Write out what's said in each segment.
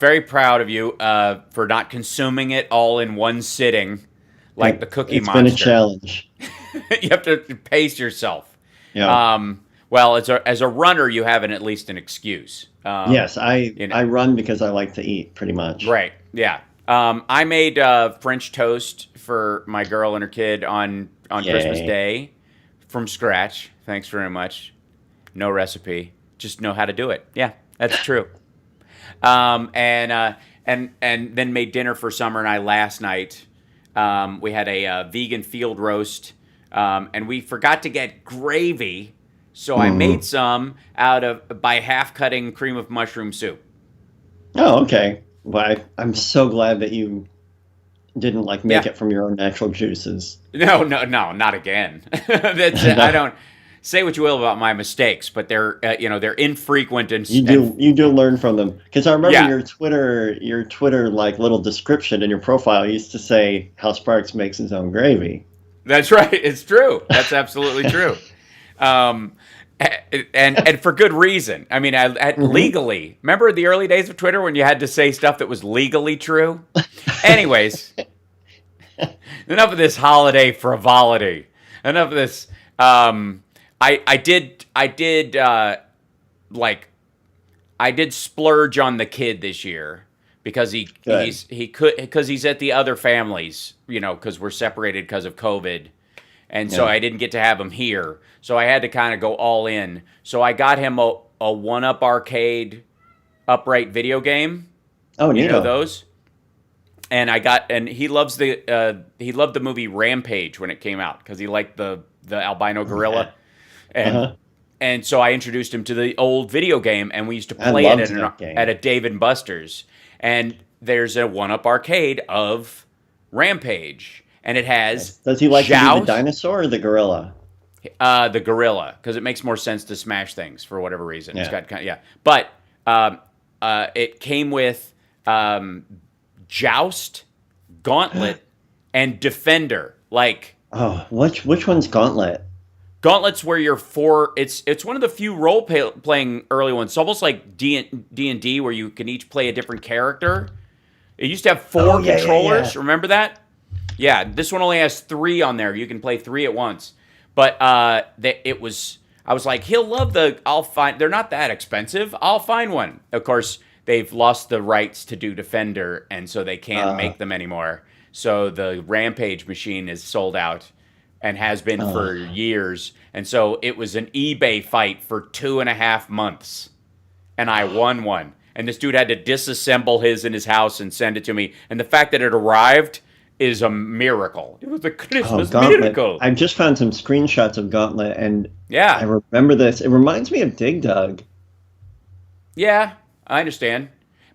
Very proud of you for not consuming it all in one sitting like the Cookie It's been a Monster. challenge. You have to pace yourself. Yeah. Well, as a runner, you have at least an excuse. Yes, I You know, I run because I like to eat, pretty much. right? Yeah. I made French toast for my girl and her kid on Christmas Yay. Day from scratch. Thanks very much. No recipe, just know how to do it. Yeah, that's true. And then made dinner for Summer and I last night. We had a vegan field roast, and we forgot to get gravy, so I made Hmm. some out of by half cutting cream of mushroom soup. Oh, okay. Well, I'm so glad that you didn't like make Yeah, it from your own natural juices. no, no, no, not again. That's I That don't say what you will about my mistakes, but they're infrequent you and do you do learn from them. Because I remember yeah, your Twitter like little description in your profile used to say how Sparks makes his own gravy. that's right. It's true. That's absolutely true. Um, and for good reason. I mean, Hmm. legally. Remember the early days of Twitter when you had to say stuff that was legally true? Anyways, enough of this holiday frivolity. Enough of this. I did like I did splurge on the kid this year because Good. he could because he's at the other families, because we're separated because of COVID, and so Yeah. I didn't get to have him here. So I had to kind of go all in. So I got him a one up arcade upright video game. Oh, You know neato. those? And he loved the movie Rampage when it came out because he liked the albino Yeah. gorilla, and Uh-huh. and so I introduced him to the old video game, and we used to I play it loved that at game. a Dave and Buster's. And there's a one up arcade of Rampage, and it has Does he like to be the Joust, dinosaur or the gorilla? the gorilla, because it makes more sense to smash things for whatever reason. It's Yeah. got kind of, yeah, but it came with Joust, Gauntlet, and Defender. Like Oh, which one's Gauntlet? Gauntlet's where you're four. It's one of the few playing early ones. It's almost like D&D where you can each play a different character. It used to have Oh, four yeah, yeah, yeah. controllers. Remember that? Yeah, this one only has three on there. You can play three at once. But it was. I was like, he'll love the. I'll find. They're not that expensive. I'll find one. Of course, they've lost the rights to do Defender, and so they can't Uh, make them anymore. So the Rampage machine is sold out and has been for uh, years. And so it was an eBay fight for 2.5 months, and I won one. And this dude had to disassemble his in his house and send it to me. And the fact that it arrived is a miracle. It was a oh, Christmas Gauntlet. miracle. I've just found some screenshots of Gauntlet, and I Yeah, remember this. It reminds me of Dig Dug. yeah, I understand.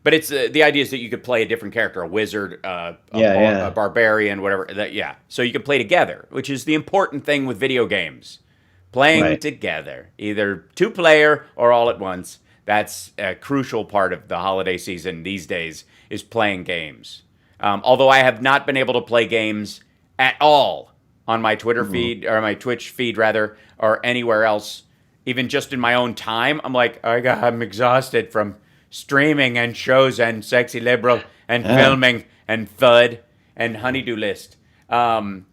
But it's the idea is that you could play a different character, a wizard, Yeah, a yeah. barbarian, whatever. Yeah, so you can play together, which is the important thing with video games. Playing Right. together, either two player or all at once. That's a crucial part of the holiday season these days is playing games. Although I have not been able to play games at all on my Twitter Mm. feed or my Twitch feed rather or anywhere else, even just in my own time. I'm like, I'm exhausted from streaming and shows and sexy liberal and Yeah. filming and FUD and honeydew list. And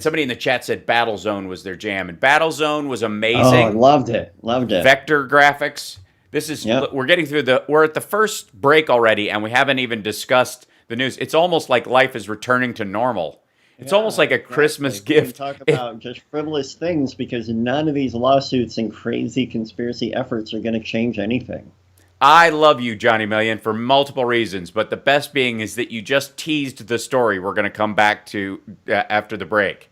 somebody in the chat said Battlezone was their jam, and Battlezone was Oh, I amazing. loved it. Loved it. Vector graphics. This is Yep. we're at the first break already, and we haven't even discussed the news. It's almost like life is returning to normal. It's almost Yeah, like a Christmas exactly. We can gift. talk about just frivolous things because none of these lawsuits and crazy conspiracy efforts are going to change anything. I love you, Johnny Million, for multiple reasons, but the best being is that you just teased the story we're going to come back to after the break.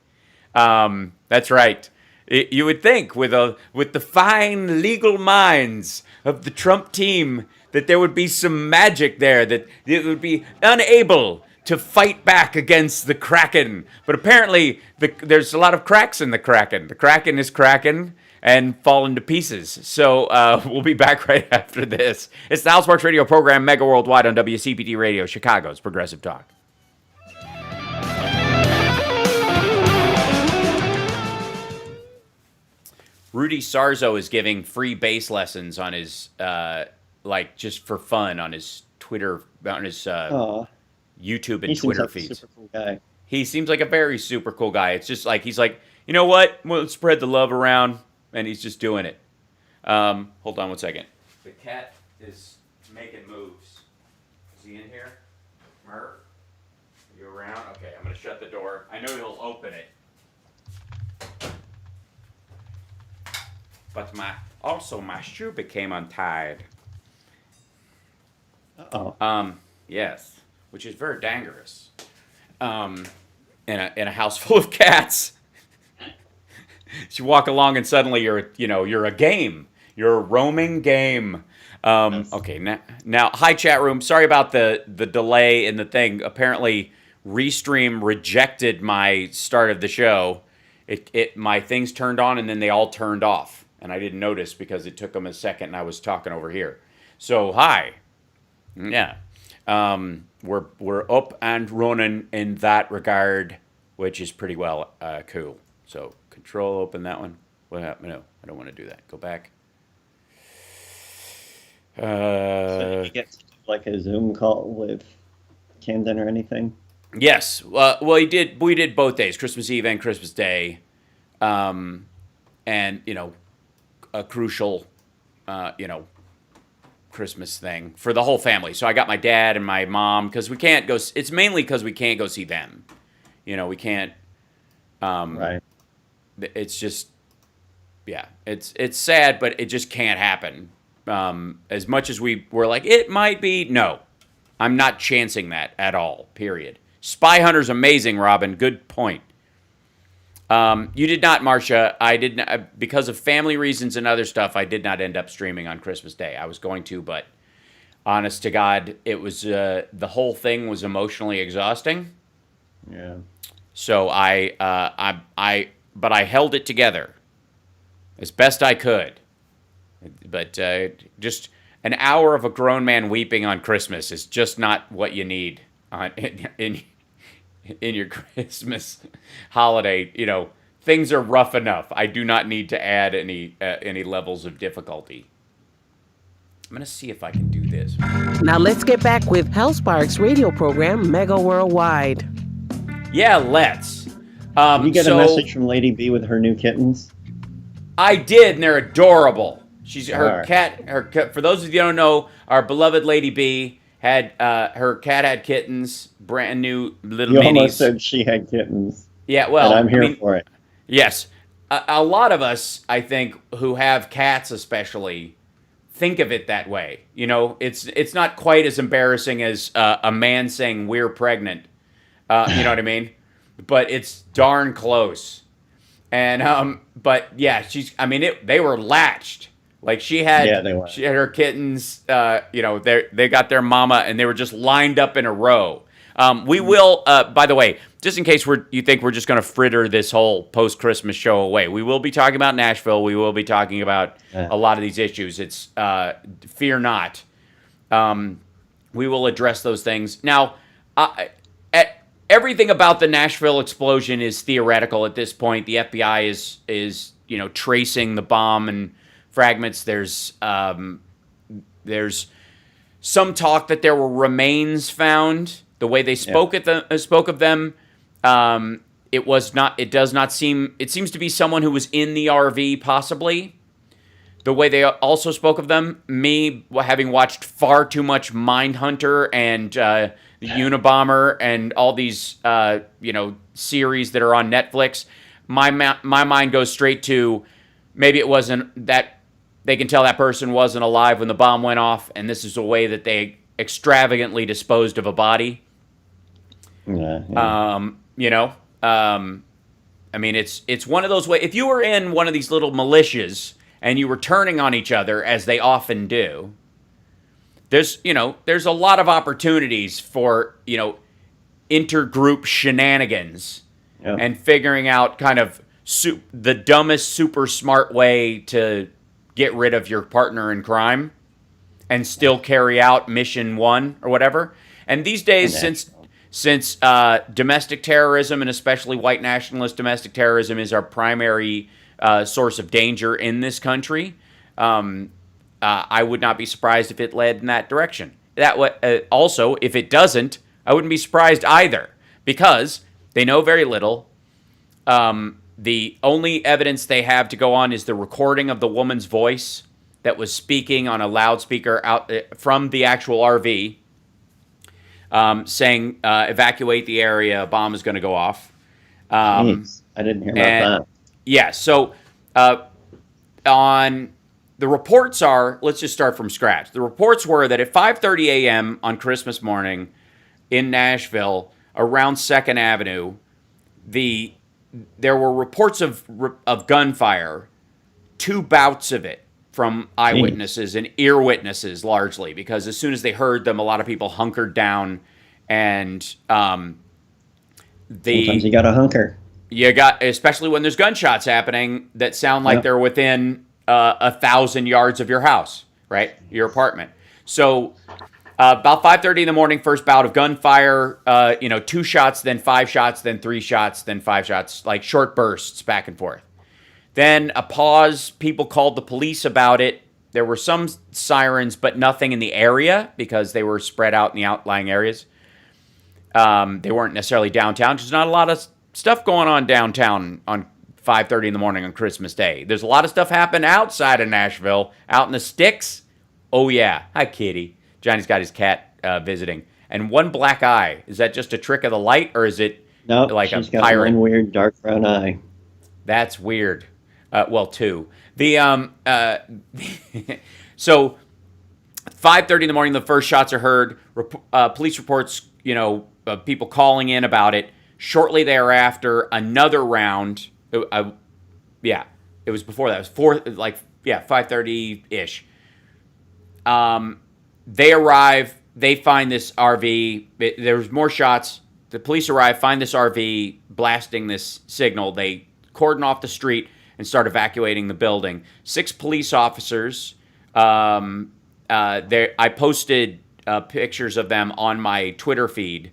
That's right. You would think with the fine legal minds of the Trump team that there would be some magic there, that it would be unable to fight back against the Kraken. But apparently, there's a lot of cracks in the Kraken. The Kraken is cracking and fallen to pieces. So we'll be back right after this. It's the House Sparks Radio program, Mega Worldwide on WCPT Radio, Chicago's Progressive Talk. Rudy Sarzo is giving free bass lessons on his, just for fun on his Twitter, on his Oh, YouTube he and seems Twitter like a feeds. super cool guy. He seems like a very super cool guy. It's just like he's like, you know what? Well, let's spread the love around, and he's just doing it. Hold on one second. The cat is making moves. Is he in here? Murph? Are you around? Okay, I'm gonna shut the door. I know he'll open it. But my shoe became untied. Uh-oh. Yes, which is very dangerous. In a house full of cats. You walk along and suddenly you're a game. You're a roaming game. Yes. Okay, now hi chat room. Sorry about the delay in the thing. Apparently, Restream rejected my start of the show. My things turned on and then they all turned off, and I didn't notice because it took them a second and I was talking over here. So hi, yeah, we're up and running in that regard, which is pretty well cool. So control open that one. What happened? No, I don't want to do that. Go back. So did you get to do like a Zoom call with Camden or anything? Yes. Well, we did both days, Christmas Eve and Christmas Day, and a crucial, Christmas thing for the whole family. So I got my dad and my mom because we can't go. It's mainly because we can't go see them. We can't. Right. It's just, yeah. It's sad, but it just can't happen. As much as we were like, it might be. No, I'm not chancing that at all. Period. Spy Hunter's amazing, Robin. Good point. You did not, Marcia. I did not, because of family reasons and other stuff. I did not end up streaming on Christmas Day. I was going to, but honest to God, it was the whole thing was emotionally exhausting. Yeah. So but I held it together as best I could. But just an hour of a grown man weeping on Christmas is just not what you need in your Christmas holiday. Things are rough enough. I do not need to add any levels of difficulty. I'm gonna see if I can do this. Now let's get back with Hal Sparks' radio program, Mega Worldwide. Yeah, let's. Did you get a message from Lady B with her new kittens? I did, and they're adorable. Her Right. cat. For those of you who don't know, our beloved Lady B had her cat had kittens, brand new little You minis. almost said she had kittens. Yeah, well, and I'm here for it. Yes, a lot of us, I think, who have cats, especially, think of it that way. It's not quite as embarrassing as a man saying we're pregnant. You know what I mean? But it's darn close. And but yeah, they were latched. Like she had her kittens. They got their mama, and they were just lined up in a row. We will, by the way, just in case you think we're just going to fritter this whole post-Christmas show away, we will be talking about Nashville. We will be talking about a lot of these issues. It's fear not. We will address those things. Now, everything about the Nashville explosion is theoretical at this point. The FBI is tracing the bomb and fragments. There's some talk that there were remains found. The way they spoke of them, it does not seem. It seems to be someone who was in the RV, possibly. The way they also spoke of them, me having watched far too much Mindhunter and the Unabomber and all these series that are on Netflix, my mind goes straight to maybe it wasn't that. They can tell that person wasn't alive when the bomb went off, and this is a way that they extravagantly disposed of a body. Yeah. It's one of those ways. If you were in one of these little militias and you were turning on each other, as they often do, there's a lot of opportunities for intergroup shenanigans and figuring out kind of the dumbest, super smart way to get rid of your partner in crime and still carry out mission one or whatever. And these days, since domestic terrorism, and especially white nationalist domestic terrorism, is our primary source of danger in this country, I would not be surprised if it led in that direction. also, if it doesn't, I wouldn't be surprised either, because they know very little. The only evidence they have to go on is the recording of the woman's voice that was speaking on a loudspeaker out from the actual RV, saying, evacuate the area, a bomb is going to go off. Jeez, I didn't hear about that. Yeah, so on the reports are, let's just start from scratch. The reports were that at 5:30 a.m. on Christmas morning in Nashville, around 2nd Avenue, there were reports of gunfire, 2 bouts of it from eyewitnesses and ear witnesses largely, because as soon as they heard them, a lot of people hunkered down, and Sometimes you gotta hunker. You got, especially when there's gunshots happening that sound like they're within 1,000 yards of your house, right? Your apartment. So about 5:30 in the morning, first bout of gunfire, 2 shots, then 5 shots, then 3 shots, then 5 shots, like short bursts back and forth. Then a pause. People called the police about it. There were some sirens, but nothing in the area because they were spread out in the outlying areas. They weren't necessarily downtown. There's not a lot of stuff going on downtown on 5:30 in the morning on Christmas Day. There's a lot of stuff happening outside of Nashville, out in the sticks. Oh, yeah. Hi, kitty. Johnny's got his cat visiting. And one black eye. Is that just a trick of the light, or is it like she's a got pirate? one weird dark brown eye. That's weird. Well, 2. So 5:30 in the morning, the first shots are heard. Police reports, people calling in about it. Shortly thereafter, another round. It was before that. It was 5:30-ish. They arrive. They find this RV. There's more shots. The police arrive, find this RV, blasting this signal. They cordon off the street and start evacuating the building. 6 police officers. I posted pictures of them on my Twitter feed.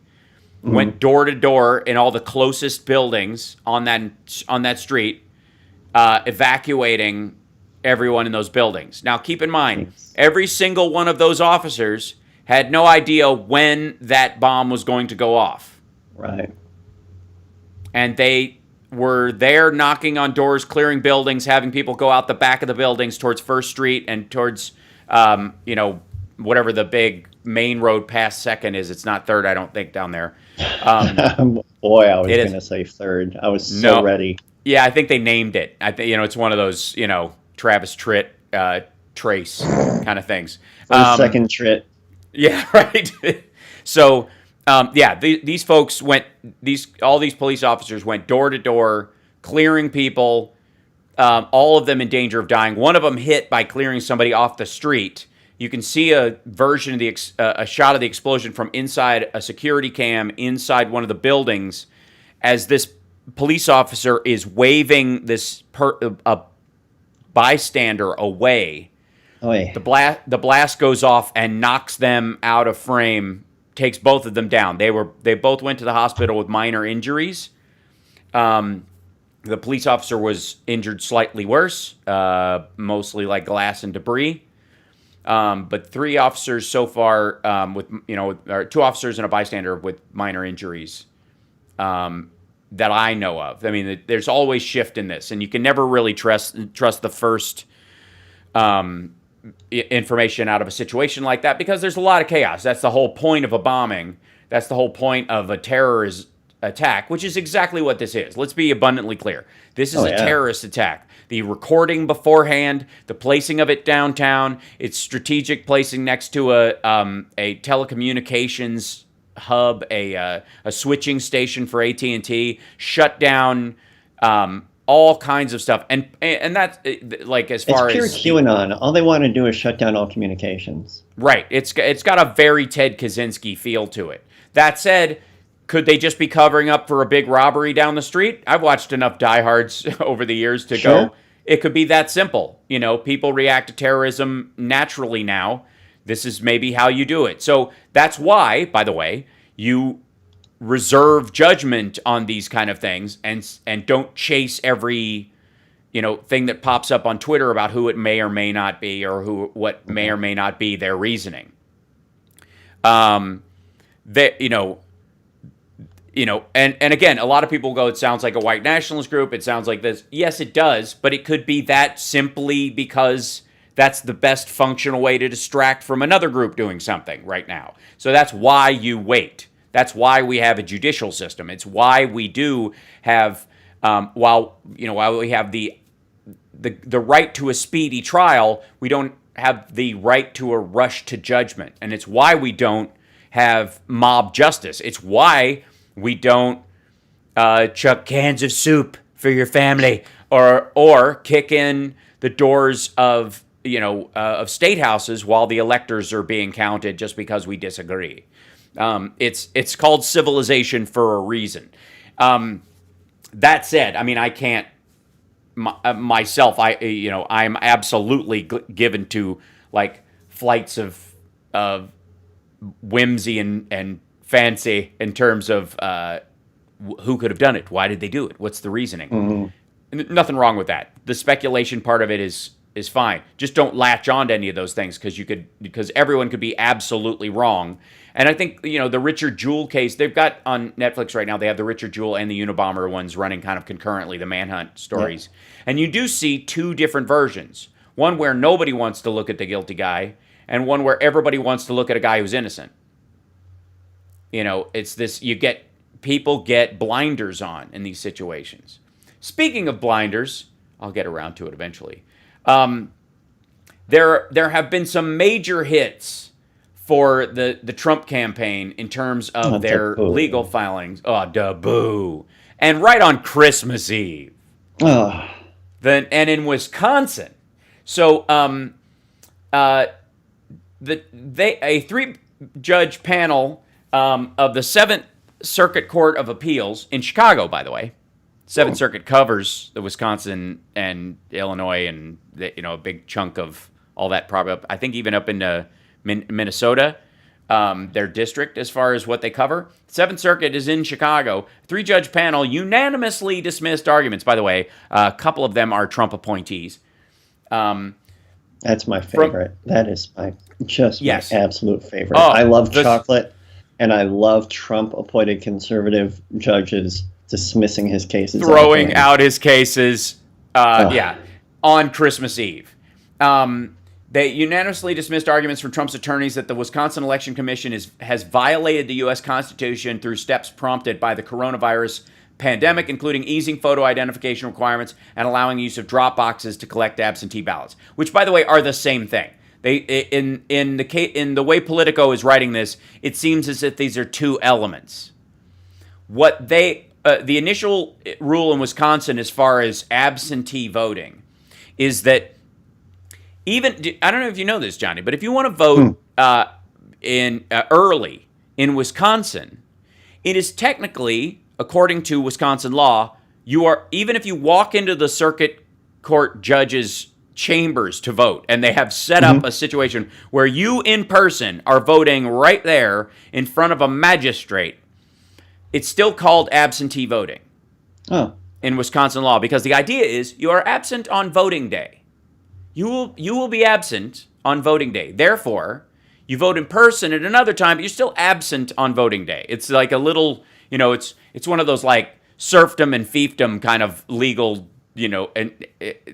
Mm-hmm. Went door to door in all the closest buildings on that street, evacuating everyone in those buildings. Now, keep in mind, every single one of those officers had no idea when that bomb was going to go off. Right. And they were there knocking on doors, clearing buildings, having people go out the back of the buildings towards First Street and towards, whatever the big main road past 2nd is. It's not 3rd, I don't think, down there. Boy, I was going to say 3rd. I was so ready. Yeah, I think they named it. I think it's one of those, Travis Tritt, Trace kind of things. 2nd Tritt. Yeah, right. So, these folks all these police officers went door to door, clearing people, all of them in danger of dying. One of them hit by clearing somebody off the street. You can see a version of a shot of the explosion from inside a security cam inside one of the buildings, as this police officer is waving this a bystander away. Oy. The blast goes off and knocks them out of frame, takes both of them down. They both went to the hospital with minor injuries. The police officer was injured slightly worse, mostly like glass and debris. But 3 officers so far, or 2 officers and a bystander with minor injuries, that I know of. I mean, there's always shift in this, and you can never really trust the first information out of a situation like that, because there's a lot of chaos. That's the whole point of a bombing. That's the whole point of a terrorist attack, which is exactly what this is. Let's be abundantly clear. This is a terrorist attack. The recording beforehand, the placing of it downtown, its strategic placing next to a telecommunications hub, a switching station for AT&T, shut down all kinds of stuff, and that's like as far as it's pure QAnon. All they want to do is shut down all communications. Right. It's got a very Ted Kaczynski feel to it. That said, could they just be covering up for a big robbery down the street? I've watched enough diehards over the years to go, it could be that simple. People react to terrorism naturally now. This is maybe how you do it. So that's why, by the way, you reserve judgment on these kind of things and don't chase every thing that pops up on Twitter about who it may or may not be, or what may or may not be their reasoning. That and again, a lot of people go, it sounds like a white nationalist group. It sounds like this. Yes, it does, but it could be that simply because that's the best functional way to distract from another group doing something right now. So that's why you wait. That's why we have a judicial system. It's why we do have, while we have the right to a speedy trial, we don't have the right to a rush to judgment. And it's why we don't have mob justice. It's why we don't chuck cans of soup for your family or kick in the doors of state houses while the electors are being counted just because we disagree. It's called civilization for a reason. That said, I mean, I can't myself. I'm absolutely given to like flights of whimsy and fancy in terms of who could have done it. Why did they do it? What's the reasoning? Mm-hmm. Nothing wrong with that. The speculation part of it is fine. Just don't latch on to any of those things because everyone could be absolutely wrong. And I think the Richard Jewell case, they've got on Netflix right now, they have the Richard Jewell and the Unabomber ones running kind of concurrently, the manhunt stories. Yeah. And you do see two different versions. One where nobody wants to look at the guilty guy, and one where everybody wants to look at a guy who's innocent. It's this, people get blinders on in these situations. Speaking of blinders, I'll get around to it eventually. There have been some major hits for the Trump campaign in terms of their legal filings. Boo. And right on Christmas Eve. And in Wisconsin. So a 3-judge panel of the 7th Circuit Court of Appeals in Chicago, by the way. 7th Circuit covers the Wisconsin and Illinois and a big chunk of all that, probably I think even up into Minnesota, their district as far as what they cover. 7th Circuit is in Chicago. 3-judge panel unanimously dismissed arguments. By the way, a couple of them are Trump appointees. That's my favorite. That is my absolute favorite. Oh, I love chocolate, and I love Trump-appointed conservative judges dismissing his cases. Throwing out his cases, on Christmas Eve. They unanimously dismissed arguments from Trump's attorneys that the Wisconsin Election Commission has violated the U.S. Constitution through steps prompted by the coronavirus pandemic, including easing photo identification requirements and allowing the use of drop boxes to collect absentee ballots, which, by the way, are the same thing. They in the way Politico is writing this, it seems as if these are two elements. What the initial rule in Wisconsin as far as absentee voting is that I don't know if you know this, Johnny, but if you want to vote early in Wisconsin, it is technically, according to Wisconsin law, even if you walk into the circuit court judge's chambers to vote, and they have set up a situation where you in person are voting right there in front of a magistrate, it's still called absentee voting in Wisconsin law, because the idea is you are absent on voting day. You will be absent on voting day. Therefore, you vote in person at another time, but you're still absent on voting day. It's like a little, it's one of those like serfdom and fiefdom kind of legal, and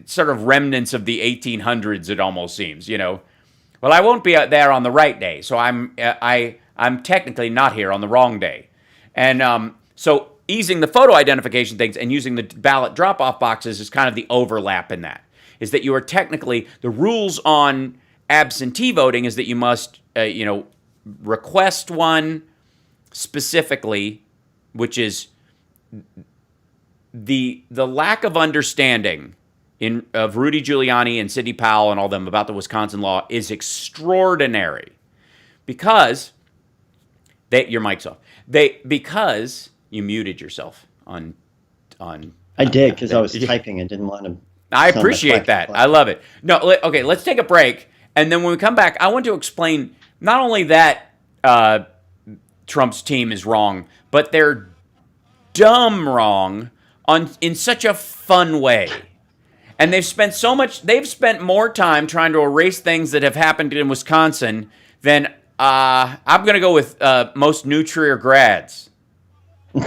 sort of remnants of the 1800s. It almost seems, Well, I won't be out there on the right day, so I'm technically not here on the wrong day, and so easing the photo identification things and using the ballot drop-off boxes is kind of the overlap in that. Is that you are technically, the rules on absentee voting is that you must, request one specifically, which is the lack of understanding of Rudy Giuliani and Sidney Powell and all them about the Wisconsin law is extraordinary, because your mic's off. Because you muted yourself on. I did, because I was typing and didn't want to. I appreciate that. I love it. No, okay, let's take a break. And then when we come back, I want to explain not only that Trump's team is wrong, but they're dumb wrong in such a fun way. And they've spent more time trying to erase things that have happened in Wisconsin than I'm going to go with most Nutrier grads. See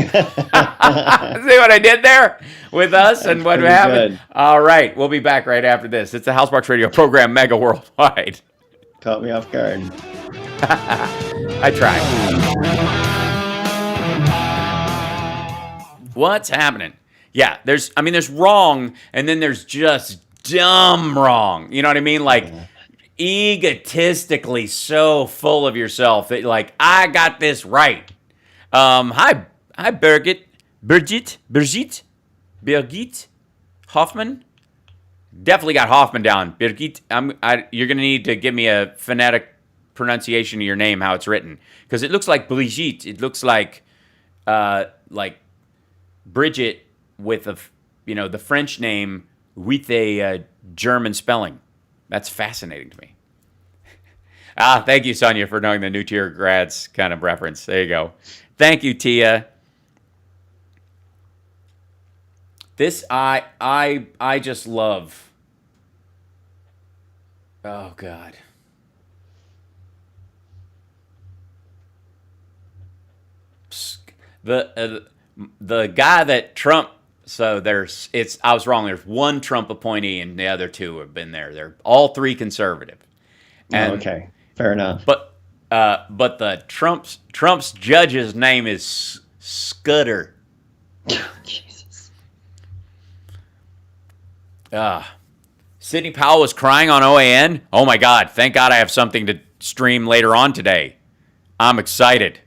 what I did there with us and what happened? Good. All right. We'll be back right after this. It's the Housebox Radio program, Mega Worldwide. Caught me off guard. I tried. What's happening? Yeah, there's wrong, and then there's just dumb wrong. You know what I mean? Like, egotistically so full of yourself that, like, I got this right. Hi, Birgit Hoffman. Definitely got Hoffman down. Birgit, you're gonna need to give me a phonetic pronunciation of your name, how it's written, because it looks like Brigitte. It looks like Bridget with the French name with a German spelling. That's fascinating to me. Thank you, Sonia, for knowing the Nutrier grads kind of reference. There you go. Thank you, Tia. This I just love. Oh God. The guy that Trump. So I was wrong. There's one Trump appointee, and the other two have been there. They're all three conservative. And, okay, fair enough. But the Trump's judge's name is Scudder. Jesus. Sidney Powell was crying on OAN. Oh my God! Thank God I have something to stream later on today. I'm excited.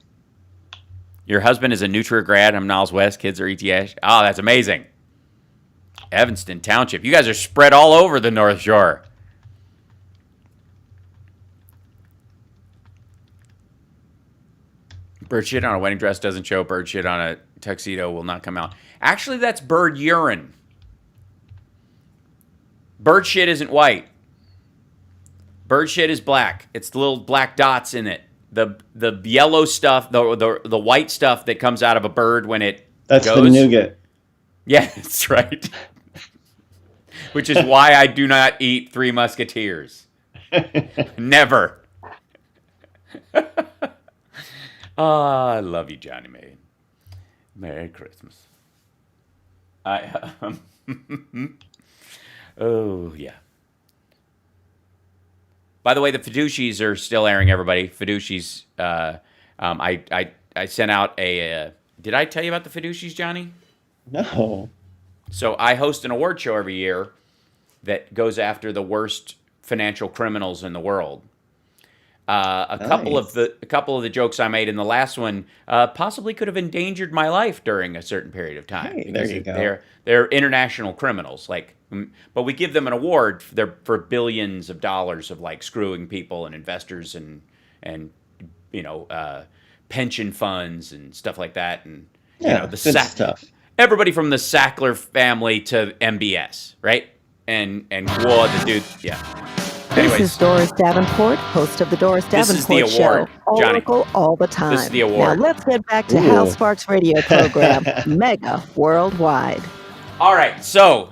Your husband is a Nutrier grad. I'm Niles West. Kids are ETH. Oh, that's amazing. Evanston Township. You guys are spread all over the North Shore. Bird shit on a wedding dress doesn't show. Bird shit on a tuxedo will not come out. Actually, that's bird urine. Bird shit isn't white. Bird shit is black. It's the little black dots in it. The yellow stuff, the white stuff that comes out of a bird when it That's goes. the nougat. Yeah, that's right. Which is why I do not eat Three Musketeers. Never. I love you, Johnny May. Merry Christmas. Oh, yeah. By the way, the Fiducies are still airing, everybody. Fiducies. I sent out a... did I tell you about the Fiducies, Johnny? No. So I host an award show every year that goes after the worst financial criminals in the world. A couple of the jokes I made in the last one possibly could have endangered my life during a certain period of time. Hey, there you go. They're international criminals, but we give them an award for billions of dollars of screwing people and investors and pension funds and stuff like that, and good stuff. Everybody from the Sackler family to MBS, right? And Whoa, the dude, yeah. Anyways, this is Doris Davenport, host of the Doris Davenport This is the award, Show. Johnny. Oracle all the time. This is the award. Now let's get back to Hal Sparks' radio program, Mega Worldwide. All right, so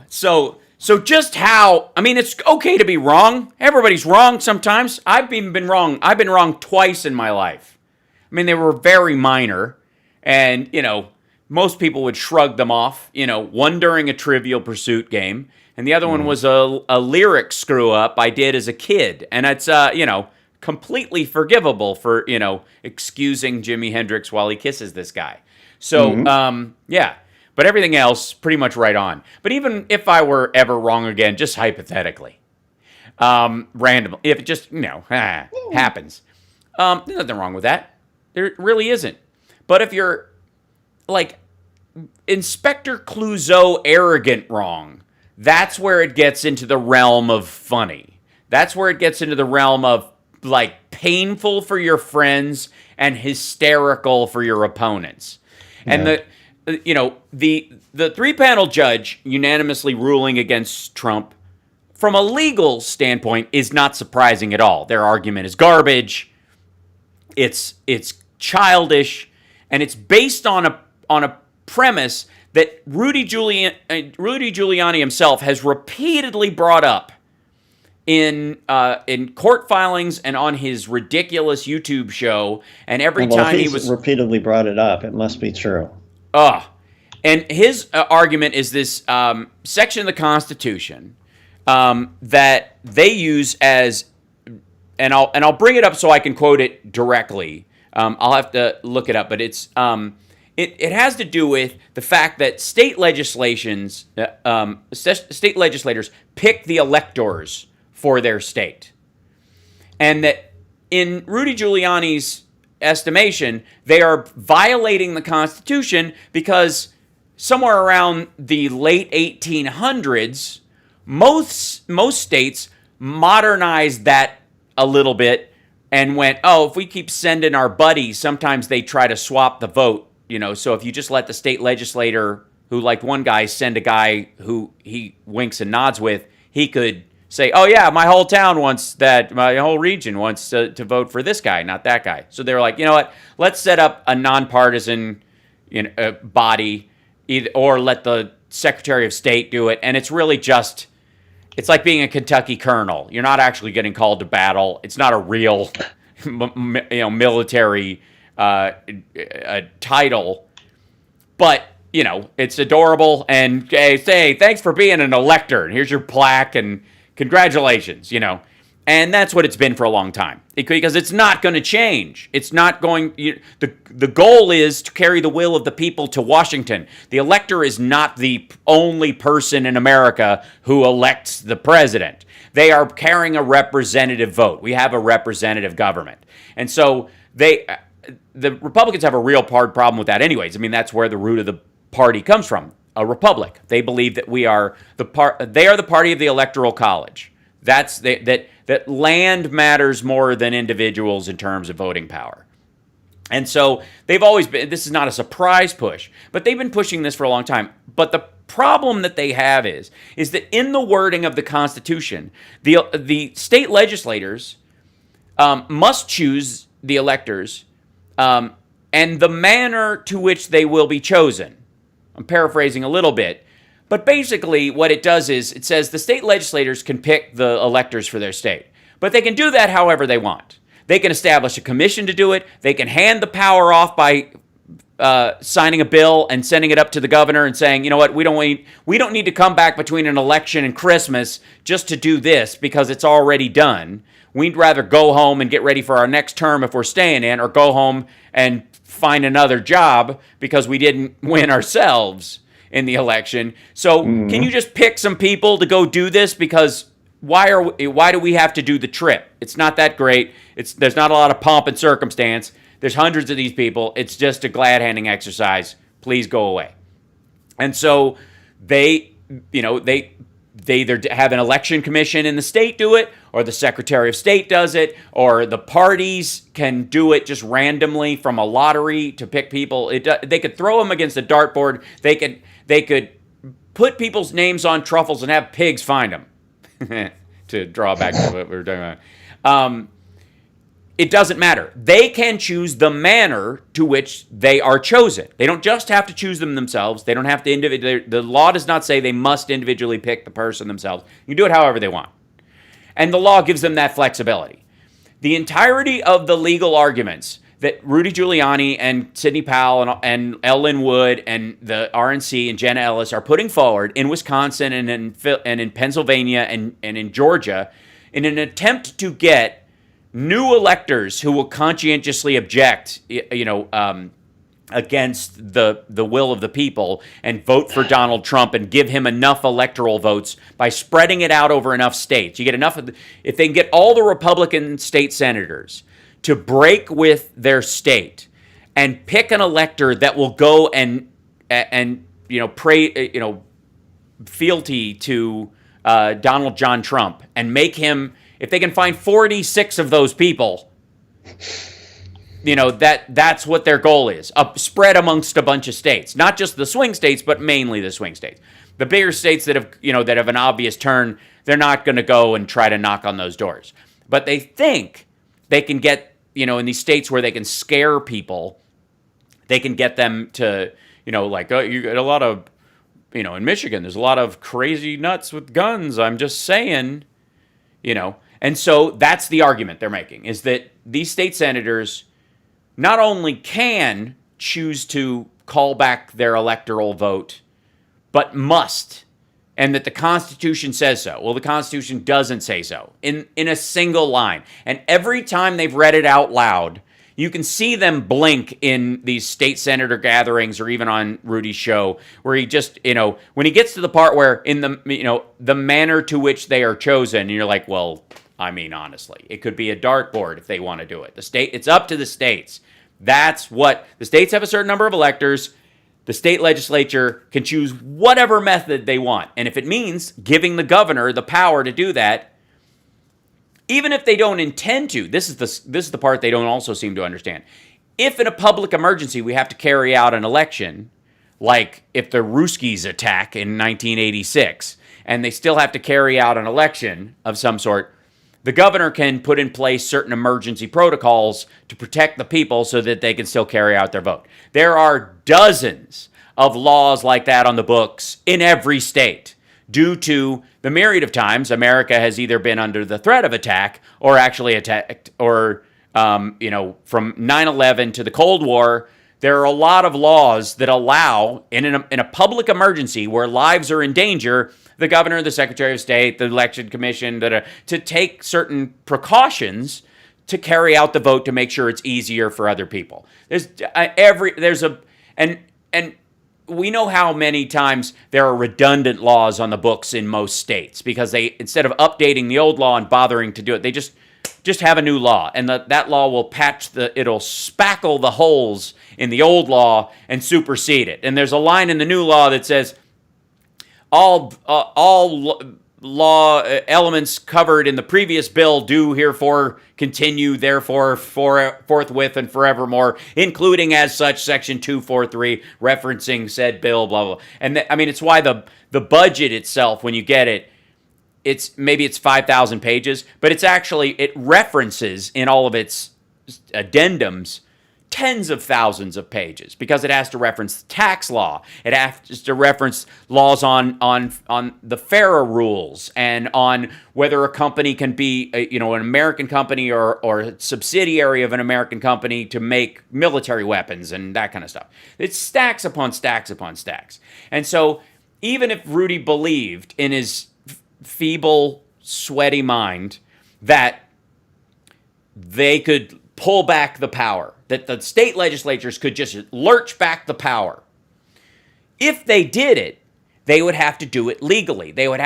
just how, it's okay to be wrong. Everybody's wrong sometimes. I've been wrong. I've been wrong twice in my life. They were very minor, and, most people would shrug them off. One during a Trivial Pursuit game, and the other one was a lyric screw up I did as a kid. And it's, completely forgivable for, excusing Jimi Hendrix while he kisses this guy. So, yeah. But everything else, pretty much right on. But even if I were ever wrong again, just hypothetically, randomly, if it just, happens, there's nothing wrong with that. There really isn't. But if you're, Inspector Clouseau arrogant wrong, that's where it gets into the realm of funny. That's where it gets into the realm of, painful for your friends and hysterical for your opponents. Yeah. And the three-panel judge unanimously ruling against Trump, from a legal standpoint, is not surprising at all. Their argument is garbage. It's childish, and it's based on a premise that Rudy Giuliani himself has repeatedly brought up in court filings and on his ridiculous YouTube show, and every time he was repeatedly brought it up, it must be true. And his argument is this section of the Constitution that they use as, and I'll bring it up so I can quote it directly. I'll have to look it up, but it's it has to do with the fact that state legislators pick the electors for their state, and that in Rudy Giuliani's estimation, they are violating the Constitution because somewhere around the late 1800s, most states modernized that a little bit and went, oh, if we keep sending our buddies, sometimes they try to swap the vote, so if you just let the state legislator, who like one guy, send a guy who he winks and nods with, he could say, oh yeah, my whole town wants that, my whole region wants to vote for this guy, not that guy. So they were like, you know what, let's set up a nonpartisan body, or let the Secretary of State do it. And it's really just, it's like being a Kentucky colonel. You're not actually getting called to battle. It's not a real military title, but it's adorable. And say, thanks for being an elector, and here's your plaque, and congratulations, And that's what it's been for a long time, because it's not going to change. It's not going. The goal is to carry the will of the people to Washington. The elector is not the only person in America who elects the president. They are carrying a representative vote. We have a representative government, and so the Republicans have a real hard problem with that. Anyways, I mean, that's where the root of the party comes from. A republic. They believe that we are They are the party of the Electoral College. That land matters more than individuals in terms of voting power. And so they've always been, this is not a surprise push, but they've been pushing this for a long time. But the problem that they have is that in the wording of the Constitution, the state legislators must choose the electors and the manner to which they will be chosen. I'm paraphrasing a little bit. But basically, what it does is it says the state legislators can pick the electors for their state. But they can do that however they want. They can establish a commission to do it. They can hand the power off by signing a bill and sending it up to the governor and saying, you know what, we don't need to come back between an election and Christmas just to do this because it's already done. We'd rather go home and get ready for our next term if we're staying in, or go home and find another job because we didn't win ourselves in the election. So can you just pick some people to go do this? Because why do we have to do the trip? It's not that great. There's not a lot of pomp and circumstance. There's hundreds of these people. It's just a glad-handing exercise. Please go away. And so they either have an election commission in the state do it, or the Secretary of State does it, or the parties can do it just randomly from a lottery to pick people. They could throw them against a dartboard. They could put people's names on truffles and have pigs find them. To draw back to what we were talking about. It doesn't matter. They can choose the manner to which they are chosen. They don't just have to choose them themselves. They don't have to the law does not say they must individually pick the person themselves. You can do it however they want. And the law gives them that flexibility. The entirety of the legal arguments that Rudy Giuliani and Sidney Powell and Ellen Wood and the RNC and Jenna Ellis are putting forward in Wisconsin and in Pennsylvania and in Georgia in an attempt to get new electors who will conscientiously object, against the will of the people and vote for Donald Trump and give him enough electoral votes by spreading it out over enough states. You get enough if they can get all the Republican state senators to break with their state and pick an elector that will go and pray fealty to Donald John Trump and make him. If they can find 46 of those people, that's what their goal is. Spread amongst a bunch of states, not just the swing states, but mainly the swing states. The bigger states that have an obvious turn, they're not going to go and try to knock on those doors. But they think they can get, in these states where they can scare people, they can get them to, you get a lot of, in Michigan, there's a lot of crazy nuts with guns. I'm just saying. And so that's the argument they're making, is that these state senators not only can choose to call back their electoral vote, but must, and that the Constitution says so. Well, the Constitution doesn't say so in a single line. And every time they've read it out loud, you can see them blink in these state senator gatherings or even on Rudy's show, where he just, when he gets to the part where in the manner to which they are chosen, and you're like, well, I mean, honestly, it could be a dartboard if they want to do it. It's up to the states. That's what the states have, a certain number of electors. The state legislature can choose whatever method they want. And if it means giving the governor the power to do that, even if they don't intend to, this is the part they don't also seem to understand. If in a public emergency we have to carry out an election, like if the Ruskies attack in 1986, and they still have to carry out an election of some sort, the governor can put in place certain emergency protocols to protect the people so that they can still carry out their vote. There are dozens of laws like that on the books in every state, due to the myriad of times America has either been under the threat of attack or actually attacked, or, from 9/11 to the Cold War, there are a lot of laws that allow, in a public emergency where lives are in danger, the governor, the secretary of state, the election commission, to take certain precautions to carry out the vote to make sure it's easier for other people. And we know how many times there are redundant laws on the books in most states, because they, instead of updating the old law and bothering to do it, they just have a new law, and that law will it'll spackle the holes in the old law and supersede it. And there's a line in the new law that says all law elements covered in the previous bill do herefore continue, therefore, forthwith and forevermore, including as such Section 243, referencing said bill, blah, blah. And it's why the budget itself, when you get it, it's 5,000 pages, but it references in all of its addendums tens of thousands of pages, because it has to reference tax law. It has to reference laws on the FARA rules, and on whether a company can be an American company or a subsidiary of an American company to make military weapons and that kind of stuff. It's stacks upon stacks upon stacks. And so even if Rudy believed in his feeble, sweaty mind that they could pull back the power, that the state legislatures could just lurch back the power, if they did it, they would have to do it legally. They would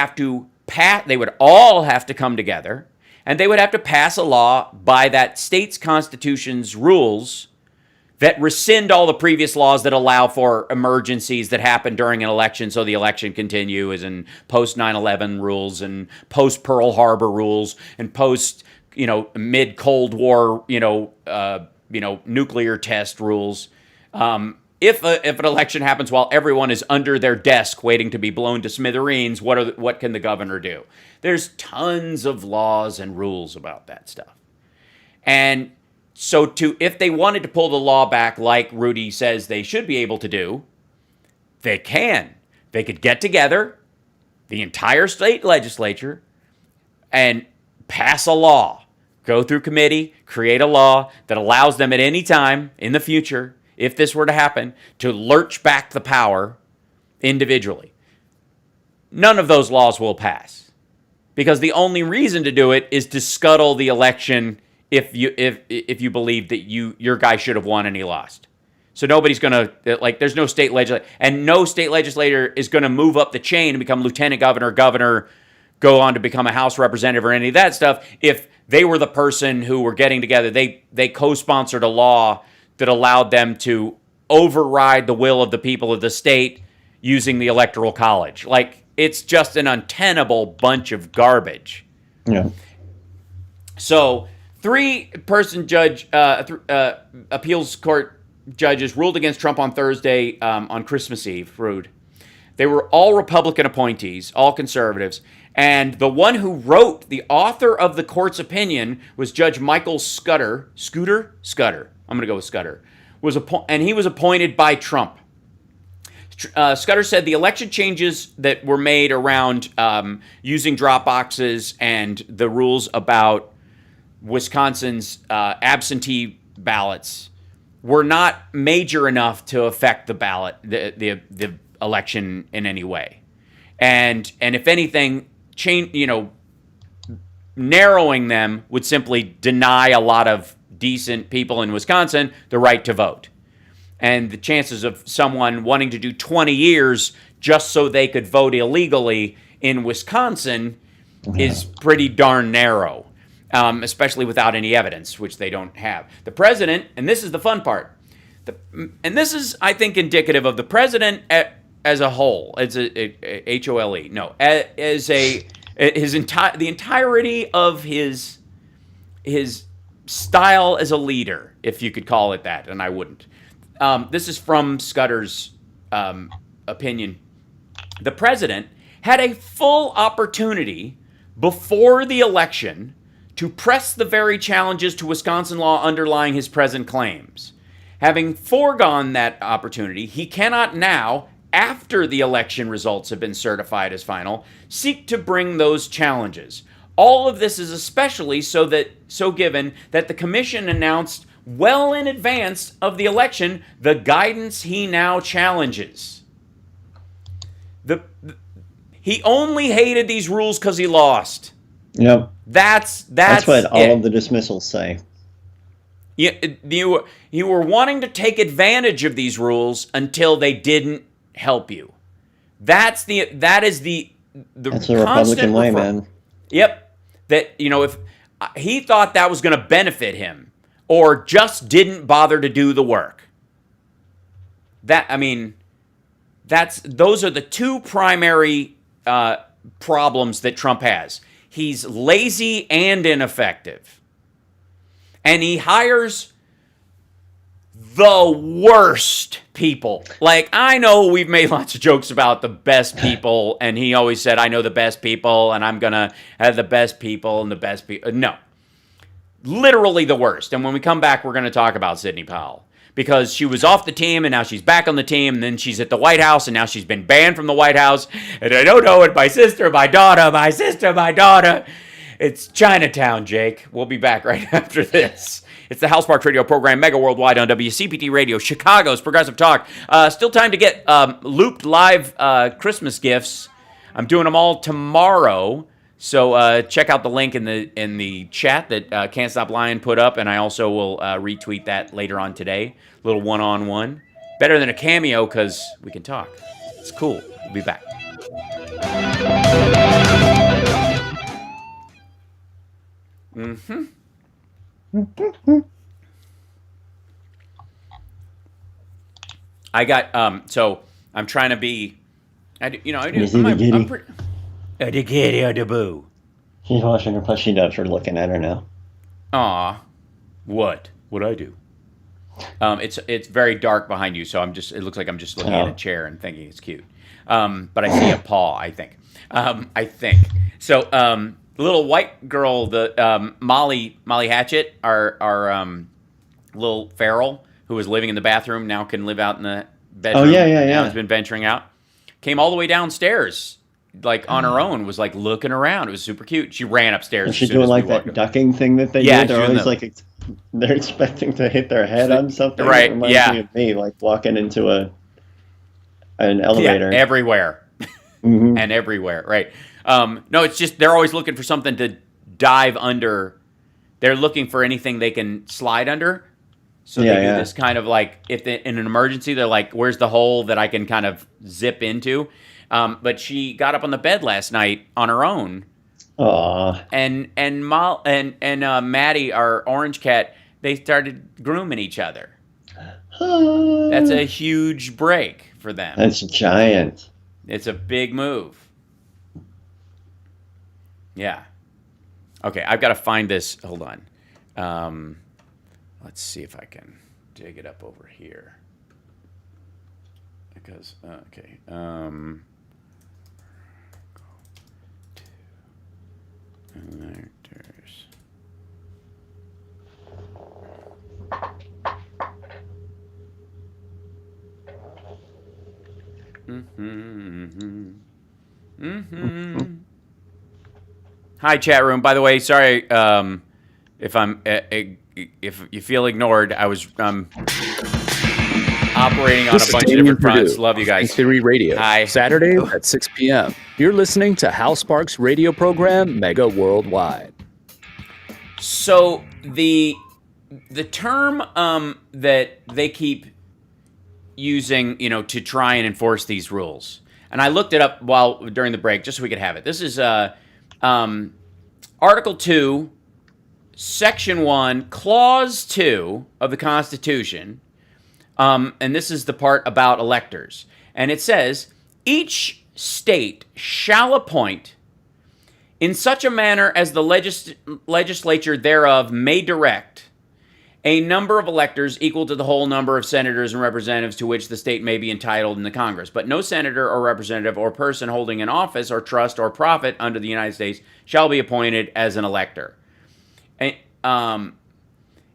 all have to come together, and they would have to pass a law by that state's constitution's rules that rescind all the previous laws that allow for emergencies that happen during an election, so the election continues, and post 9/11 rules, and post Pearl Harbor rules, and post mid Cold War nuclear test rules. If an election happens while everyone is under their desk waiting to be blown to smithereens, what can the governor do? There's tons of laws and rules about that stuff. And so if they wanted to pull the law back like Rudy says they should be able to do, they can. They could get together, the entire state legislature, and pass a law. Go through committee, create a law that allows them at any time in the future, if this were to happen, to lurch back the power individually. None of those laws will pass, because the only reason to do it is to scuttle the election if you believe that your guy should have won and he lost. So nobody's going to, there's no state legislator, and no state legislator is going to move up the chain and become lieutenant governor, go on to become a House representative or any of that stuff. If they were the person who were getting together, they co-sponsored a law that allowed them to override the will of the people of the state using the Electoral College. It's just an untenable bunch of garbage. Yeah. So 3-person judge, appeals court judges ruled against Trump on Thursday, on Christmas Eve. Rude. They were all Republican appointees, all conservatives. And the one who wrote, the author of the court's opinion, was Judge Michael Scudder. I'm going to go with Scudder. And he was appointed by Trump. Scudder said the election changes that were made around using drop boxes and the rules about Wisconsin's absentee ballots were not major enough to affect the ballot, the election in any way. And if anything, narrowing them would simply deny a lot of decent people in Wisconsin the right to vote. And the chances of someone wanting to do 20 years just so they could vote illegally in Wisconsin is pretty darn narrow, especially without any evidence, which they don't have. The president, and this is the fun part, and this is, I think, indicative of the president as a whole, as a H-O-L-E, no, as the entirety of his style as a leader, if you could call it that, and I wouldn't. This is from Scudder's opinion. The president had a full opportunity before the election to press the very challenges to Wisconsin law underlying his present claims. Having foregone that opportunity, he cannot now, after the election results have been certified as final, seek to bring those challenges. All of this is especially so given that the commission announced well in advance of the election the guidance he now challenges. He only hated these rules because he lost. Yep. That's what all of the dismissals say. You were wanting to take advantage of these rules until they didn't help you. That's the Republican way, man. Yep. That if he thought that was going to benefit him, or just didn't bother to do the work. Those are the two primary problems that Trump has. He's lazy and ineffective. And he hires the worst people. Like, I know we've made lots of jokes about the best people, and he always said, I know the best people, and I'm going to have the best people and the best people. No. Literally the worst. And when we come back, we're going to talk about Sidney Powell. Because she was off the team, and now she's back on the team, and then she's at the White House, and now she's been banned from the White House. And I don't know it, my sister, my daughter. It's Chinatown, Jake. We'll be back right after this. It's the Hal Sparks Radio program, mega worldwide on WCPT Radio, Chicago's Progressive Talk. Still time to get looped live Christmas gifts. I'm doing them all tomorrow. So check out the link in the chat that Can't Stop Lying put up, and I also will retweet that later on today. A little one-on-one. Better than a cameo because we can talk. It's cool. We'll be back. I got so I'm trying to be. I'm pretty. The kitty or the boo. She's washing her pussy nuts for looking at her now. Aw. What? What'd I do? It's very dark behind you, so it looks like I'm just looking at a chair and thinking it's cute. But I see a paw, I think. So, the little white girl, the Molly Hatchet, our little feral, who was living in the bathroom, now can live out in the bedroom. Oh, yeah. Now has been venturing out. Came all the way downstairs. Like on her own, was like looking around. It was super cute. She ran upstairs. Was she doing like that ducking thing that they do? They're always like they're expecting to hit their head on something. Right? It reminds me of me, like walking into an elevator. Yeah, everywhere, and everywhere. Right? No, it's just they're always looking for something to dive under. They're looking for anything they can slide under. So they do this kind of like in an emergency, they're like, "Where's the hole that I can kind of zip into?" But she got up on the bed last night on her own. Aww. And Maddie, our orange cat, they started grooming each other. That's a huge break for them. That's giant. It's a big move. Yeah. Okay, I've got to find this. Hold on. Let's see if I can dig it up over here. Because, okay. There's. Hi, chat room. By the way, sorry if if you feel ignored. I was operating on a bunch of different fronts. Love you guys. Theory Radio. Hi. Saturdays at 6 p.m. You're listening to Hal Sparks' radio program, Mega Worldwide. So the term that they keep using, to try and enforce these rules, and I looked it up during the break just so we could have it. This is Article 2, Section 1, Clause 2 of the Constitution. And this is the part about electors. And it says, each state shall appoint in such a manner as the legislature thereof may direct a number of electors equal to the whole number of senators and representatives to which the state may be entitled in the Congress. But no senator or representative or person holding an office or trust or profit under the United States shall be appointed as an elector. This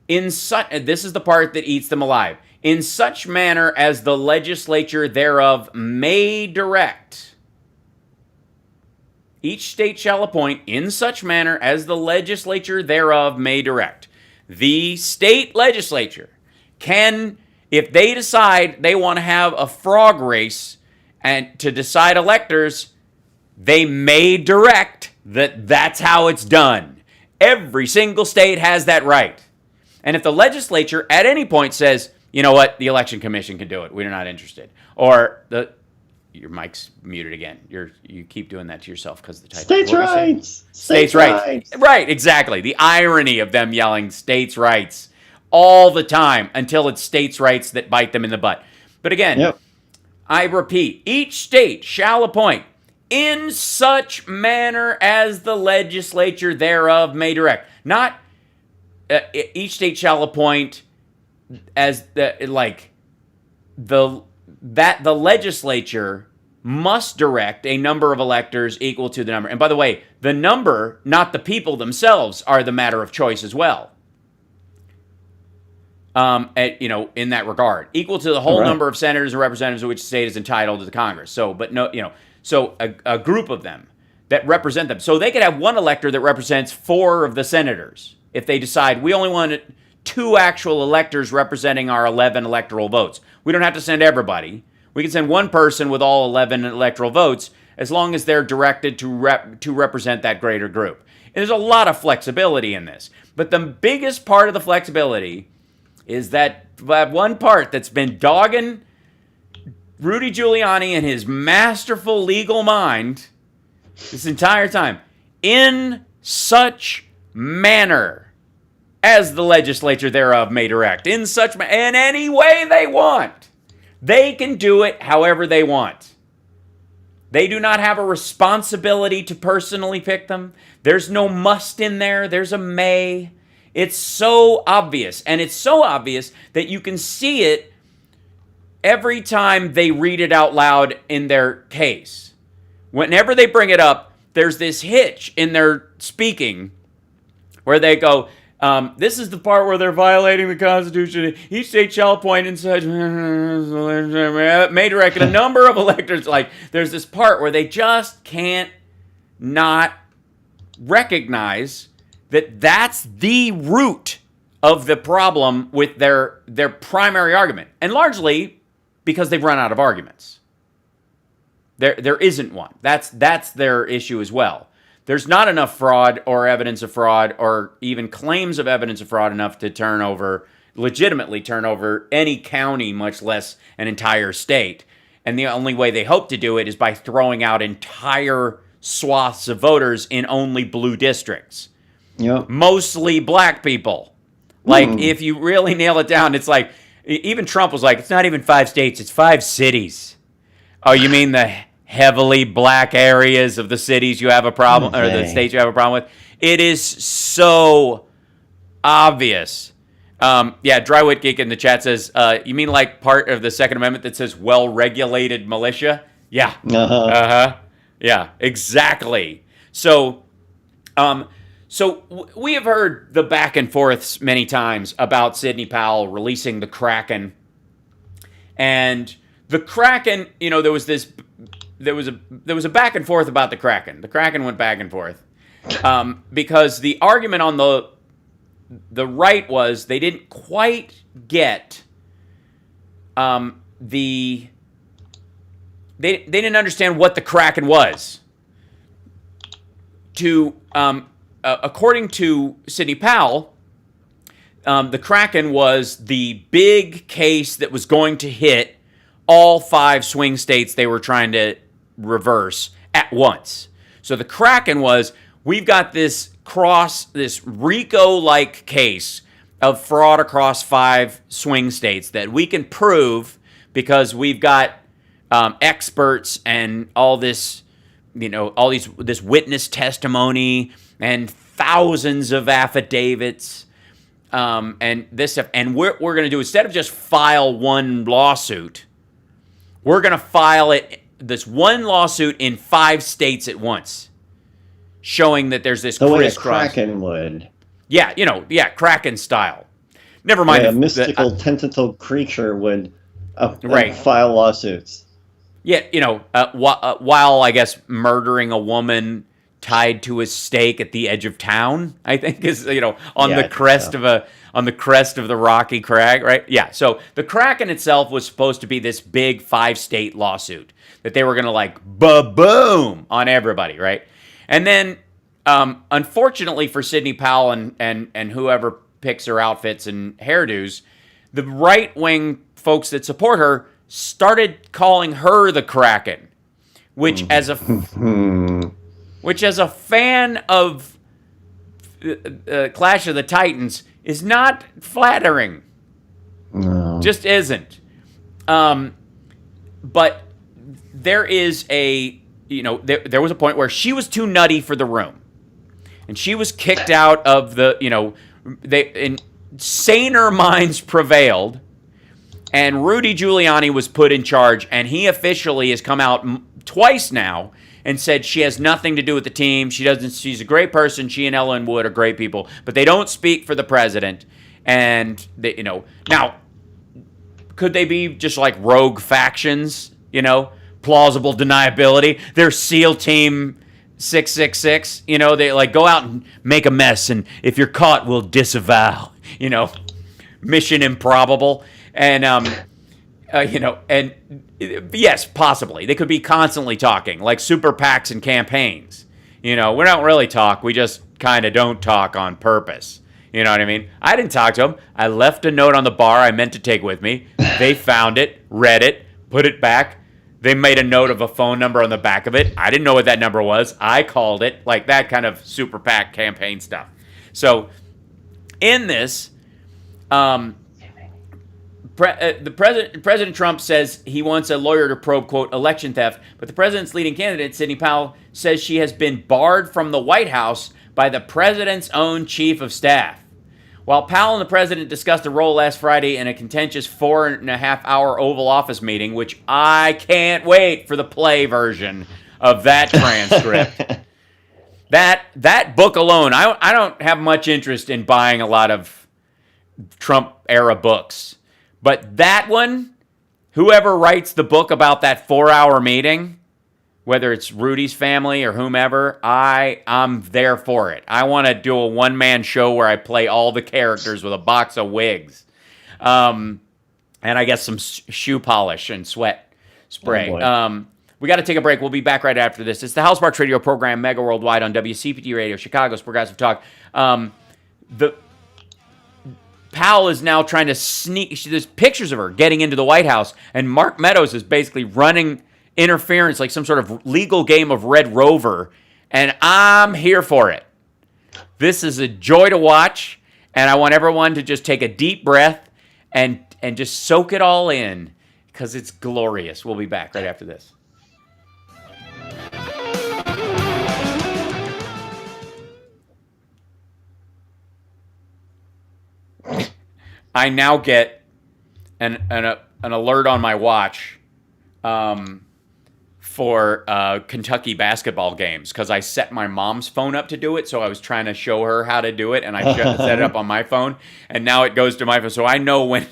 is the part that eats them alive. In such manner as the legislature thereof may direct. Each state shall appoint in such manner as the legislature thereof may direct. The state legislature can, if they decide they want to have a frog race and to decide electors, they may direct that that's how it's done. Every single state has that right. And if the legislature at any point says, you know what, the election commission can do it, we're not interested, or your mic's muted again. You keep doing that to yourself because the type. States' rights. States' rights. Right, exactly. The irony of them yelling states' rights all the time until it's states' rights that bite them in the butt. But again, I repeat, each state shall appoint in such manner as the legislature thereof may direct. Not each state shall appoint as the legislature must direct a number of electors equal to the number. And by the way, the number, not the people themselves, are the matter of choice as well. In that regard, equal to the whole number of senators and representatives of which the state is entitled to the Congress. So, but no, so a group of them that represent them. So they could have one elector that represents 4 of the senators if they decide we only want 2 actual electors representing our 11 electoral votes. We don't have to send everybody. We can send one person with all 11 electoral votes as long as they're directed to represent that greater group. And there's a lot of flexibility in this. But the biggest part of the flexibility is that one part that's been dogging Rudy Giuliani and his masterful legal mind this entire time. In such manner as the legislature thereof may direct. In any way they want. They can do it however they want. They do not have a responsibility to personally pick them. There's no must in there. There's a may. It's so obvious. And it's so obvious that you can see it every time they read it out loud in their case. Whenever they bring it up, there's this hitch in their speaking where they go, this is the part where they're violating the Constitution. Each state shall appoint in such may direct a number of electors. Like, there's this part where they just can't not recognize that that's the root of the problem with their primary argument. And largely because they've run out of arguments. There isn't one. That's their issue as well. There's not enough fraud or evidence of fraud or even claims of evidence of fraud enough to legitimately turn over any county, much less an entire state. And the only way they hope to do it is by throwing out entire swaths of voters in only blue districts. Yep. Mostly black people. Like, if you really nail it down, it's like, even Trump was like, it's not even 5 states, it's 5 cities. Oh, you mean the heavily black areas of the cities you have a problem, or the states you have a problem with? It is so obvious. Drywit Geek in the chat says, you mean like part of the Second Amendment that says well-regulated militia? Yeah. Yeah, exactly. So we have heard the back and forths many times about Sidney Powell releasing the Kraken and the Kraken, there was a back and forth about the Kraken. The Kraken went back and forth because the argument on the right was they didn't quite get they didn't understand what the Kraken was. According to Sidney Powell, the Kraken was the big case that was going to hit all 5 swing states they were trying to reverse at once. So the Kraken was, we've got this RICO-like case of fraud across 5 swing states that we can prove because we've got experts and all this, this witness testimony and thousands of affidavits, and this stuff. And what we're going to do, instead of just file one lawsuit, we're going to file this one lawsuit in 5 states at once, showing that there's this crisscross. The way a Kraken would. Yeah, Kraken style. Never mind. A mystical tentacle creature would file lawsuits. Yeah, while I guess murdering a woman tied to a stake at the edge of town, I think is on the crest of the rocky crag, right? Yeah. So the Kraken itself was supposed to be this big 5-state lawsuit that they were going to boom on everybody, right? And then, unfortunately for Sidney Powell and whoever picks her outfits and hairdos, the right-wing folks that support her started calling her the Kraken, which as a fan of Clash of the Titans is not flattering. No. Just isn't. But there is there was a point where she was too nutty for the room, and she was kicked out of the saner minds prevailed. And Rudy Giuliani was put in charge, and he officially has come out twice now and said she has nothing to do with the team. She's a great person. She and Ellen Wood are great people, but they don't speak for the president. And now, could they be just like rogue factions? Plausible deniability. They're SEAL Team 666. They go out and make a mess, and if you're caught, we'll disavow. Mission improbable. And, and yes, possibly. They could be constantly talking, like super PACs and campaigns. We don't really talk. We just kind of don't talk on purpose. You know what I mean? I didn't talk to them. I left a note on the bar I meant to take with me. They found it, read it, put it back. They made a note of a phone number on the back of it. I didn't know what that number was. I called it, like that kind of super PAC campaign stuff. So in this... President Trump says he wants a lawyer to probe, quote, election theft, but the president's leading candidate, Sidney Powell, says she has been barred from the White House by the president's own chief of staff. While Powell and the president discussed the role last Friday in a contentious 4.5-hour Oval Office meeting, which I can't wait for the play version of that transcript. That book alone, I don't have much interest in buying a lot of Trump-era books. But that one, whoever writes the book about that 4-hour meeting, whether it's Rudy's family or whomever, I'm there for it. I want to do a one-man show where I play all the characters with a box of wigs. And I guess some shoe polish and sweat spray. We got to take a break. We'll be back right after this. It's the House Sparks Radio program, Mega Worldwide on WCPT Radio, Chicago's Progressive Talk. Powell is now trying to sneak. There's pictures of her getting into the White House, and Mark Meadows is basically running interference like some sort of legal game of Red Rover, and I'm here for it. This is a joy to watch, and I want everyone to just take a deep breath and just soak it all in, because it's glorious. We'll be back right after this. I now get an alert on my watch for Kentucky basketball games, because I set my mom's phone up to do it, so I was trying to show her how to do it, and I set it up on my phone, and now it goes to my phone, so I know when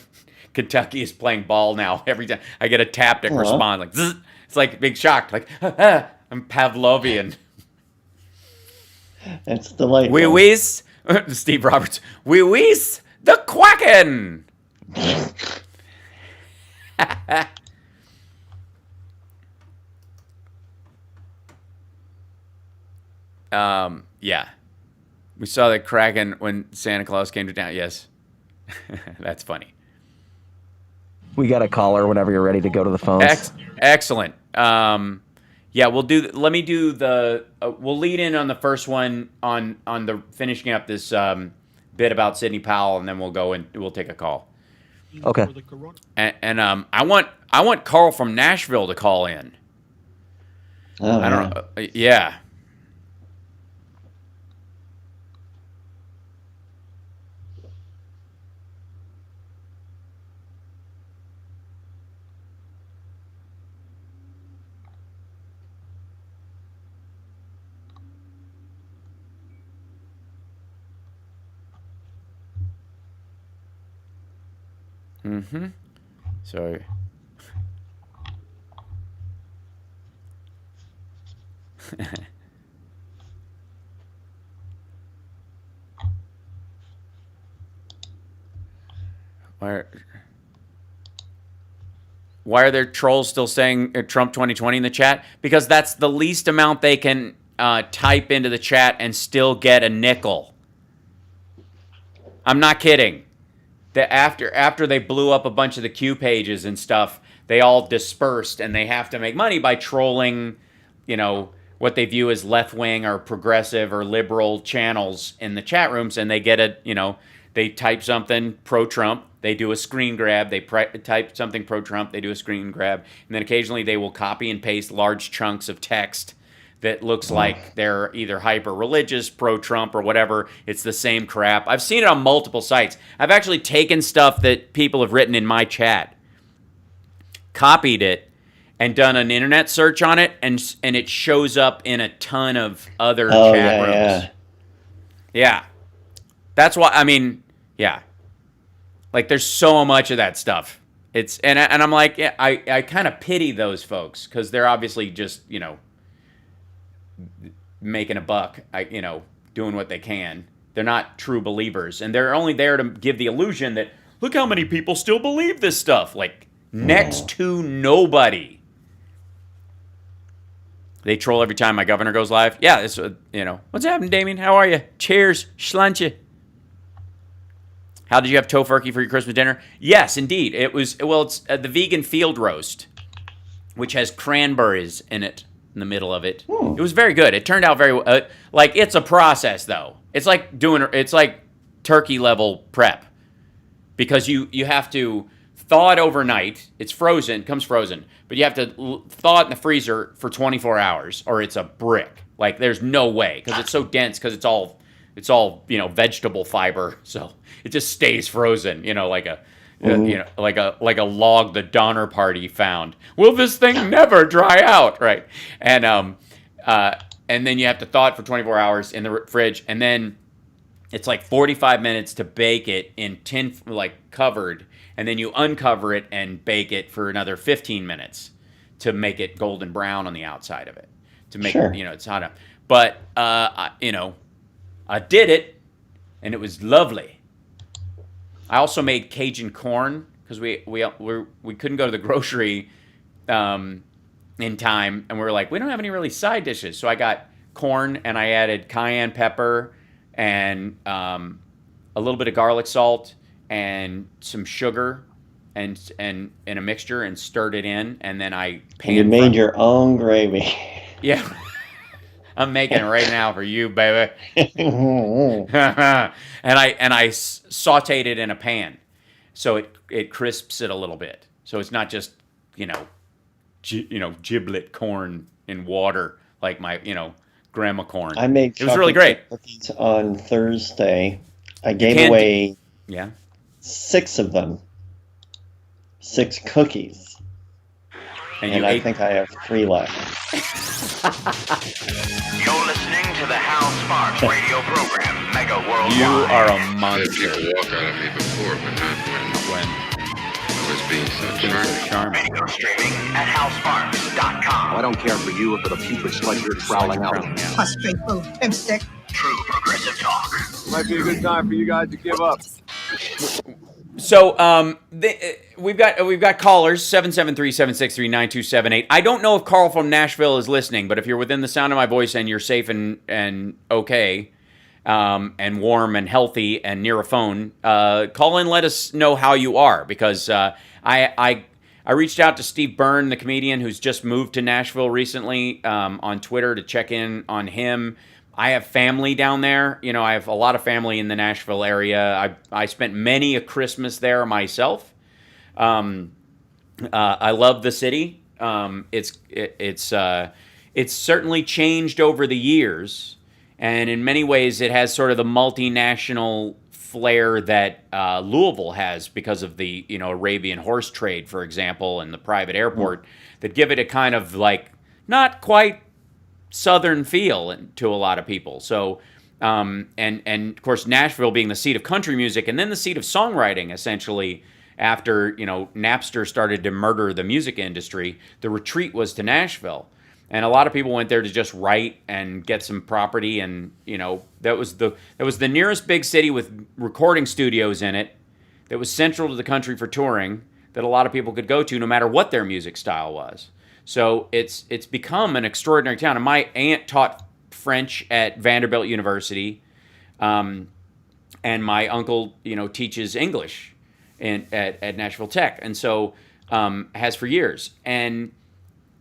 Kentucky is playing ball now. Every time I get a taptic respond, like zzz, it's like big shock, like I'm Pavlovian. It's delightful. We whiz, Steve Roberts. We whiz the quacking. Yeah. We saw the Kraken when Santa Claus came to town. Yes. That's funny. We got a caller whenever you're ready to go to the phones. Excellent. Yeah, we'll do. Let me do the. We'll lead in on the first one on the finishing up this bit about Sidney Powell, and then we'll go and we'll take a call. Okay. And I want Carl from Nashville to call in. Oh, I don't know. Yeah. Mm-hmm. So why are there trolls still saying Trump 2020 in the chat? Because that's the least amount they can type into the chat and still get a nickel. I'm not kidding. After they blew up a bunch of the Q pages and stuff, they all dispersed, and they have to make money by trolling, what they view as left-wing or progressive or liberal channels in the chat rooms, and they get they type something pro-Trump, they do a screen grab, they type something pro-Trump, they do a screen grab, and then occasionally they will copy and paste large chunks of text that looks like they're either hyper-religious, pro-Trump, or whatever. It's the same crap. I've seen it on multiple sites. I've actually taken stuff that people have written in my chat, copied it, and done an internet search on it, and it shows up in a ton of other chat rooms. Yeah. That's why, yeah. Like, there's so much of that stuff. And I'm like, yeah, I kind of pity those folks, because they're obviously just, making a buck, doing what they can. They're not true believers, and they're only there to give the illusion that, look how many people still believe this stuff. Like, next to nobody. They troll every time my governor goes live. Yeah, this, what's happening, Damien? How are you? Cheers, schluntje. How did you have tofurkey for your Christmas dinner? Yes, indeed. It's the vegan field roast, which has cranberries in it. In the middle of it. It was very good. It turned out very well. It's a process, though. It's like turkey level prep, because you have to thaw it overnight. It's frozen, comes frozen, but you have to thaw it in the freezer for 24 hours, or it's a brick. Like, there's no way, because it's so dense, because it's all vegetable fiber, so it just stays frozen. Like a like a log the Donner Party found. Will this thing never dry out? Right. And then you have to thaw it for 24 hours in the fridge, and then it's like 45 minutes to bake it in tin, covered, and then you uncover it and bake it for another 15 minutes to make it golden brown on the outside of it, to make it, it's hot up. But I did it, and it was lovely. I also made Cajun corn, because we couldn't go to the grocery in time, and we were like, we don't have any really side dishes. So I got corn, and I added cayenne pepper and a little bit of garlic salt and some sugar and in a mixture, and stirred it in, and then I made your own gravy. Yeah. I'm making it right now for you, baby. and I sautéed it in a pan, so it crisps it a little bit. So it's not just giblet corn in water like my grandma corn. I made it was really great. Cookies on Thursday. I gave away 6 of them, 6 cookies, and I think I have 3 left. You're listening to the Hal Sparks radio program, Mega Worldwide. You are a monster. People walk out on me before, but not when. just being so charming. Radio streaming at howsparks.com. I don't care for you or for the putrid sludge you're prowling out. Prostrate food, pimp stick. True progressive talk. Might be a good time for you guys to give up. So we've got callers 773-763-9278. I don't know if Carl from Nashville is listening, but if you're within the sound of my voice and you're safe and okay, and warm and healthy and near a phone, call in. Let us know how you are, because I reached out to Steve Byrne, the comedian who's just moved to Nashville recently, on Twitter to check in on him. I have family down there. You know, I have a lot of family in the Nashville area. I spent many a Christmas there myself. I love the city. It's certainly changed over the years, and in many ways it has sort of the multinational flair that Louisville has because of the Arabian horse trade, for example, and the private airport that give it a kind of like not quite Southern feel to a lot of people. So, and of course, Nashville being the seat of country music and then the seat of songwriting, essentially, after, Napster started to murder the music industry, the retreat was to Nashville. And a lot of people went there to just write and get some property. And, that was the nearest big city with recording studios in it that was central to the country for touring that a lot of people could go to no matter what their music style was. So it's become an extraordinary town. And my aunt taught French at Vanderbilt University, and my uncle, teaches English at Nashville Tech, and so has for years. And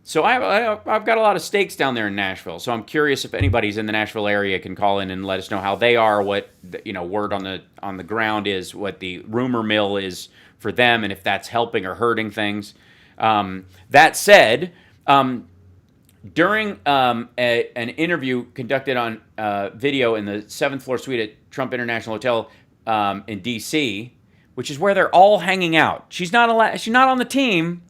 so I've got a lot of stakes down there in Nashville. So I'm curious if anybody's in the Nashville area can call in and let us know how they are, what word on the ground is, what the rumor mill is for them, and if that's helping or hurting things. That said, during an interview conducted on video in the 7th floor suite at Trump International Hotel in D.C., which is where they're all hanging out. She's not on the team,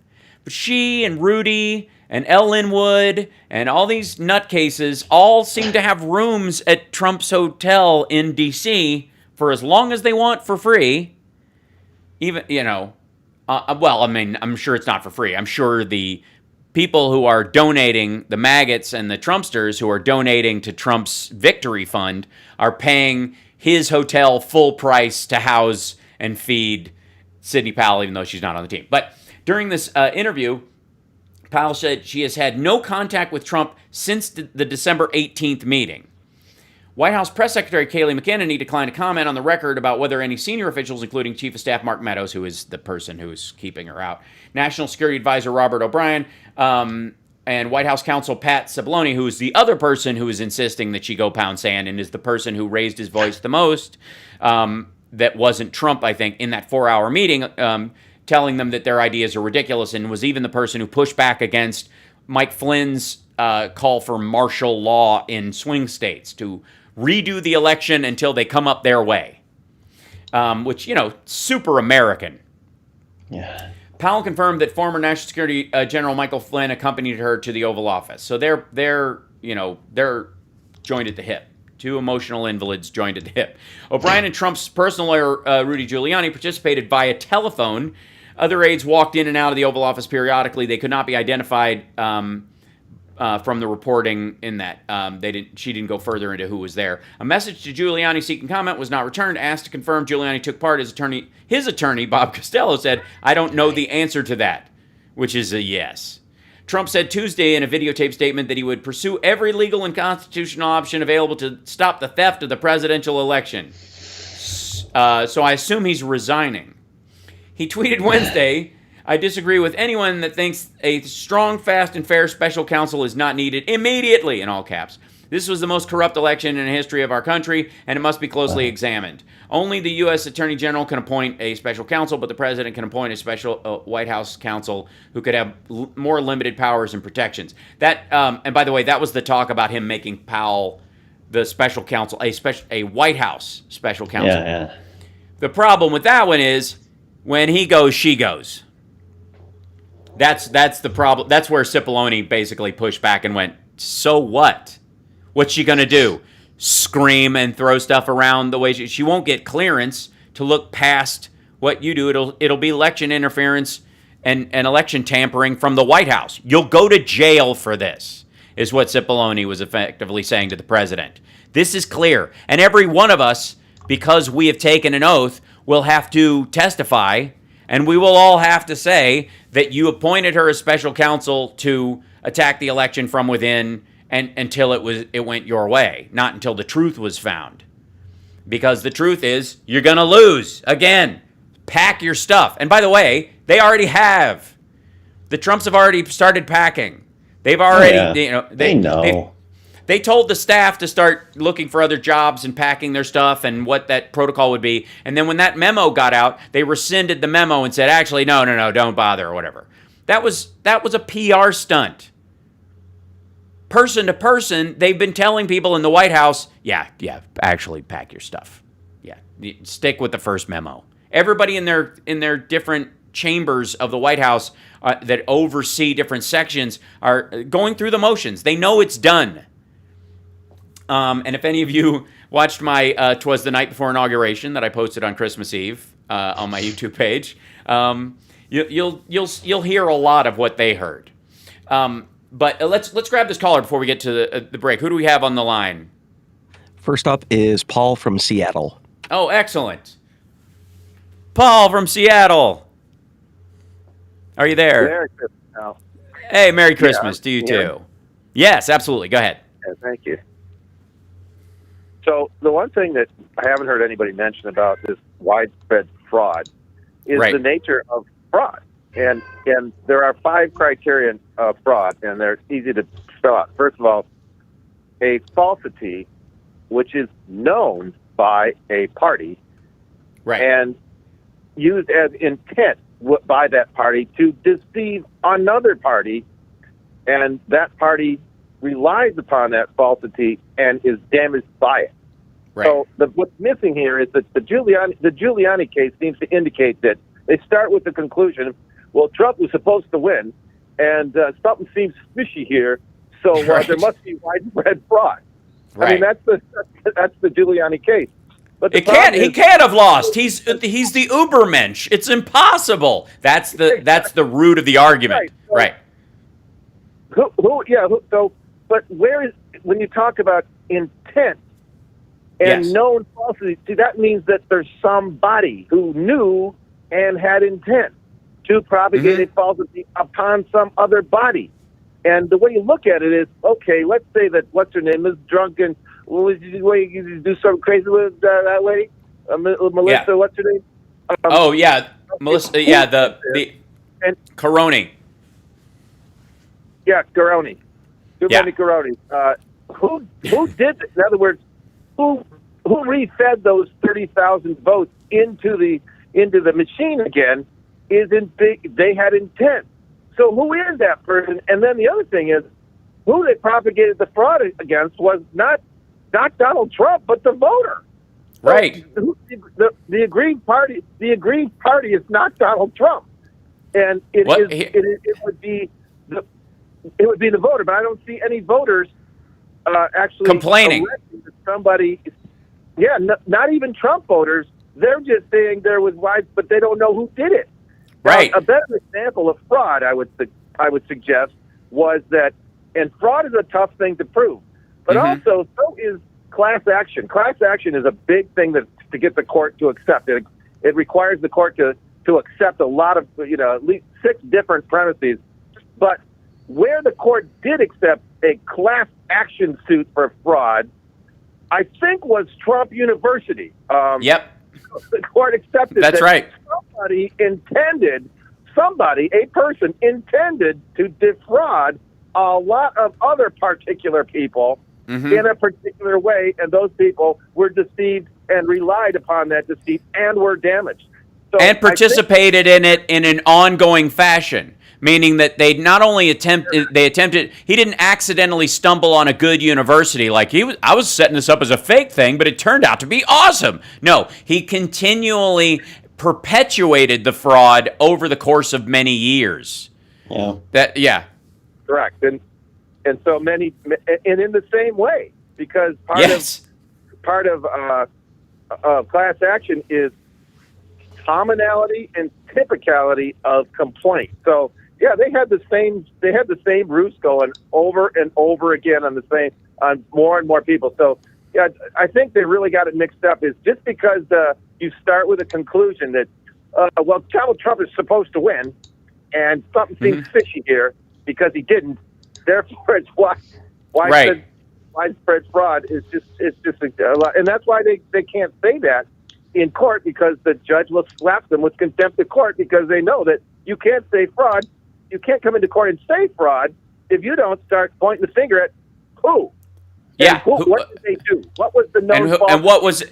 but she and Rudy and Elle Linwood and all these nutcases all seem to have rooms at Trump's hotel in D.C. for as long as they want for free. Even, I'm sure it's not for free. I'm sure the people who are donating, the maggots and the Trumpsters who are donating to Trump's victory fund, are paying his hotel full price to house and feed Sidney Powell, even though she's not on the team. But during this interview, Powell said she has had no contact with Trump since the December 18th meeting. White House Press Secretary Kayleigh McEnany declined to comment on the record about whether any senior officials, including Chief of Staff Mark Meadows, who is the person who's keeping her out, National Security Advisor Robert O'Brien, and White House counsel Pat Cipollone, who is the other person who is insisting that she go pound sand and is the person who raised his voice the most, that wasn't Trump, I think, in that 4-hour meeting, telling them that their ideas are ridiculous, and was even the person who pushed back against Mike Flynn's call for martial law in swing states to redo the election until they come up their way, which, super American. Yeah. Powell confirmed that former National Security General Michael Flynn accompanied her to the Oval Office. So they're joined at the hip. Two emotional invalids joined at the hip. O'Brien and Trump's personal lawyer, Rudy Giuliani, participated via telephone. Other aides walked in and out of the Oval Office periodically. They could not be identified from the reporting in that. She didn't go further into who was there. A message to Giuliani seeking comment was not returned. Asked to confirm Giuliani took part, his attorney, Bob Costello, said, "I don't know the answer to that," which is a yes. Trump said Tuesday in a videotape statement that he would pursue every legal and constitutional option available to stop the theft of the presidential election. So I assume he's resigning. He tweeted Wednesday, "I disagree with anyone that thinks a strong, fast, and fair special counsel is not needed immediately," in all caps. "This was the most corrupt election in the history of our country, and it must be closely examined. Only the U.S. Attorney General can appoint a special counsel, but the President can appoint a special White House counsel who could have more limited powers and protections." That, and by the way, that was the talk about him making Powell the special counsel, a White House special counsel. Yeah. The problem with that one is when he goes, she goes. That's the problem. That's where Cipollone basically pushed back and went, "So what? What's she going to do? Scream and throw stuff around the way she won't get clearance to look past what you do, it'll be election interference and election tampering from the White House. You'll go to jail for this, is what Cipollone was effectively saying to the president. This is clear. And every one of us, because we have taken an oath, will have to testify, and we will all have to say that you appointed her as special counsel to attack the election from within and until it went your way, not until the truth was found. Because the truth is, you're going to lose. Again, pack your stuff. And by the way, they already have. The Trumps have already started packing. They've already, they know. They told the staff to start looking for other jobs and packing their stuff and what that protocol would be. And then when that memo got out, they rescinded the memo and said, actually, no, don't bother or whatever. That was a PR stunt. Person to person, they've been telling people in the White House, yeah, actually pack your stuff. Yeah, stick with the first memo. Everybody in their different chambers of the White House that oversee different sections are going through the motions. They know it's done. And if any of you watched my "'Twas the Night Before Inauguration" that I posted on Christmas Eve on my YouTube page, you'll hear a lot of what they heard. But let's grab this caller before we get to the break. Who do we have on the line? First up is Paul from Seattle. Oh, excellent. Paul from Seattle. Are you there? Merry Christmas, Al. Hey, Merry Christmas to you too. Yes, absolutely. Go ahead. Yeah, thank you. So the one thing that I haven't heard anybody mention about this widespread fraud is the nature of fraud. And there are 5 criteria of fraud, and they're easy to spell out. First of all, a falsity, which is known by a party and used as intent by that party to deceive another party, and that party relies upon that falsity and is damaged by it. Right. So what's missing here is that the Giuliani case seems to indicate that they start with the conclusion, well, Trump was supposed to win, and something seems fishy here, so there must be widespread fraud. Right. I mean, that's the Giuliani case. But he can't have lost. He's the Ubermensch. It's impossible. That's the root of the argument. Right. But where is, when you talk about intent and known falsity, see, that means that there's somebody who knew and had intent to propagate a falsity upon some other body. And the way you look at it is, okay, let's say that what's her name is drunk and you do something crazy with that lady, Melissa. What's her name? Melissa. Yeah, the Caroni. Yeah, Caroni. Caroni. Who did this? In other words, who refed those 30,000 votes into the machine again? They had intent. So who is that person? And then the other thing is, who they propagated the fraud against was not Donald Trump, but the voter. Right. So the aggrieved party is not Donald Trump, and it would be the voter. But I don't see any voters actually complaining. Somebody, not even Trump voters. They're just saying there was but they don't know who did it. Right. Now, a better example of fraud, I would suggest, was that, and fraud is a tough thing to prove, but also so is class action. Class action is a big thing to get the court to accept. It requires the court to accept a lot of, at least 6 different premises. But where the court did accept a class action suit for fraud, I think was Trump University. The court accepted That's that right. a person intended to defraud a lot of other particular people in a particular way, and those people were deceived and relied upon that deceit and were damaged. So and participated in it in an ongoing fashion, meaning that they not only attempted, he didn't accidentally stumble on a good university like I was setting this up as a fake thing, but it turned out to be awesome. No, he continually perpetuated the fraud over the course of many years. Correct. And so many, and in the same way, because part of class action is commonality and typicality of complaint. So yeah, they had the same roots going over and over again on more and more people. So yeah, I think they really got it mixed up. Is just because you start with a conclusion that Donald Trump is supposed to win, and something seems fishy here because he didn't. Therefore, it's widespread fraud is just a lot, and that's why they can't say that in court, because the judge will slap them with contempt of court, because they know that you can't say fraud. You can't come into court and say fraud if you don't start pointing the finger at who. Yeah. What did they do? What was the known fault? And what was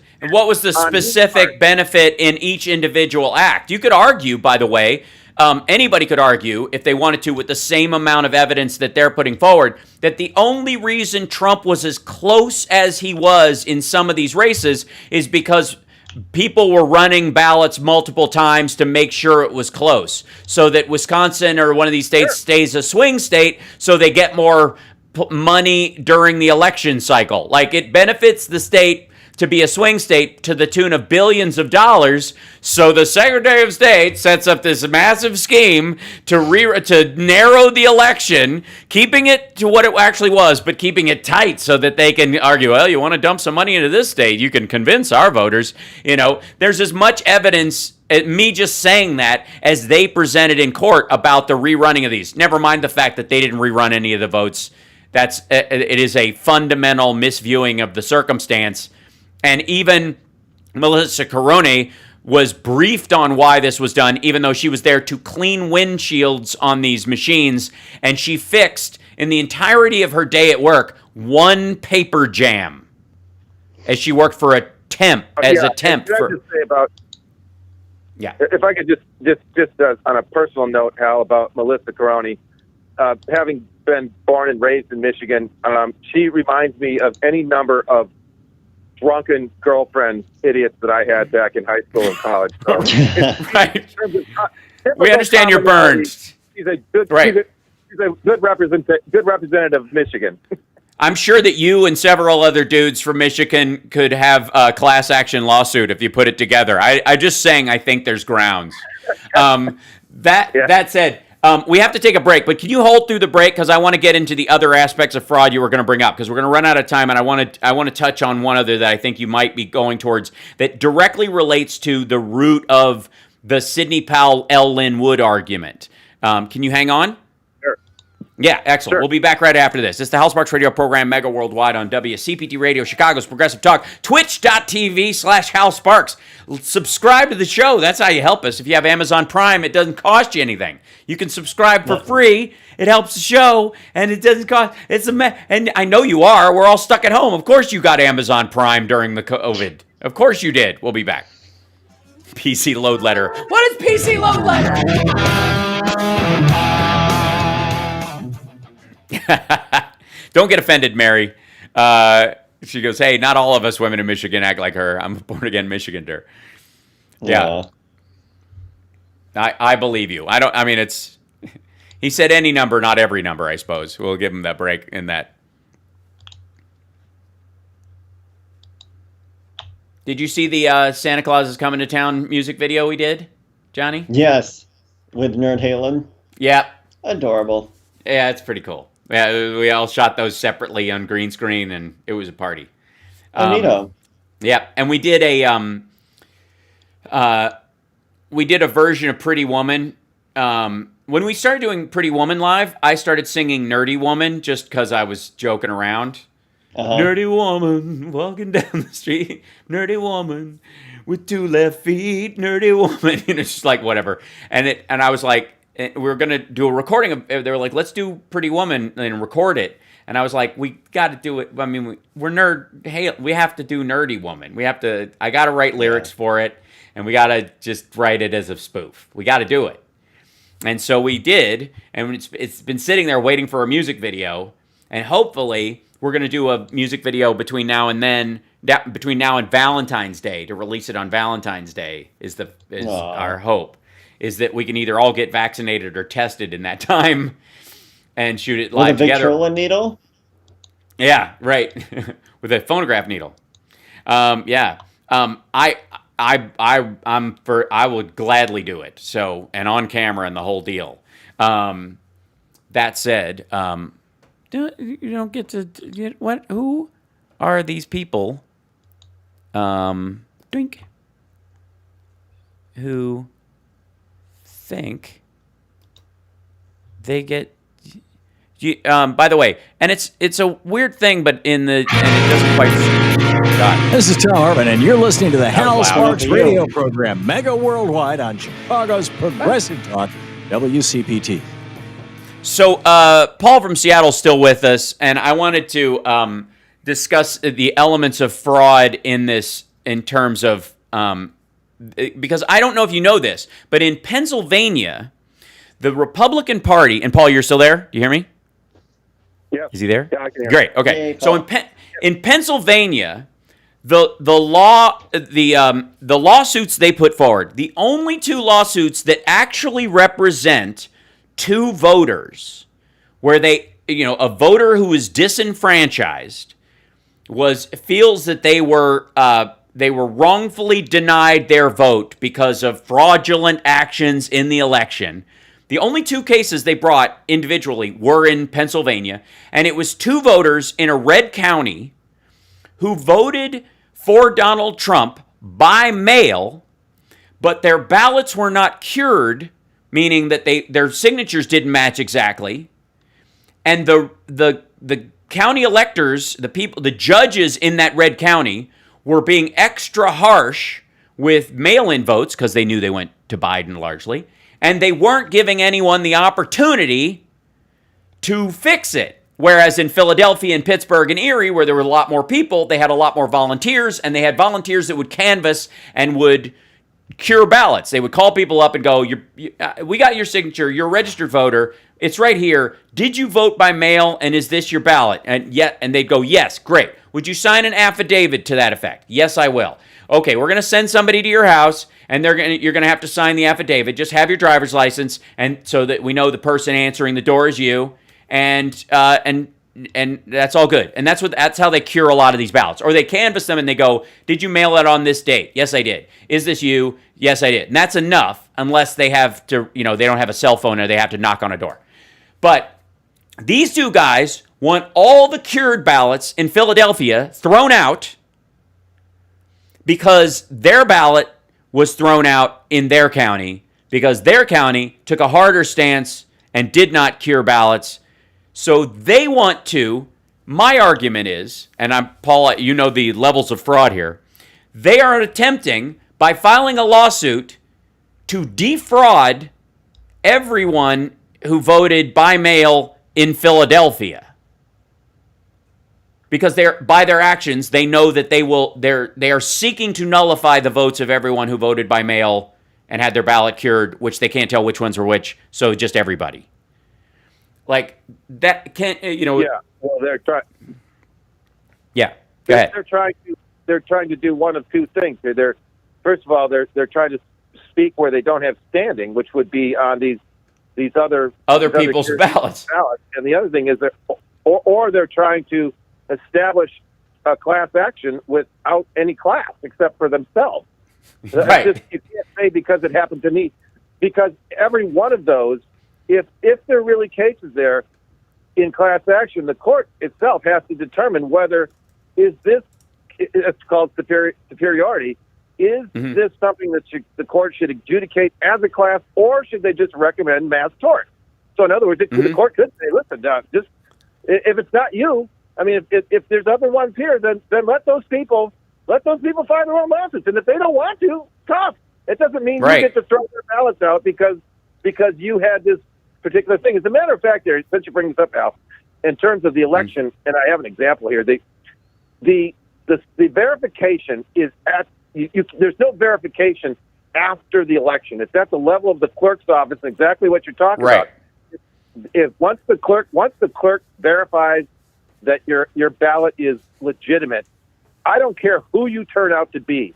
the specific benefit in each individual act? You could argue, by the way, anybody could argue, if they wanted to, with the same amount of evidence that they're putting forward, that the only reason Trump was as close as he was in some of these races is because people were running ballots multiple times to make sure it was close, so that Wisconsin or one of these states stays a swing state, so they get more money during the election cycle. Like, it benefits the state to be a swing state to the tune of billions of dollars. So the Secretary of State sets up this massive scheme to narrow the election, keeping it to what it actually was, but keeping it tight so that they can argue, well, you want to dump some money into this state, you can convince our voters. You know, there's as much evidence, me just saying that, as they presented in court about the rerunning of these. Never mind the fact that they didn't rerun any of the votes. It is a fundamental misviewing of the circumstance. And even Melissa Carone was briefed on why this was done, even though she was there to clean windshields on these machines. And she fixed, in the entirety of her day at work, one paper jam, as she worked for a temp. If I could just on a personal note, Hal, about Melissa Carone, having been born and raised in Michigan, she reminds me of any number of drunken girlfriend idiots that I had back in high school and college. So, right. We understand your burns. She's a good representative of Michigan. I'm sure that you and several other dudes from Michigan could have a class action lawsuit if you put it together. I just saying, I think there's grounds. That said, we have to take a break, but can you hold through the break? Because I want to get into the other aspects of fraud you were going to bring up, because we're going to run out of time, and I want to touch on one other that I think you might be going towards that directly relates to the root of the Sidney Powell, L. Lynn Wood argument. Can you hang on? Sure. Yeah, excellent. Sure. We'll be back right after this. It's the Hal Sparks Radio program, Mega Worldwide, on WCPT Radio, Chicago's Progressive Talk, twitch.tv/Hal Sparks. Subscribe to the show. That's how you help us. If you have Amazon Prime, it doesn't cost you anything. You can subscribe for free. It helps the show, and it doesn't cost. And I know you are. We're all stuck at home. Of course you got Amazon Prime during the COVID. Of course you did. We'll be back. PC Load Letter. What is PC Load Letter? Don't get offended, Mary. She goes, hey, not all of us women in Michigan act like her. I'm a born-again Michigander. Yeah. I believe you. It's... He said any number, not every number, I suppose. We'll give him that break in that. Did you see the Santa Claus is Coming to Town music video we did, Johnny? Yes. With Nerd Halen? Yeah. Adorable. Yeah, it's pretty cool. Yeah, we all shot those separately on green screen, and it was a party. Neato. Yeah, and we did a version of Pretty Woman. When we started doing Pretty Woman live, I started singing Nerdy Woman just because I was joking around. Nerdy woman walking down the street, nerdy woman with two left feet, nerdy woman. It's just like whatever. And I was like, we were gonna do a recording of. They were like, let's do Pretty Woman and record it. And I was like, we got to do it. I mean, we're nerd. Hey, we have to do Nerdy Woman. We have to. I got to write lyrics for it, and we got to just write it as a spoof. We got to do it. And so we did, and it's been sitting there waiting for a music video, and hopefully we're going to do a music video between now and Valentine's Day to release it on Valentine's Day is our hope, is that we can either all get vaccinated or tested in that time and shoot it live together. With a Victrola needle? Yeah, right. With a phonograph needle. I I would gladly do it. So, and on camera and the whole deal. That said, you don't get to what? Who are these people? Drink. Who think they get? By the way, and it's a weird thing, but and it doesn't quite. God. This is Tom Hartman, and you're listening to the Hal Sparks radio program, Mega Worldwide on Chicago's Progressive Talk, WCPT. So Paul from Seattle's still with us, and I wanted to discuss the elements of fraud in this in terms of because I don't know if you know this, but in Pennsylvania, the Republican Party, and Paul, you're still there? Do you hear me? Yeah. Is he there? Yeah, I can hear. Great. Okay. Hey, so in Pennsylvania, the lawsuits they put forward, the only two lawsuits that actually represent two voters, where a voter who is disenfranchised feels that they were wrongfully denied their vote because of fraudulent actions in the election. The only two cases they brought individually were in Pennsylvania, and it was two voters in a red county who voted for Donald Trump by mail, but their ballots were not cured, meaning that their signatures didn't match exactly, and the county electors, the judges in that red county, were being extra harsh with mail-in votes because they knew they went to Biden largely. And they weren't giving anyone the opportunity to fix it. Whereas in Philadelphia and Pittsburgh and Erie, where there were a lot more people, they had a lot more volunteers, and they had volunteers that would canvass and would cure ballots. They would call people up and go, we got your signature, you're a registered voter, it's right here. Did you vote by mail, and is this your ballot? And they'd go, yes, great. Would you sign an affidavit to that effect? Yes, I will. Okay, we're going to send somebody to your house, and you're going to have to sign the affidavit. Just have your driver's license, and so that we know the person answering the door is you, and that's all good. And that's how they cure a lot of these ballots. Or they canvass them and they go, did you mail it on this date? Yes, I did. Is this you? Yes, I did. And that's enough, unless they have to, they don't have a cell phone or they have to knock on a door. But these two guys want all the cured ballots in Philadelphia thrown out because their ballot was thrown out in their county because their county took a harder stance and did not cure ballots. So they want to, my argument is, and Paul, you know the levels of fraud here, they are attempting, by filing a lawsuit, to defraud everyone who voted by mail in Philadelphia. Because by their actions, they know that they are seeking to nullify the votes of everyone who voted by mail and had their ballot cured, which they can't tell which ones were which, so just everybody. Like, that can't, Yeah, well, they're trying. Yeah, go ahead. They're trying to do one of two things. First of all, they're trying to speak where they don't have standing, which would be on these other people's ballots. And the other thing is they're trying to establish a class action without any class except for themselves. Right. You can't say because it happened to me, because every one of those, if there are really cases there in class action, the court itself has to determine whether it's called superiority. Is this something that the court should adjudicate as a class, or should they just recommend mass tort? So in other words, the court could say, listen, just if it's not you, I mean, if there's other ones here, then let those people file their own lawsuits. And if they don't want to, tough. It doesn't mean you get to throw their ballots out because you had this particular thing. As a matter of fact, there, since you bring this up, Al, in terms of the election, and I have an example here, the verification is there's no verification after the election. It's at the level of the clerk's office, exactly what you're talking about. If once the clerk verifies that your ballot is legitimate, I don't care who you turn out to be,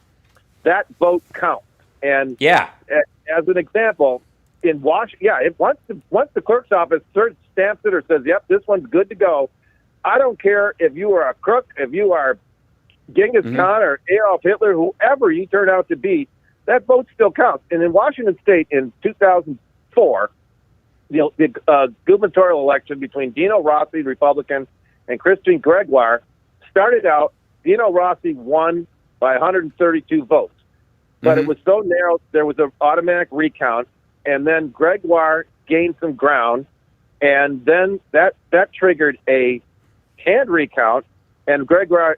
that vote counts. And as an example, in Washington, once the clerk's office stamps it or says, yep, this one's good to go, I don't care if you are a crook, if you are Genghis Khan or Adolf Hitler, whoever he turned out to be, that vote still counts. And in Washington State in 2004, the gubernatorial election between Dino Rossi, Republican, and Christine Gregoire started out, Dino Rossi won by 132 votes. But it was so narrow, there was an automatic recount, and then Gregoire gained some ground, and then that triggered a hand recount, and Gregoire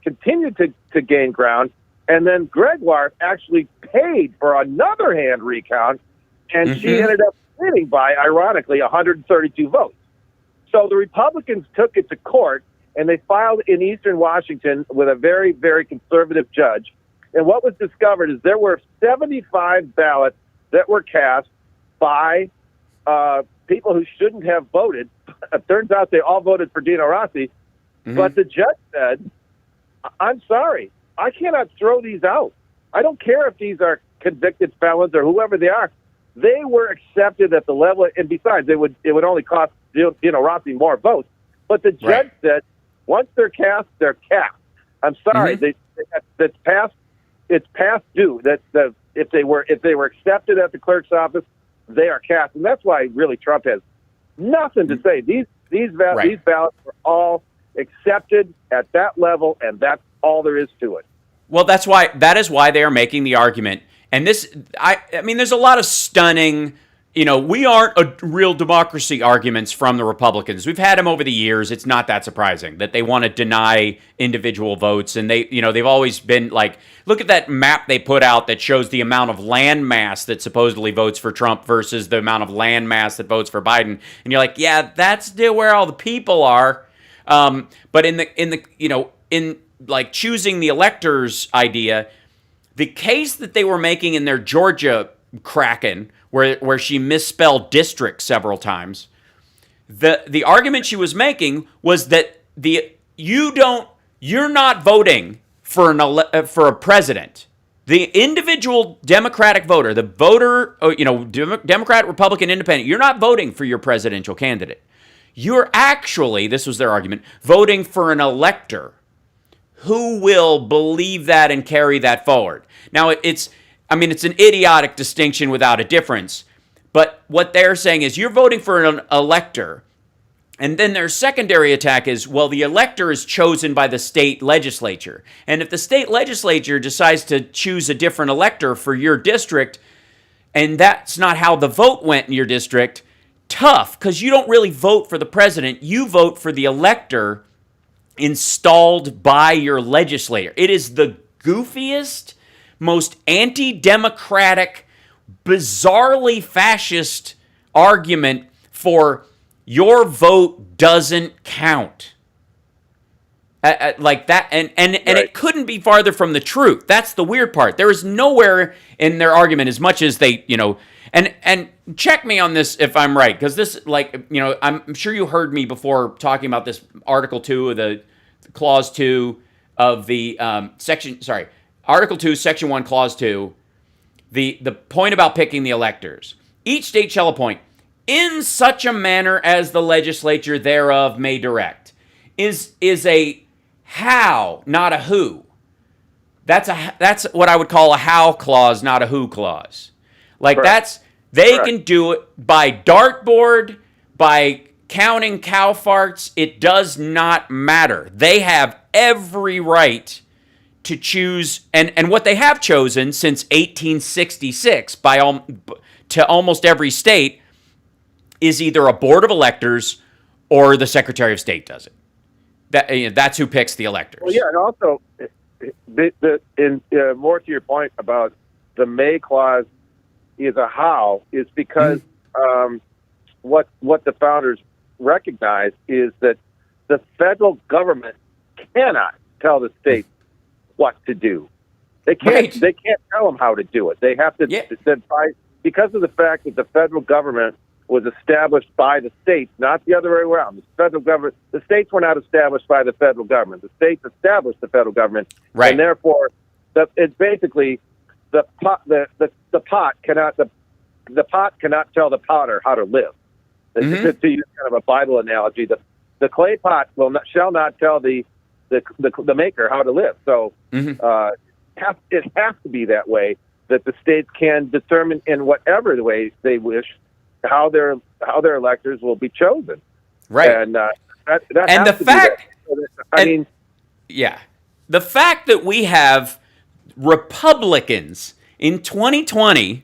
continued to gain ground, and then Gregoire actually paid for another hand recount, and she ended up winning by, ironically, 132 votes. So the Republicans took it to court, and they filed in Eastern Washington with a very, very conservative judge. And what was discovered is there were 75 ballots that were cast by people who shouldn't have voted. It turns out they all voted for Dino Rossi. But the judge said, I'm sorry, I cannot throw these out. I don't care if these are convicted felons or whoever they are. They were accepted at the level, and besides, it would only cost Dino Rossi more votes. But the judge said, once they're cast, they're cast. I'm sorry, it's past due. If they were accepted at the clerk's office, they are cast, and that's why really Trump has nothing to say. These ballots were all accepted at that level, and that's all there is to it. Well, that is why they are making the argument. And I mean, there's a lot of stunning, we aren't a real democracy arguments from the Republicans. We've had them over the years. It's not that surprising that they want to deny individual votes. And they've always been like, look at that map they put out that shows the amount of land mass that supposedly votes for Trump versus the amount of land mass that votes for Biden. And you're like, yeah, that's where all the people are. But in like choosing the electors idea, the case that they were making in their Georgia Kraken, where she misspelled district several times, the argument she was making was that you're not voting for a president. The individual Democratic voter, the voter, Democrat, Republican, Independent, you're not voting for your presidential candidate. You're actually, this was their argument, voting for an elector who will believe that and carry that forward. Now, it's an idiotic distinction without a difference. But what they're saying is you're voting for an elector. And then their secondary attack is, well, the elector is chosen by the state legislature. And if the state legislature decides to choose a different elector for your district, and that's not how the vote went in your district, tough, because you don't really vote for the president. You vote for the elector installed by your legislator. It is the goofiest, most anti-democratic, bizarrely fascist argument for your vote doesn't count. Like that, and it couldn't be farther from the truth. That's the weird part. There is nowhere in their argument, as much as they, and check me on this if I'm right, because this, I'm sure you heard me before talking about this Article 2 of the Clause 2 of the Article 2, Section 1, Clause 2, the point about picking the electors. Each state shall appoint in such a manner as the legislature thereof may direct. Is a how, not a who. That's what I would call a how clause, not a who clause. Like Correct. They can do it by dartboard, by counting cow farts. It does not matter. They have every right to choose, and what they have chosen since 1866 to almost every state is either a board of electors or the Secretary of State does it. That's who picks the electors. Well, yeah, and also, more to your point about the May clause is a how, is because what the founders recognized is that the federal government cannot tell the states what to do. They can't. Right. They can't tell them how to do it. They have to. Because of the fact that the federal government was established by the states, not the other way around. The federal government, the states were not established by the federal government. The states established the federal government, right? And therefore, it's basically the pot cannot tell the potter how to live. To use kind of a Bible analogy, the clay pot shall not tell the the maker how to live. So it has to be that way, that the states can determine in whatever the way they wish how their electors will be chosen. Right. And that and has the to fact, be that. The fact that we have Republicans in 2020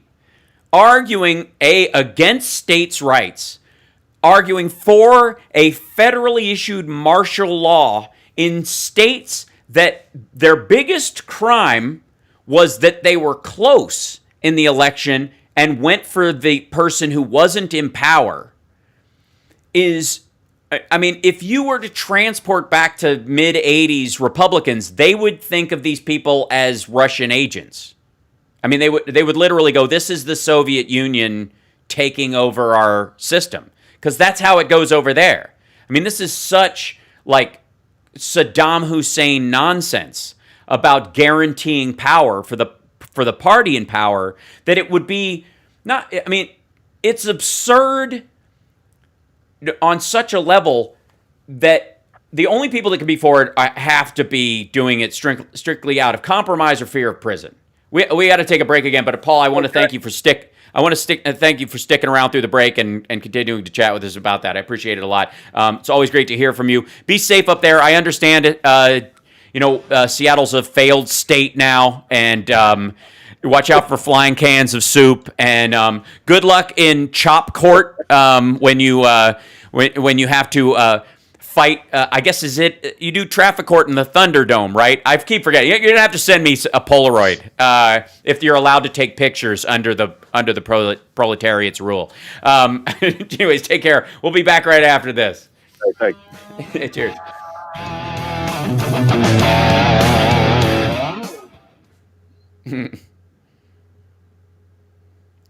arguing against states' rights, arguing for a federally issued martial law in states that their biggest crime was that they were close in the election and went for the person who wasn't in power is, I mean, if you were to transport back to mid-'80s Republicans, they would think of these people as Russian agents. I mean, they would literally go, this is the Soviet Union taking over our system, because that's how it goes over there. I mean, this is such like Saddam Hussein nonsense about guaranteeing power for the party in power that it would be not. I mean, it's absurd on such a level that the only people that can be for it have to be doing it strictly out of compromise or fear of prison. We got to take a break again, but Paul, I want to thank you for thank you for sticking around through the break and continuing to chat with us about that. I appreciate it a lot. It's always great to hear from you. Be safe up there. I understand it. Seattle's a failed state now, and watch out for flying cans of soup. And good luck in chop court when you have to fight. I guess you do traffic court in the Thunderdome, right? I keep forgetting. You're gonna have to send me a Polaroid if you're allowed to take pictures under the proletariat's rule. Anyways, take care. We'll be back right after this. Thanks. Cheers.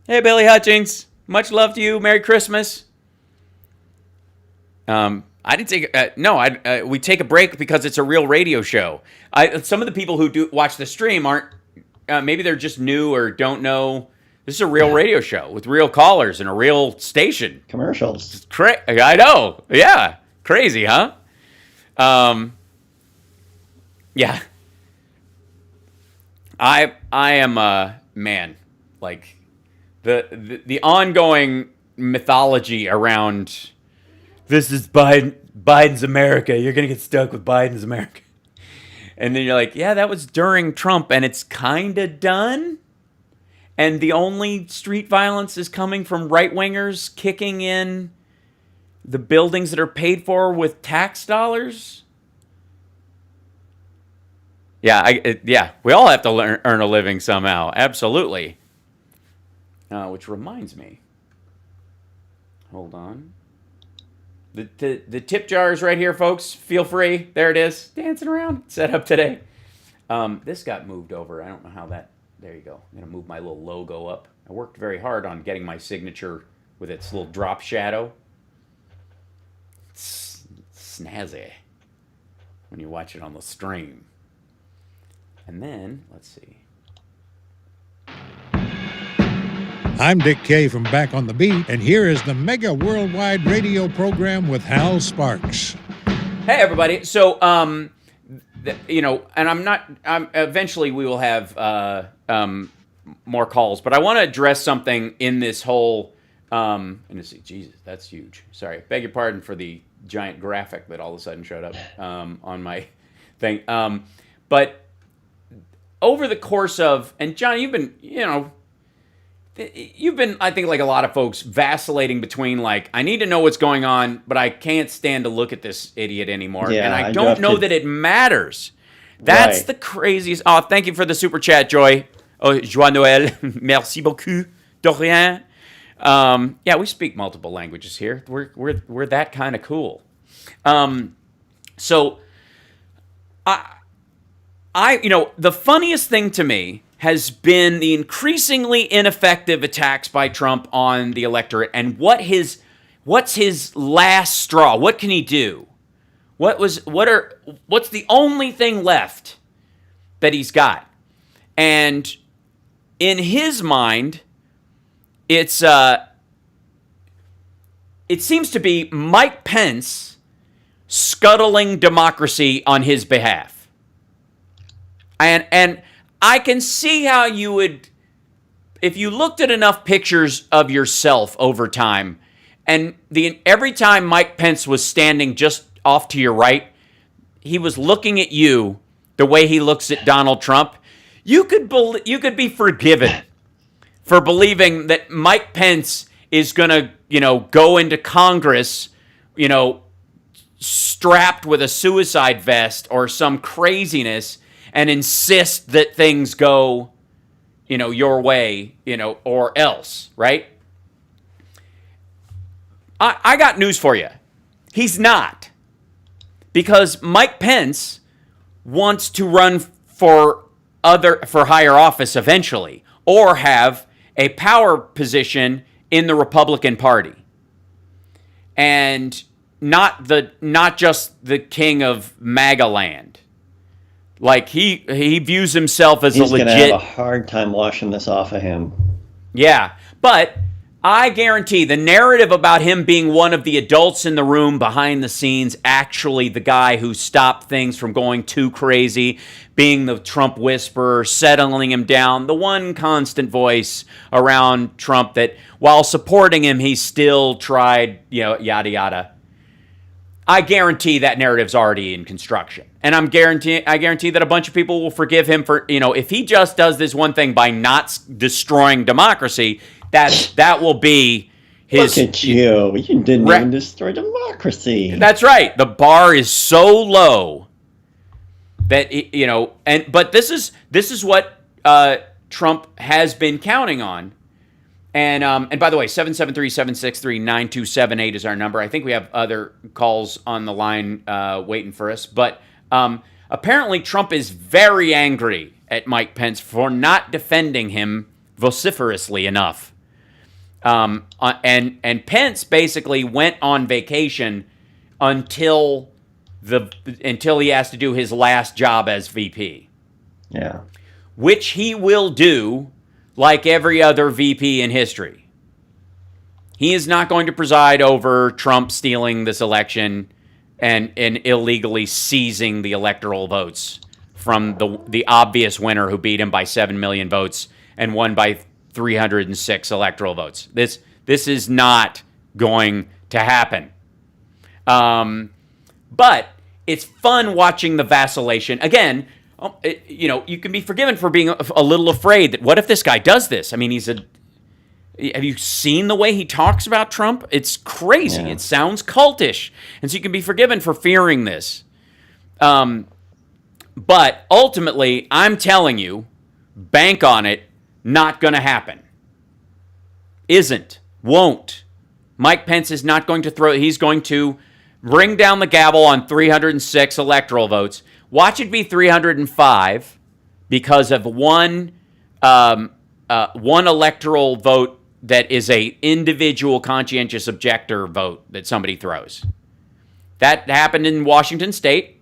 Hey, Billy Hutchings. Much love to you. Merry Christmas. I didn't take we take a break because it's a real radio show. Some of the people who do watch the stream aren't. Maybe they're just new or don't know. This is a real radio show with real callers and a real station. Commercials. I know. Yeah. Crazy, huh? Yeah. I am man, like the ongoing mythology around this is Biden's America. You're gonna get stuck with Biden's America. And then you're like, yeah, that was during Trump and it's kinda done. And the only street violence is coming from right-wingers kicking in the buildings that are paid for with tax dollars. Yeah, we all have to earn a living somehow. Absolutely. Which reminds me. Hold on. The tip jar is right here, folks. Feel free. There it is. Dancing around. Set up today. This got moved over. I don't know how that... There you go. I'm going to move my little logo up. I worked very hard on getting my signature with its little drop shadow. It's snazzy when you watch it on the stream. And then, let's see. I'm Dick Kay from Back on the Beat, and here is the mega worldwide radio program with Hal Sparks. Hey, everybody. So, and eventually we will have more calls, but I want to address something in this whole, Jesus, that's huge. Sorry. Beg your pardon for the giant graphic that all of a sudden showed up on my thing. But over the course of, and John, you've been, I think, like a lot of folks, vacillating between, like, I need to know what's going on, but I can't stand to look at this idiot anymore. Yeah, and I don't know that it matters. That's right. the craziest. Oh, thank you for the super chat, Joy. Oh, Joie Noël. Merci beaucoup. De rien. Yeah, we speak multiple languages here. We're that kind of cool. So, the funniest thing to me has been the increasingly ineffective attacks by Trump on the electorate and what's his last straw? What can he do? What's the only thing left that he's got? And in his mind, it seems to be Mike Pence scuttling democracy on his behalf. And I can see how you would, if you looked at enough pictures of yourself over time, and every time Mike Pence was standing just off to your right, he was looking at you the way he looks at Donald Trump, you could be forgiven for believing that Mike Pence is going to, go into Congress, strapped with a suicide vest or some craziness and insist that things go, your way, or else, right? I got news for you. He's not. Because Mike Pence wants to run for higher office eventually, or have a power position in the Republican Party. And not just the king of MAGA land. Like he views himself as He's a legit. He's gonna have a hard time washing this off of him. Yeah, but I guarantee the narrative about him being one of the adults in the room behind the scenes, actually the guy who stopped things from going too crazy, being the Trump whisperer, settling him down, the one constant voice around Trump that while supporting him, he still tried, yada, yada. I guarantee that narrative's already in construction. And I guarantee that a bunch of people will forgive him for, if he just does this one thing by not destroying democracy, that will be his. Look at you. You didn't even destroy democracy. That's right. The bar is so low that, but this is what Trump has been counting on. And by the way, 773-763-9278 is our number. I think we have other calls on the line waiting for us. But apparently Trump is very angry at Mike Pence for not defending him vociferously enough. And Pence basically went on vacation until he has to do his last job as VP. Yeah. Which he will do like every other VP in history. He is not going to preside over Trump stealing this election and illegally seizing the electoral votes from the obvious winner who beat him by 7 million votes and won by 306 electoral votes. This is not going to happen. But it's fun watching the vacillation. Again, you can be forgiven for being a little afraid that what if this guy does this? I mean, have you seen the way he talks about Trump? It's crazy. Yeah. It sounds cultish. And so you can be forgiven for fearing this. But ultimately, I'm telling you, bank on it, not going to happen. Won't. Mike Pence is not going to he's going to bring down the gavel on 306 electoral votes. Watch it be 305 because of one electoral vote that is a individual conscientious objector vote that somebody throws. That happened in Washington State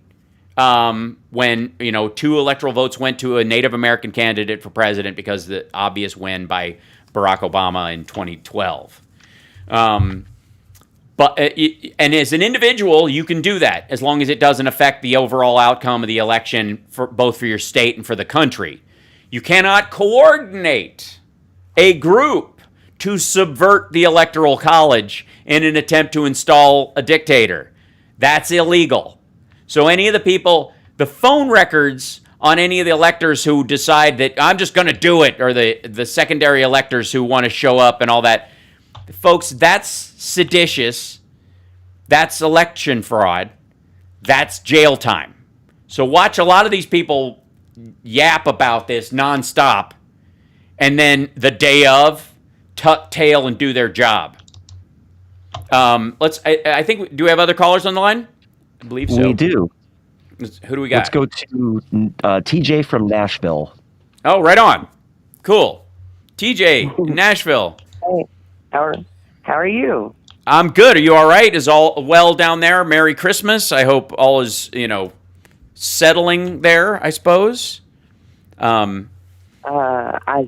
when 2 electoral votes went to a Native American candidate for president because of the obvious win by Barack Obama in 2012. But as an individual, you can do that as long as it doesn't affect the overall outcome of the election for both for your state and for the country. You cannot coordinate a group to subvert the Electoral College in an attempt to install a dictator. That's illegal. So any of the people, the phone records on any of the electors who decide that I'm just going to do it, or the secondary electors who want to show up and all that, folks, that's seditious. That's election fraud. That's jail time. So watch a lot of these people yap about this nonstop, and then the day of, tuck tail and do their job. I think, do we have other callers on the line? I believe so. We do. Who do we got? Let's go to TJ from Nashville. Oh, right on. Cool. TJ in Nashville. Hey, how are you? I'm good. Are you all right? Is all well down there? Merry Christmas. I hope all is, settling there, I suppose. I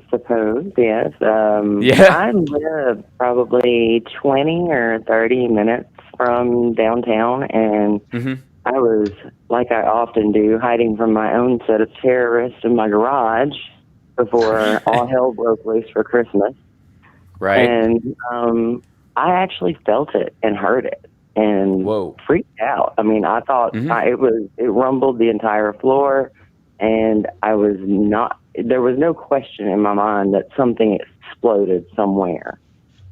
suppose, yes. Yeah. I live probably 20 or 30 minutes from downtown, and I was, like I often do, hiding from my own set of terrorists in my garage before all hell broke loose for Christmas. Right. And I actually felt it and heard it and freaked out. I mean, I thought it rumbled the entire floor, and there was no question in my mind that something exploded somewhere.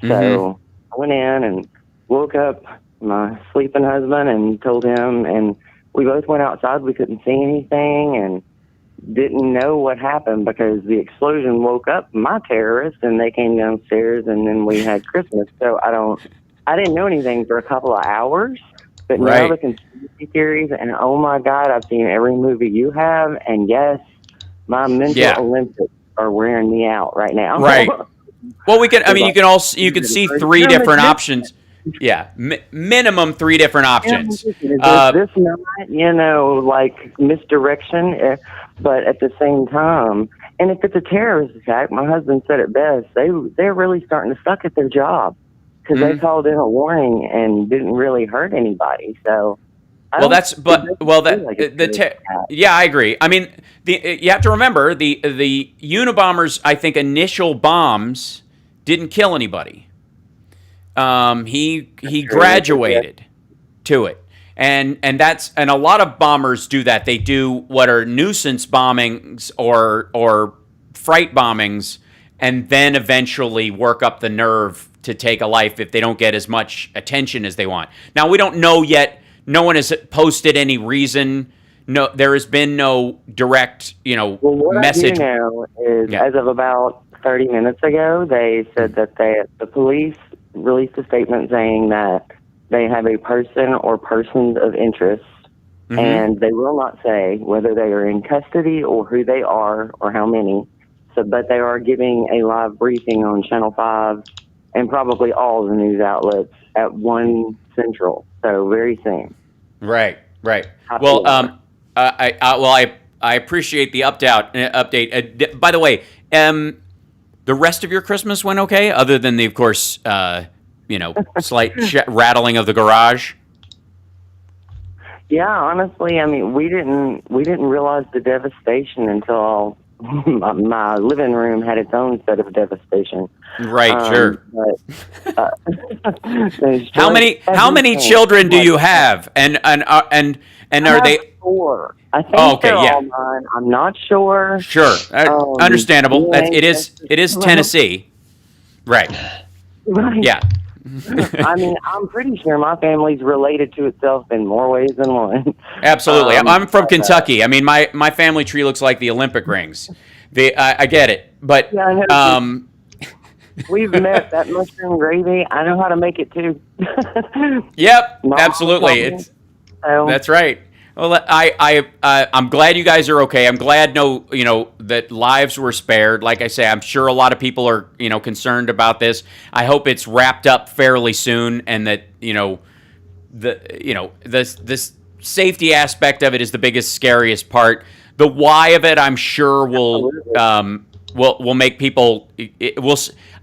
So I went in and woke up my sleeping husband and told him, and we both went outside. We couldn't see anything and didn't know what happened because the explosion woke up my terrorists and they came downstairs, and then we had Christmas. So I didn't know anything for a couple of hours, but now the conspiracy theories, and oh my God, I've seen every movie you have, and yes, my mental Olympics are wearing me out right now. Right. Well, you can see three different options. Yeah, minimum three different options. This not, like misdirection, but at the same time, and if it's a terrorist attack, my husband said it best. They're really starting to suck at their job because they called in a warning and didn't really hurt anybody. So. Yeah, I agree. I mean, you have to remember the Unabomber's, I think, initial bombs didn't kill anybody. He graduated to it, and a lot of bombers do that. They do what are nuisance bombings or fright bombings, and then eventually work up the nerve to take a life if they don't get as much attention as they want. Now, we don't know yet. No one has posted any reason. No, there has been no direct, message. What I do know is, as of about 30 minutes ago, they said that the police released a statement saying that they have a person or persons of interest, and they will not say whether they are in custody or who they are or how many. So, but they are giving a live briefing on Channel 5 and probably all the news outlets at 1 Central. So very soon. Right. Well, I appreciate the update. By the way, the rest of your Christmas went okay, other than the, of course, slight rattling of the garage. Yeah, honestly, I mean, we didn't realize the devastation until my living room had its own set of devastation. Right, sure. But, how many children do you have? And are they 4? I think they're all mine. I'm not sure. Sure, understandable. It is Tennessee, right? Right. Yeah. I mean, I'm pretty sure my family's related to itself in more ways than one. Absolutely. I'm from Kentucky. I mean, my family tree looks like the Olympic rings. I get it, but we've met that mushroom gravy. I know how to make it too. Yep, absolutely. That's right. Well, I'm glad you guys are okay. I'm glad that lives were spared. Like I say, I'm sure a lot of people are concerned about this. I hope it's wrapped up fairly soon, and that this safety aspect of it is the biggest, scariest part. The why of it, I'm sure will make people.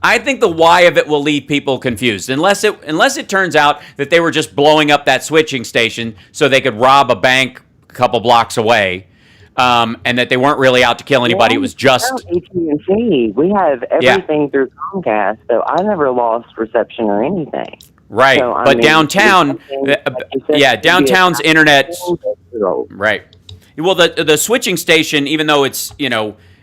I think the why of it will leave people confused, unless it turns out that they were just blowing up that switching station so they could rob a bank a couple blocks away, and that they weren't really out to kill anybody. It was just AT&T. We have everything through Comcast, so I never lost reception or anything. Right, so, but downtown, downtown's internet. Right. Well, the switching station, even though it's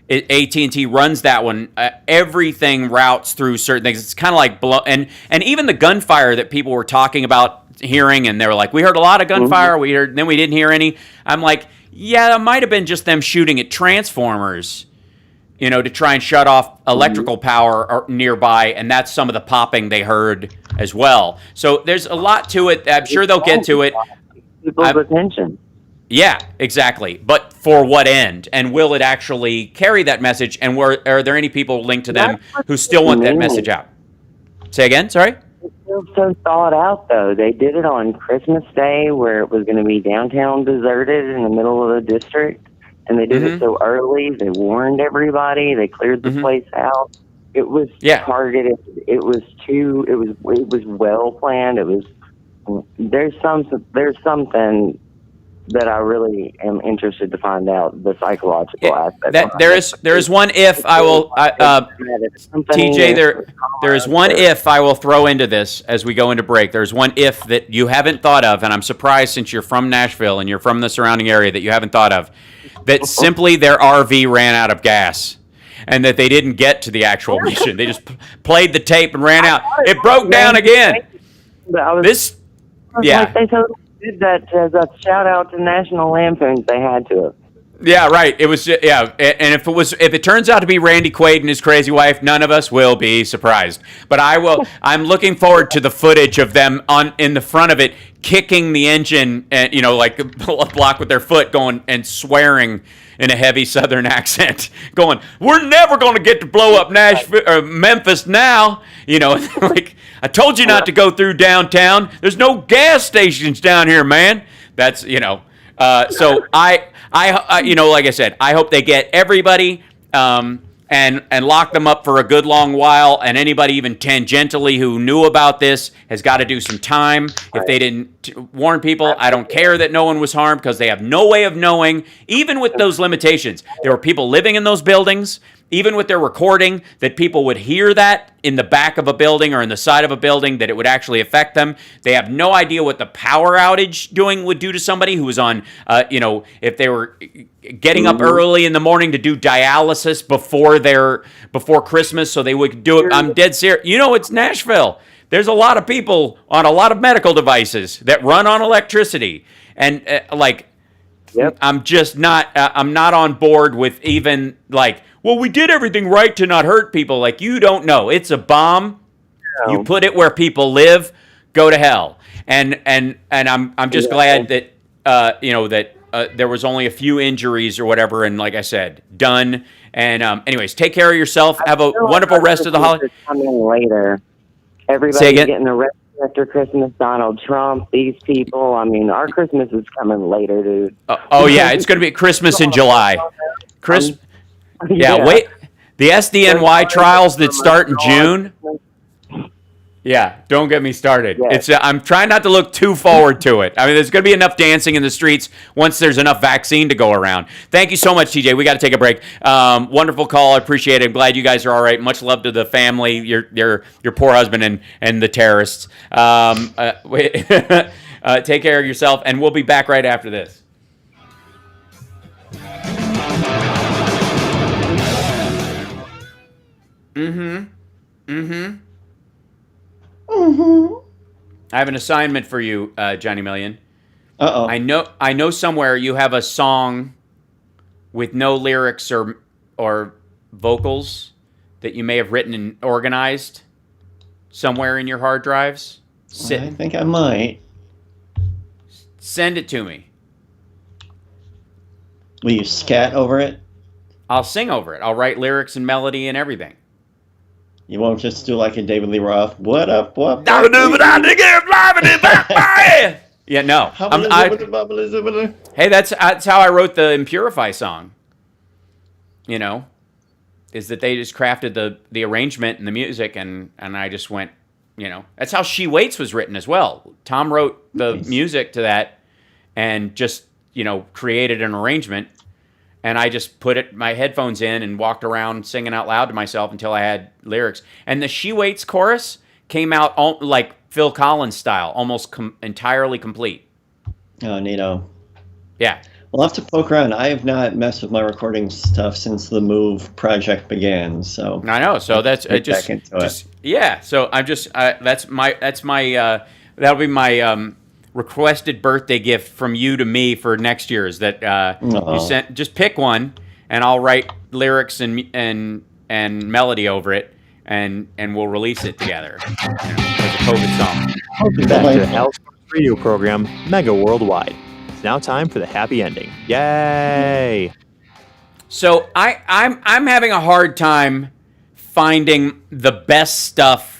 AT&T runs that one, everything routes through certain things. It's kind of like and even the gunfire that people were talking about hearing, and they were like, we heard a lot of gunfire, then we didn't hear any. I'm like, yeah, it might have been just them shooting at transformers, to try and shut off electrical power nearby, and that's some of the popping they heard as well. So there's a lot to it. I'm sure they'll get to it. People's attention. Yeah, exactly. But for what end? And will it actually carry that message? And are there any people linked to them who still want that message out? Say again? Sorry? It's still so thought out, though. They did it on Christmas Day, where it was going to be downtown deserted in the middle of the district. And they did it so early. They warned everybody. They cleared the place out. It was targeted. It was well planned. It was there's something that I really am interested to find out, the psychological aspect. There is one if I will, TJ. There is one if I will throw into this as we go into break. There's one if that you haven't thought of, and I'm surprised since you're from Nashville and you're from the surrounding area that you haven't thought of. That simply their RV ran out of gas, and that they didn't get to the actual mission. They just played the tape and ran out. It broke down again. This, yeah. Like they totally did that as a shout out to National Lampoons. They had to. Yeah, right. It was, yeah. And if it turns out to be Randy Quaid and his crazy wife, none of us will be surprised. But I will. I'm looking forward to the footage of them in the front of it, kicking the engine, and like a block with their foot, going and swearing in a heavy Southern accent, going, "We're never going to get to blow up Nashville or Memphis now." Like, I told you not to go through downtown. There's no gas stations down here, man. That's So I like I said, I hope they get everybody and lock them up for a good long while. And anybody even tangentially who knew about this has got to do some time. If they didn't warn people, I don't care that no one was harmed, because they have no way of knowing, even with those limitations. There were people living in those buildings. Even with their recording, that people would hear that in the back of a building or in the side of a building, that it would actually affect them. They have no idea what the power outage would do to somebody who was on, if they were getting up early in the morning to do dialysis before Christmas, so they would do it. I'm dead serious. It's Nashville. There's a lot of people on a lot of medical devices that run on electricity, and Yep. I'm just not. I'm not on board with even well, we did everything right to not hurt people. Like, you don't know. It's a bomb. No. You put it where people live. Go to hell. And I'm just glad that there was only a few injuries or whatever. And like I said, done. And anyways, take care of yourself. Have a wonderful rest of the holiday. Coming later. Everybody's getting arrested after Christmas. Donald Trump, these people. I mean, our Christmas is coming later, dude. Oh yeah, it's going to be Christmas in July. Yeah, wait. The SDNY trials that start in June. Yeah, don't get me started. It's I'm trying not to look too forward to it. I mean, there's going to be enough dancing in the streets once there's enough vaccine to go around. Thank you so much, TJ. We got to take a break. Wonderful call. I appreciate it. I'm glad you guys are all right. Much love to the family, your poor husband and the terrorists. Take care of yourself, and we'll be back right after this. I have an assignment for you, Johnny Million. Uh-oh. I know somewhere you have a song with no lyrics or vocals that you may have written and organized somewhere in your hard drives. I think I might. Send it to me. Will you scat over it? I'll sing over it. I'll write lyrics and melody and everything. You won't just do like a David Lee Roth, what up, what? Yeah, no. Hey, that's how I wrote the Impurify song. Is that they just crafted the arrangement and the music, and I just went, That's how She Waits was written as well. Tom wrote the music to that and just, created an arrangement. And I just put my headphones in and walked around singing out loud to myself until I had lyrics. And the She Waits chorus came out like Phil Collins style, almost entirely complete. Oh, neato. Yeah. We'll have to poke around. I have not messed with my recording stuff since the Move project began. So I know. So that's just yeah. So I'm just that'll be my requested birthday gift from you to me for next year, is that you just pick one and I'll write lyrics and melody over it and we'll release it together as a COVID song. Welcome back to the House Radio program, Mega Worldwide. It's now time for the happy ending. Yay! So I'm having a hard time finding the best stuff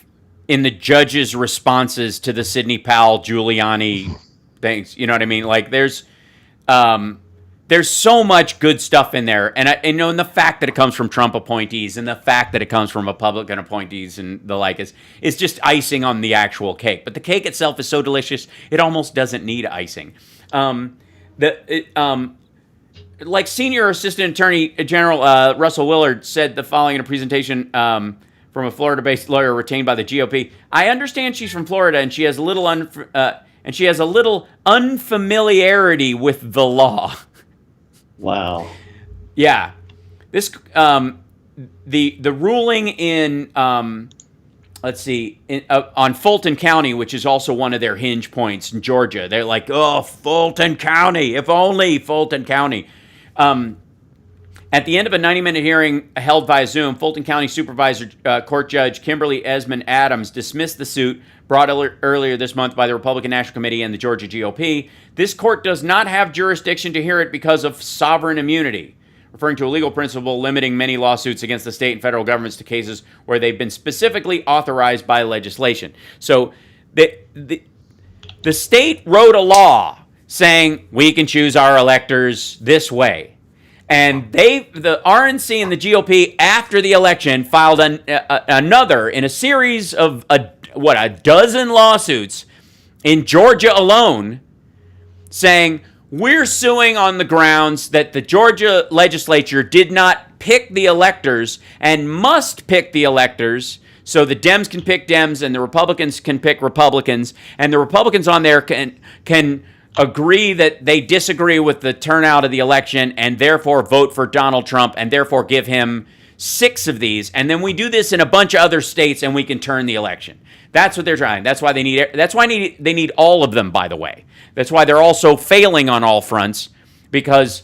in the judges' responses to the Sidney Powell, Giuliani things. You know what I mean? Like, there's there's so much good stuff in there, and and the fact that it comes from Trump appointees and the fact that it comes from Republican appointees and the like is just icing on the actual cake. But the cake itself is so delicious, it almost doesn't need icing. Like Senior Assistant Attorney General Russell Willard said the following in a presentation from a Florida-based lawyer retained by the GOP. I understand she's from Florida and she has a little unfamiliarity with the law. Wow. Yeah. This the ruling in let's see on Fulton County, which is also one of their hinge points in Georgia. They're like, "Oh, Fulton County, if only Fulton County." At the end of a 90-minute hearing held via Zoom, Fulton County Supervisor Court Judge Kimberly Esmond Adams dismissed the suit brought earlier this month by the Republican National Committee and the Georgia GOP. This court does not have jurisdiction to hear it because of sovereign immunity, referring to a legal principle limiting many lawsuits against the state and federal governments to cases where they've been specifically authorized by legislation. So the state wrote a law saying we can choose our electors this way. And the RNC and the GOP, after the election, filed another in a series of a dozen lawsuits in Georgia alone, saying we're suing on the grounds that the Georgia legislature did not pick the electors and must pick the electors, so the Dems can pick Dems and the Republicans can pick Republicans, and the Republicans on there can agree that they disagree with the turnout of the election and therefore vote for Donald Trump and therefore give him 6 of these. And then we do this in a bunch of other states and we can turn the election. That's what they're trying. That's why they need all of them, by the way. That's why they're also failing on all fronts, because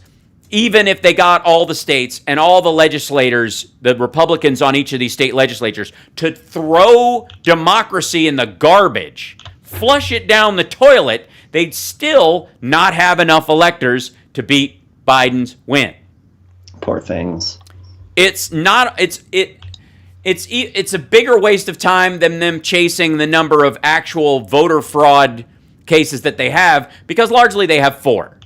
even if they got all the states and all the legislators, the Republicans on each of these state legislatures, to throw democracy in the garbage, flush it down the toilet, they'd still not have enough electors to beat Biden's win. Poor things. It's a bigger waste of time than them chasing the number of actual voter fraud cases that they have, because largely they have 4.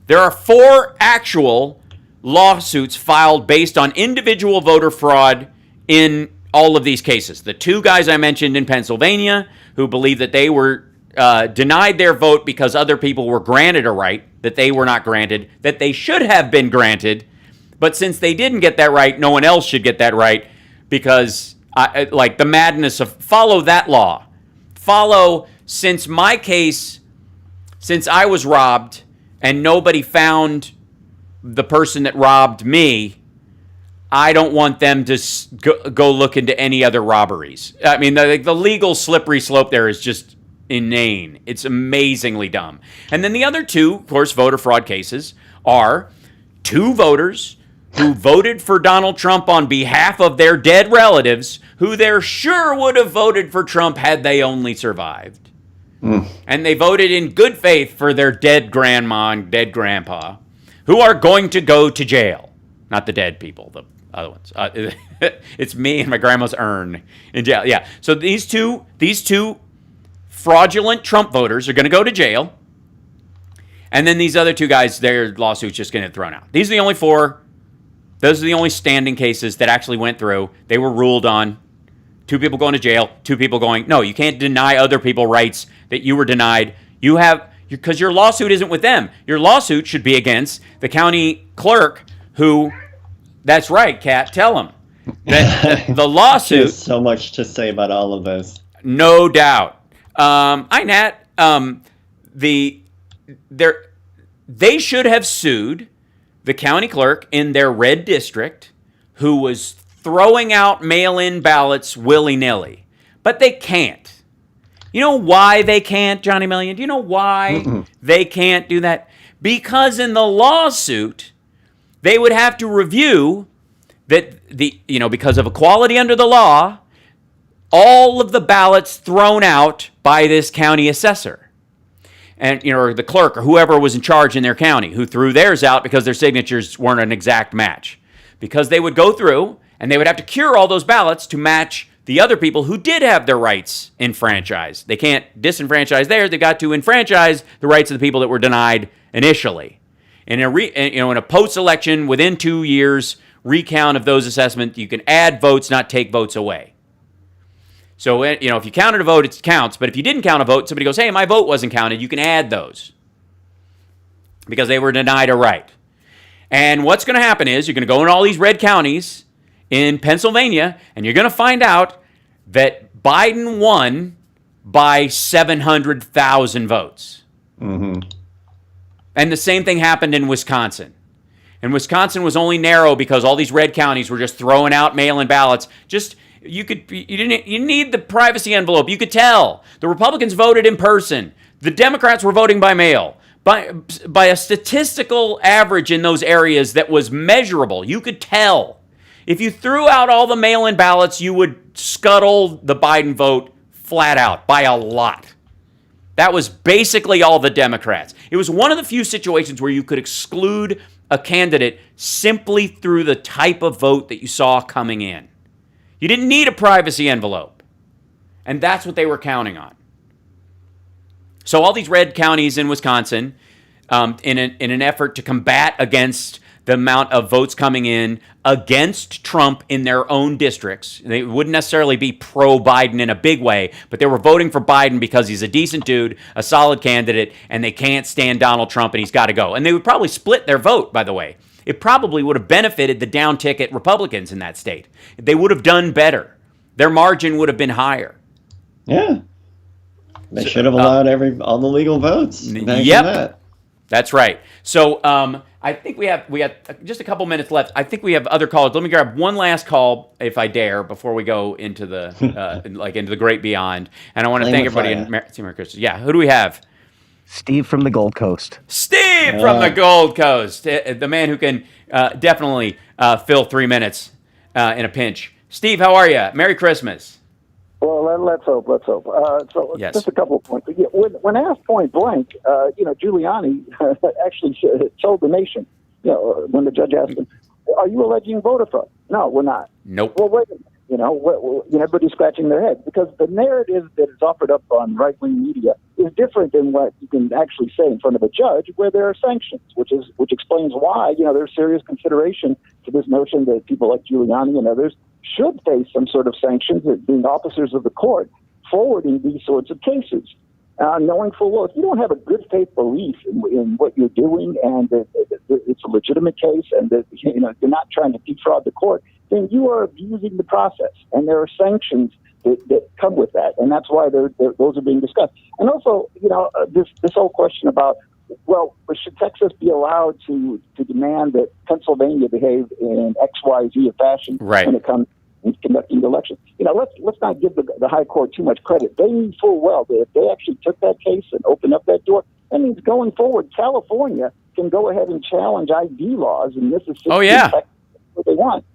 There are 4 actual lawsuits filed based on individual voter fraud in all of these cases. The 2 guys I mentioned in Pennsylvania who believe that they were denied their vote because other people were granted a right that they were not granted, that they should have been granted, but since they didn't get that right, no one else should get that right, because like the madness of follow that law. Follow, since my case, since I was robbed and nobody found the person that robbed me, I don't want them to go look into any other robberies. I mean, the legal slippery slope there is just inane. It's amazingly dumb. And then the other 2, of course, voter fraud cases are 2 voters who voted for Donald Trump on behalf of their dead relatives, who they're sure would have voted for Trump had they only survived. And they voted in good faith for their dead grandma and dead grandpa, who are going to go to jail. Not the dead people, the other ones. It's me and my grandma's urn in jail. Yeah. So these two fraudulent Trump voters are going to go to jail. And then these other 2 guys, their lawsuit's just going to get thrown out. These are the only 4. Those are the only standing cases that actually went through. They were ruled on. 2 people going to jail, 2 people going, no, you can't deny other people rights that you were denied. You have, because your lawsuit isn't with them. Your lawsuit should be against the county clerk who, that's right, Kat, tell him. That the lawsuit. There's so much to say about all of this. No doubt. Hi, Nat. They should have sued the county clerk in their red district who was throwing out mail-in ballots willy-nilly. But they can't. You know why they can't, Johnny Million? Do you know why they can't do that? Because in the lawsuit, they would have to review that because of equality under the law, all of the ballots thrown out by this county assessor. And, or the clerk or whoever was in charge in their county who threw theirs out because their signatures weren't an exact match. Because they would go through and they would have to cure all those ballots to match the other people who did have their rights enfranchised. They can't disenfranchise theirs. They got to enfranchise the rights of the people that were denied initially. In a post-election, within 2 years recount of those assessments, you can add votes, not take votes away. So, if you counted a vote, it counts. But if you didn't count a vote, somebody goes, hey, my vote wasn't counted, you can add those because they were denied a right. And what's going to happen is you're going to go in all these red counties in Pennsylvania, and you're going to find out that Biden won by 700,000 votes. Mm-hmm. And the same thing happened in Wisconsin. And Wisconsin was only narrow because all these red counties were just throwing out mail-in ballots. You need the privacy envelope. You could tell. The Republicans voted in person. The Democrats were voting by mail. By a statistical average in those areas that was measurable, you could tell. If you threw out all the mail-in ballots, you would scuttle the Biden vote flat out by a lot. That was basically all the Democrats. It was one of the few situations where you could exclude a candidate simply through the type of vote that you saw coming in. You didn't need a privacy envelope. And that's what they were counting on. So all these red counties in Wisconsin, in an effort to combat against the amount of votes coming in against Trump in their own districts. They wouldn't necessarily be pro-Biden in a big way, but they were voting for Biden because he's a decent dude, a solid candidate, and they can't stand Donald Trump and he's got to go. And they would probably split their vote, by the way. It probably would have benefited the down-ticket Republicans in that state. They would have done better. Their margin would have been higher. Yeah. They should have allowed all the legal votes. Yep. That's right. So I think we have just a couple minutes left. I think we have other callers. Let me grab one last call, if I dare, before we go into the into the great beyond. And I want to thank everybody in Merry Christmas. Yeah, who do we have? Steve from the Gold Coast. Steve from the Gold Coast, the man who can definitely fill 3 minutes in a pinch. Steve, how are you? Merry Christmas. Well, let's hope. So yes. Just a couple of points. Yeah, when asked point blank, Giuliani actually told the nation, when the judge asked him, are you alleging voter fraud? No, we're not. Nope. Well, wait a minute. Everybody's scratching their head because the narrative that is offered up on right-wing media is different than what you can actually say in front of a judge where there are sanctions, which explains why, there's serious consideration to this notion that people like Giuliani and others should face some sort of sanctions as being officers of the court forwarding these sorts of cases, knowing full well if you don't have a good faith belief in what you're doing and that it's a legitimate case and that you're not trying to defraud the court, then you are abusing the process, and there are sanctions that come with that, and that's why those are being discussed. And also, this whole question about, well, should Texas be allowed to demand that Pennsylvania behave in XYZ fashion when it comes to conducting the election? Let's not give the high court too much credit. They knew full well that if they actually took that case and opened up that door, that means going forward, California can go ahead and challenge ID laws in Mississippi. Oh, yeah. What they want.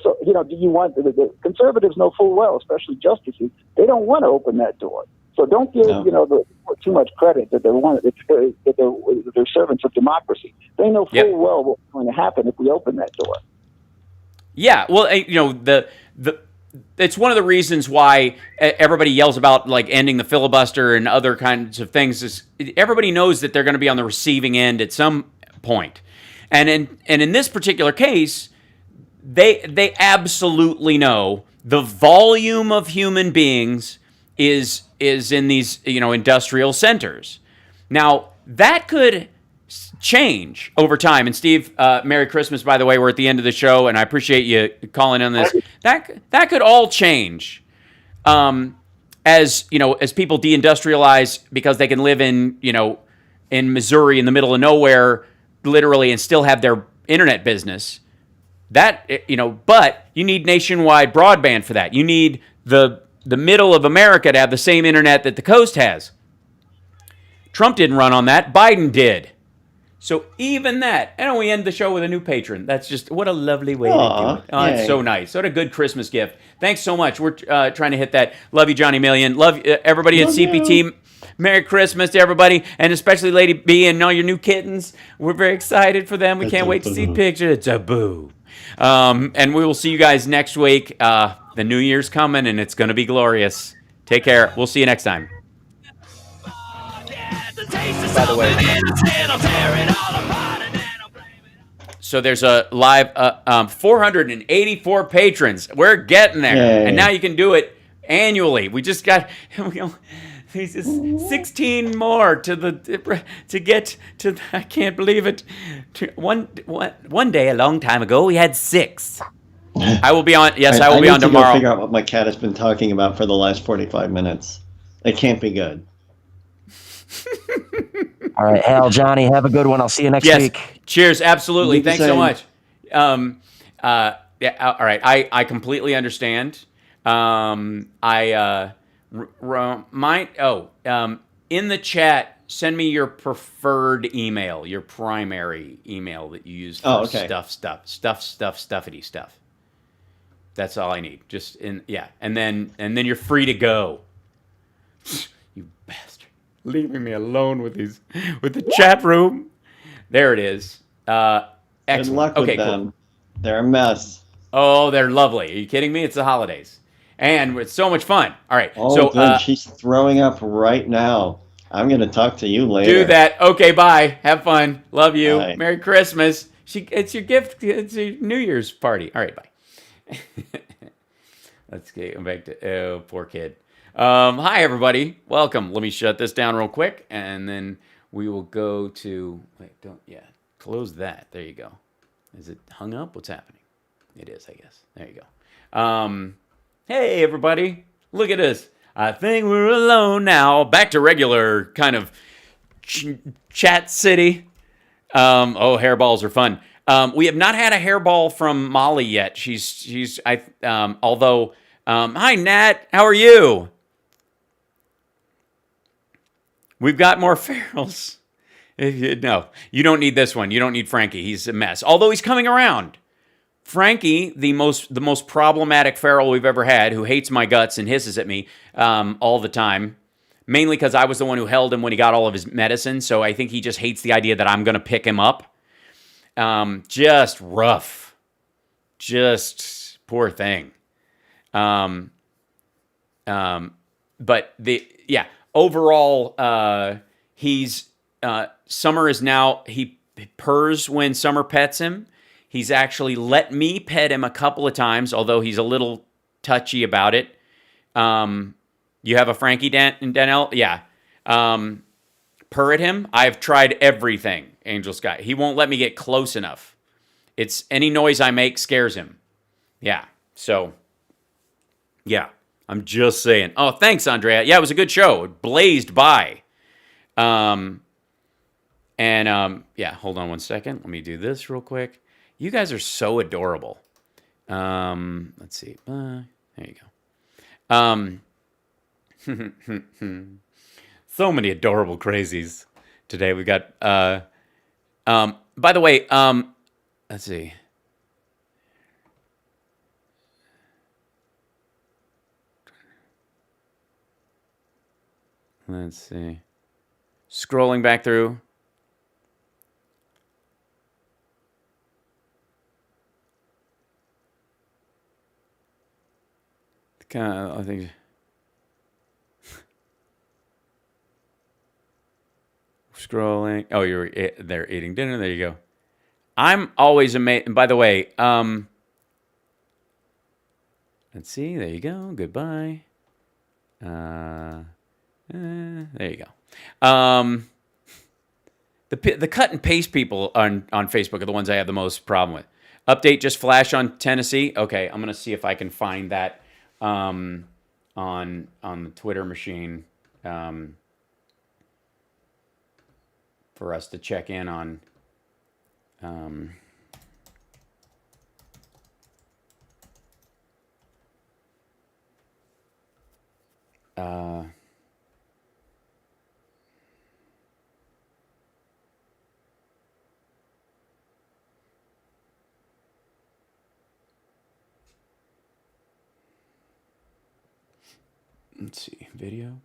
So, do you want the conservatives know full well, especially justices, they don't want to open that door. So don't give too much credit that they're servants of democracy. They know full well what's going to happen if we open that door. Yeah, well, it's one of the reasons why everybody yells about like ending the filibuster and other kinds of things. Is everybody knows that they're going to be on the receiving end at some point, and in this particular case, they absolutely know the volume of human beings is in these industrial centers. Now that could change over time. And Steve, Merry Christmas, by the way. We're at the end of the show, and I appreciate you calling on this. That could all change as people deindustrialize because they can live in Missouri in the middle of nowhere, literally, and still have their internet business. But you need nationwide broadband for that. You need the middle of America to have the same internet that the coast has. Trump didn't run on that. Biden did. So even that, and we end the show with a new patron. That's just, what a lovely way to do it. Oh, it's so nice. What a good Christmas gift. Thanks so much. We're trying to hit that. Love you, Johnny Million. Love everybody at CPT. Merry Christmas to everybody, and especially Lady B and all your new kittens. We're very excited for them. We can't wait to see pictures. It's a boo. And we will see you guys next week. The new year's coming, and it's going to be glorious. Take care. We'll see you next time. By the way. So there's a live 484 patrons. We're getting there. Yay. And now you can do it annually. We just got there's just 16 more to get to. I can't believe it. One day a long time ago we had 6. I will be on. Yes, I will be on tomorrow. I need to go figure out what my cat has been talking about for the last 45 minutes. It can't be good. All right, Al, Johnny, have a good one. I'll see you next week. Cheers. Absolutely. Do the Thanks so same. much. Yeah. All right. I completely understand. In the chat, send me your preferred email, your primary email that you use for stuffity stuff. That's all I need. And then you're free to go. You bastard. Leaving me alone with the chat room. There it is. Excellent. Good luck with them. Cool. They're a mess. Oh, they're lovely. Are you kidding me? It's the holidays. And it's so much fun. All right. Oh, so good. She's throwing up right now. I'm going to talk to you later. Do that. Okay, bye. Have fun. Love you. Bye. Merry Christmas. It's your gift. It's your New Year's party. All right, bye. Let's get back to poor kid. Hi, everybody. Welcome. Let me shut this down real quick, and then we will go to... close that. There you go. Is it hung up? What's happening? It is, I guess. There you go. Hey, everybody. Look at this. I think we're alone now. Back to regular kind of chat city. Hairballs are fun. We have not had a hairball from Molly yet. Hi, Nat. How are you? We've got more ferals. No, you don't need this one. You don't need Frankie. He's a mess. Although he's coming around. Frankie, the most problematic feral we've ever had, who hates my guts and hisses at me all the time, mainly because I was the one who held him when he got all of his medicine. So I think he just hates the idea that I'm going to pick him up. Just rough. Just poor thing. Overall, he's Summer is now, he purrs when Summer pets him. He's actually let me pet him a couple of times, although he's a little touchy about it. You have a Frankie, Danelle? Yeah. Purr at him? I've tried everything, Angel Sky. He won't let me get close enough. It's any noise I make scares him. Yeah. So, yeah. I'm just saying. Oh, thanks, Andrea. Yeah, it was a good show. It blazed by. Hold on one second. Let me do this real quick. You guys are so adorable. Let's see. There you go. So many adorable crazies today. We got, by the way, let's see. Let's see. Scrolling back through. I think. Scrolling. Oh, they're eating dinner. There you go. I'm always amazed. And by the way, let's see. There you go. Goodbye. There you go. The cut and paste people on Facebook are the ones I have the most problem with. Update just flash on Tennessee. Okay, I'm gonna see if I can find that on the Twitter machine for us to check in on. Let's see, video.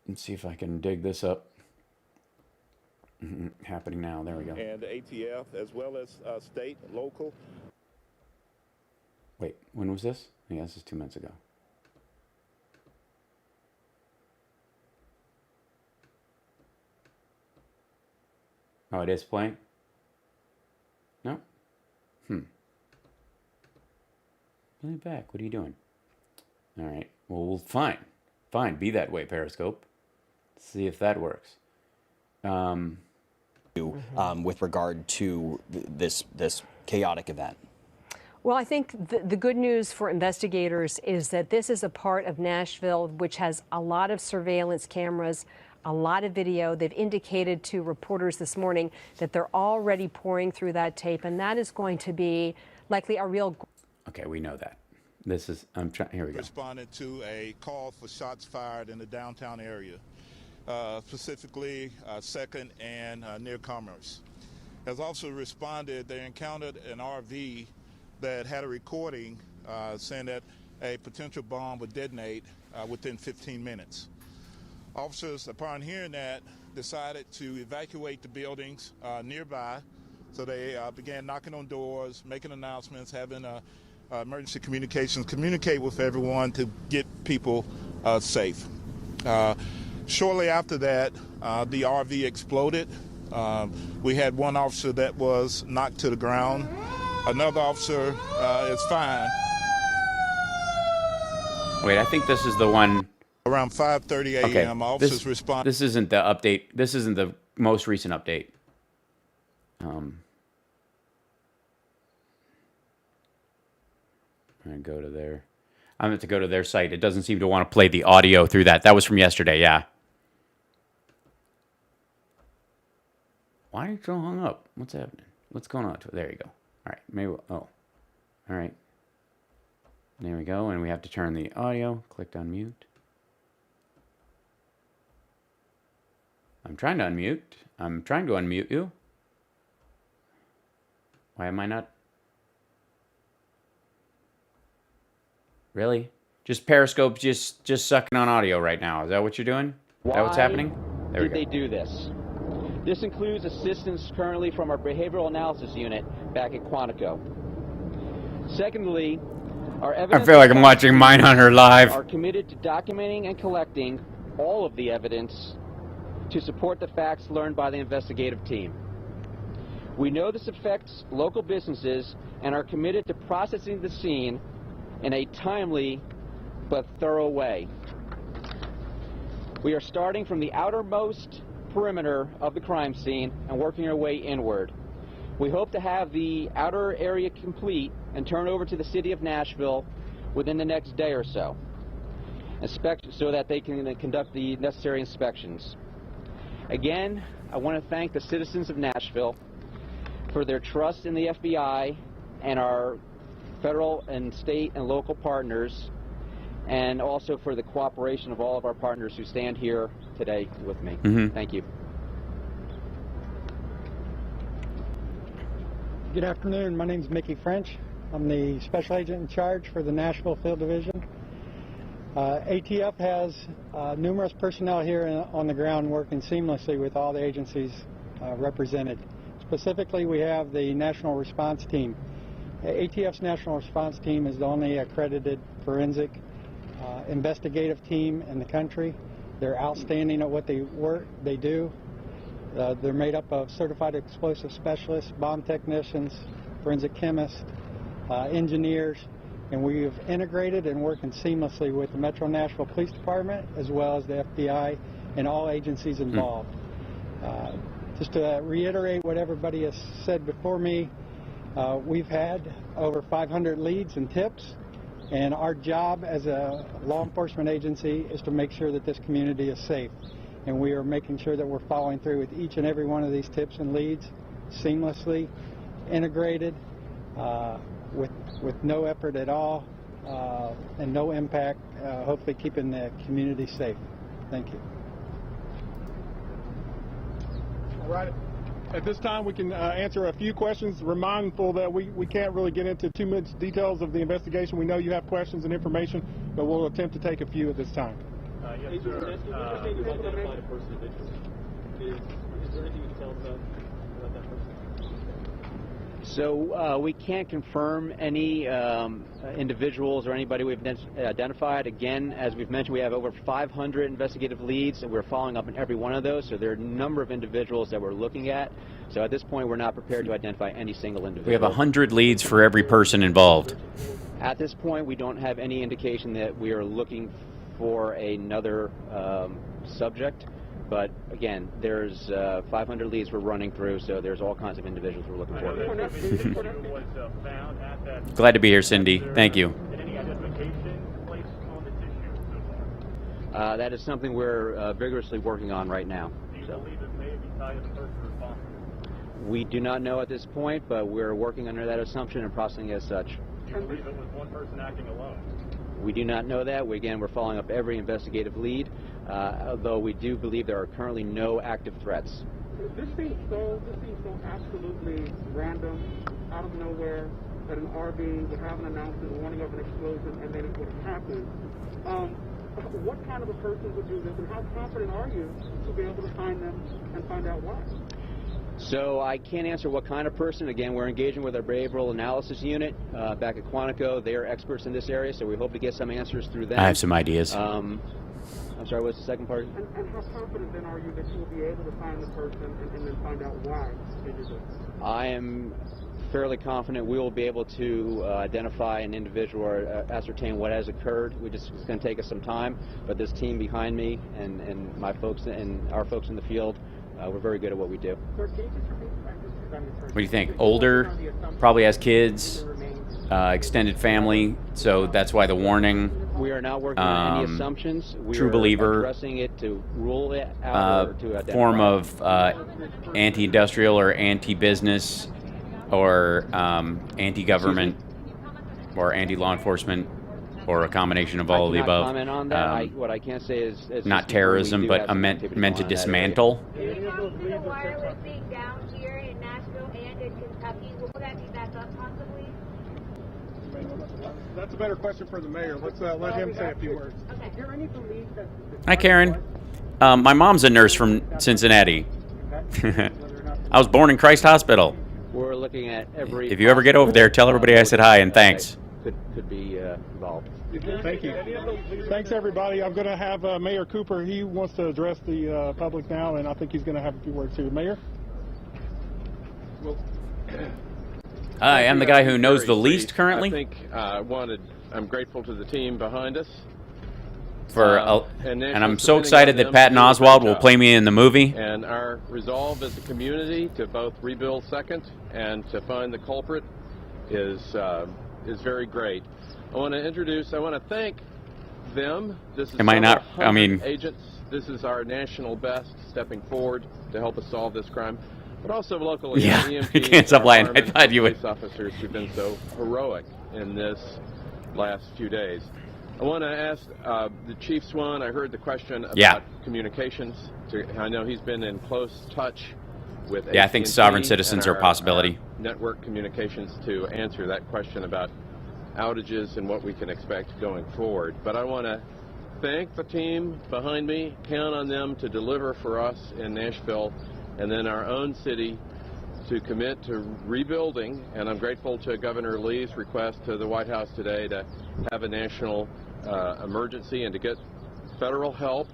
Let's see if I can dig this up. Happening now. There we go. And ATF, as well as state, local. Wait, when was this? Yeah, this is 2 minutes ago. Oh, it is playing? No? Play it back. What are you doing? All right. Well, fine. Fine. Be that way, Periscope. See if that works. With regard to this chaotic event. Well, I think the good news for investigators is that this is a part of Nashville which has a lot of surveillance cameras, a lot of video. They've indicated to reporters this morning that they're already pouring through that tape, and that is going to be likely a real... Okay, we know that. This is, here we go. Responded to a call for shots fired in the downtown area, specifically 2nd and near Commerce. As officers responded, they encountered an RV that had a recording saying that a potential bomb would detonate within 15 minutes. Officers, upon hearing that, decided to evacuate the buildings nearby. So they began knocking on doors, making announcements, having emergency communications, communicate with everyone to get people safe. Shortly after that, the RV exploded. We had one officer that was knocked to the ground. Another officer is fine. Wait, I think this is the one. Around 5:30 a.m., officers responded. This isn't the update. This isn't the most recent update. I'm going to go to their... I'm going to go to their site. It doesn't seem to want to play the audio through that. That was from yesterday, yeah. Why are you so hung up? What's happening? What's going on? There you go. All right, maybe. Oh, all right. There we go, and we have to turn the audio. Clicked on mute. I'm trying to unmute. I'm trying to unmute you. Why am I not? Really? Just Periscope, just sucking on audio right now. Is that what you're doing? Is that what's happening? There we go. Did they do this? This includes assistance currently from our behavioral analysis unit back at Quantico. Secondly, our evidence... I feel like I'm watching Mindhunter live. ...are committed to documenting and collecting all of the evidence to support the facts learned by the investigative team. We know this affects local businesses and are committed to processing the scene in a timely but thorough way. We are starting from the outermost perimeter of the crime scene and working our way inward. We hope to have the outer area complete and turn over to the city of Nashville within the next day or so, so that they can conduct the necessary inspections. Again, I want to thank the citizens of Nashville for their trust in the FBI and our federal and state and local partners, and also for the cooperation of all of our partners who stand here today with me. Thank you. Good afternoon. My name is Mickey French. I'm the special agent in charge for the Nashville Field Division. ATF has numerous personnel here on the ground working seamlessly with all the agencies represented. Specifically, we have the National Response Team. ATF's National Response Team is the only accredited forensic investigative team in the country. They're outstanding at what they do. They're made up of certified explosive specialists, bomb technicians, forensic chemists, engineers, and we have integrated and working seamlessly with the Metro Nashville Police Department as well as the FBI and all agencies involved. Just to reiterate what everybody has said before me, we've had over 500 leads and tips, and our job as a law enforcement agency is to make sure that this community is safe. And we are making sure that we're following through with each and every one of these tips and leads seamlessly, integrated, with no effort at all, and no impact, hopefully keeping the community safe. Thank you. All right. At this time, we can answer a few questions. We're mindful that we can't really get into too much details of the investigation. We know you have questions and information, but we'll attempt to take a few at this time. Yes, sir. We've identified a person of interest. Is there anything you can tell us about that person? So we can't confirm any individuals or anybody we've identified. Again, as we've mentioned, we have over 500 investigative leads, and we're following up on every one of those. So there are a number of individuals that we're looking at. So at this point, we're not prepared to identify any single individual. We have 100 leads for every person involved. At this point, we don't have any indication that we are looking for another subject. But again, there's 500 leads we're running through, so there's all kinds of individuals we're looking for. Glad to be here, Cindy. Thank you. That is something we're vigorously working on right now. We do not know at this point, but we're working under that assumption and processing as such. Do you believe it was one person acting alone? We do not know that. Again, we're following up every investigative lead, although we do believe there are currently no active threats. This seems so absolutely random, out of nowhere, that an RV would have an announcement warning of an explosion, and then it would happen. What kind of a person would do this, and how confident are you to be able to find them and find out why? So I can't answer what kind of person. Again, we're engaging with our behavioral analysis unit back at Quantico. They are experts in this area, so we hope to get some answers through them. I have some ideas. I'm sorry, what's the second part? And how confident then are you that you will be able to find the person and then find out why they did this? I am fairly confident we will be able to identify an individual or ascertain what has occurred. It's going to take us some time, but this team behind me and my folks and our folks in the field, we're very good at what we do. What do you think? Older, probably has kids, extended family, so that's why the warning. We are not working on any assumptions. We true are believer. addressing it to rule it out or to identify. Form of anti-industrial or anti-business or anti-government or anti-law enforcement or a combination of all of the above. I cannot comment on that. What I can say is not terrorism, but meant to dismantle. Wireless being down here in Nashville and in Kentucky, will that be back up possibly? That's a better question for the mayor. Let's let him say a few words. Okay. Is there any belief that... Hi, Karen. My mom's a nurse from Cincinnati. I was born in Christ Hospital. We're looking at every... If you ever get over there, tell everybody I said hi and thanks. Could be involved. Thank you. Thanks, everybody. I'm going to have Mayor Cooper. He wants to address the public now, and I think he's going to have a few words here. Mayor? Well, hi, I'm the guy who knows the least currently. I think I'm grateful to the team behind us. And I'm so excited that Patton Oswalt will play me in the movie. And our resolve as a community to both rebuild second and to find the culprit is very great. I want to thank them. This is agents. This is our national best stepping forward to help us solve this crime, but also local EMTs, you can't stop lying. I thought you would. Police officers who've been so heroic in this last few days. I want to ask the Chief Swan. I heard the question about communications. I know he's been in close touch with I think sovereign citizens are a possibility. Network communications to answer that question about outages and what we can expect going forward. But I want to thank the team behind me, count on them to deliver for us in Nashville and then our own city to commit to rebuilding. And I'm grateful to Governor Lee's request to the White House today to have a national emergency and to get federal help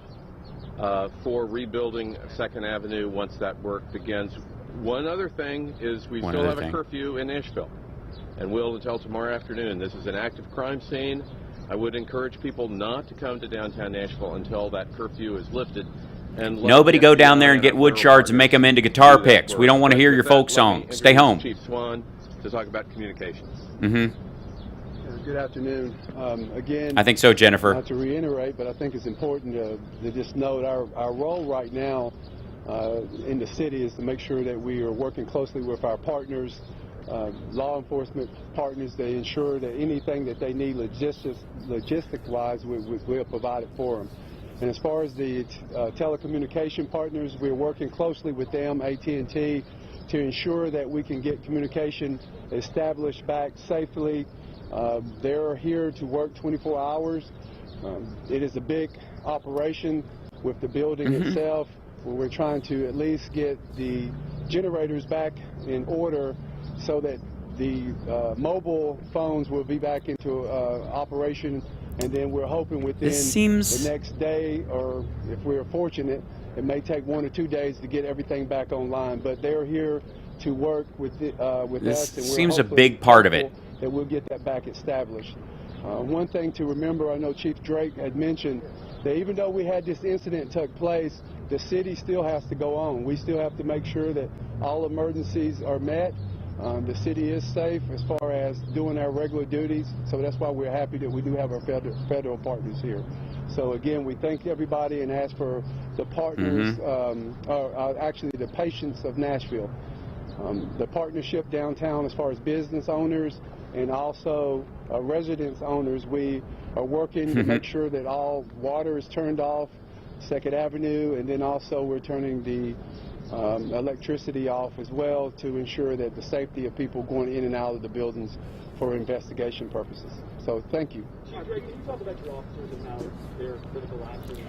for rebuilding 2nd Avenue once that work begins. One other thing is we still have a curfew in Nashville, and will until tomorrow afternoon. This is an active crime scene. I would encourage people not to come to downtown Nashville until that curfew is lifted. And nobody go down there and get wood shards and make them into guitar picks. We don't want to hear your folk song. Stay home. Chief Swan to talk about communications. Good afternoon. Again, I think so, Jennifer. Not to reiterate, but I think it's important to just note our role right now in the city is to make sure that we are working closely with our partners, law enforcement partners, to ensure that anything that they need logistic-wise, we'll provide it for them. And as far as the telecommunication partners, we're working closely with them, AT&T, to ensure that we can get communication established back safely. They're here to work 24 hours. It is a big operation with the building itself, where we're trying to at least get the generators back in order so that the mobile phones will be back into operation, and then we're hoping within the next day, or if we're fortunate, it may take 1 or 2 days to get everything back online. But they're here to work with us. And This we're seems a hopeful- big part of it. hopeful that we'll get that back established. One thing to remember, I know Chief Drake had mentioned that even though we had this incident took place, the city still has to go on. We still have to make sure that all emergencies are met. The city is safe as far as doing our regular duties, so that's why we're happy that we do have our federal partners here. So again, we thank everybody and ask for the partners, actually the patience of Nashville. The partnership downtown as far as business owners and also residence owners, we are working to make sure that all water is turned off, 2nd Avenue, and then also we're turning the electricity off as well to ensure that the safety of people going in and out of the buildings for investigation purposes. So thank you. Can you talk about your officers and how their critical action?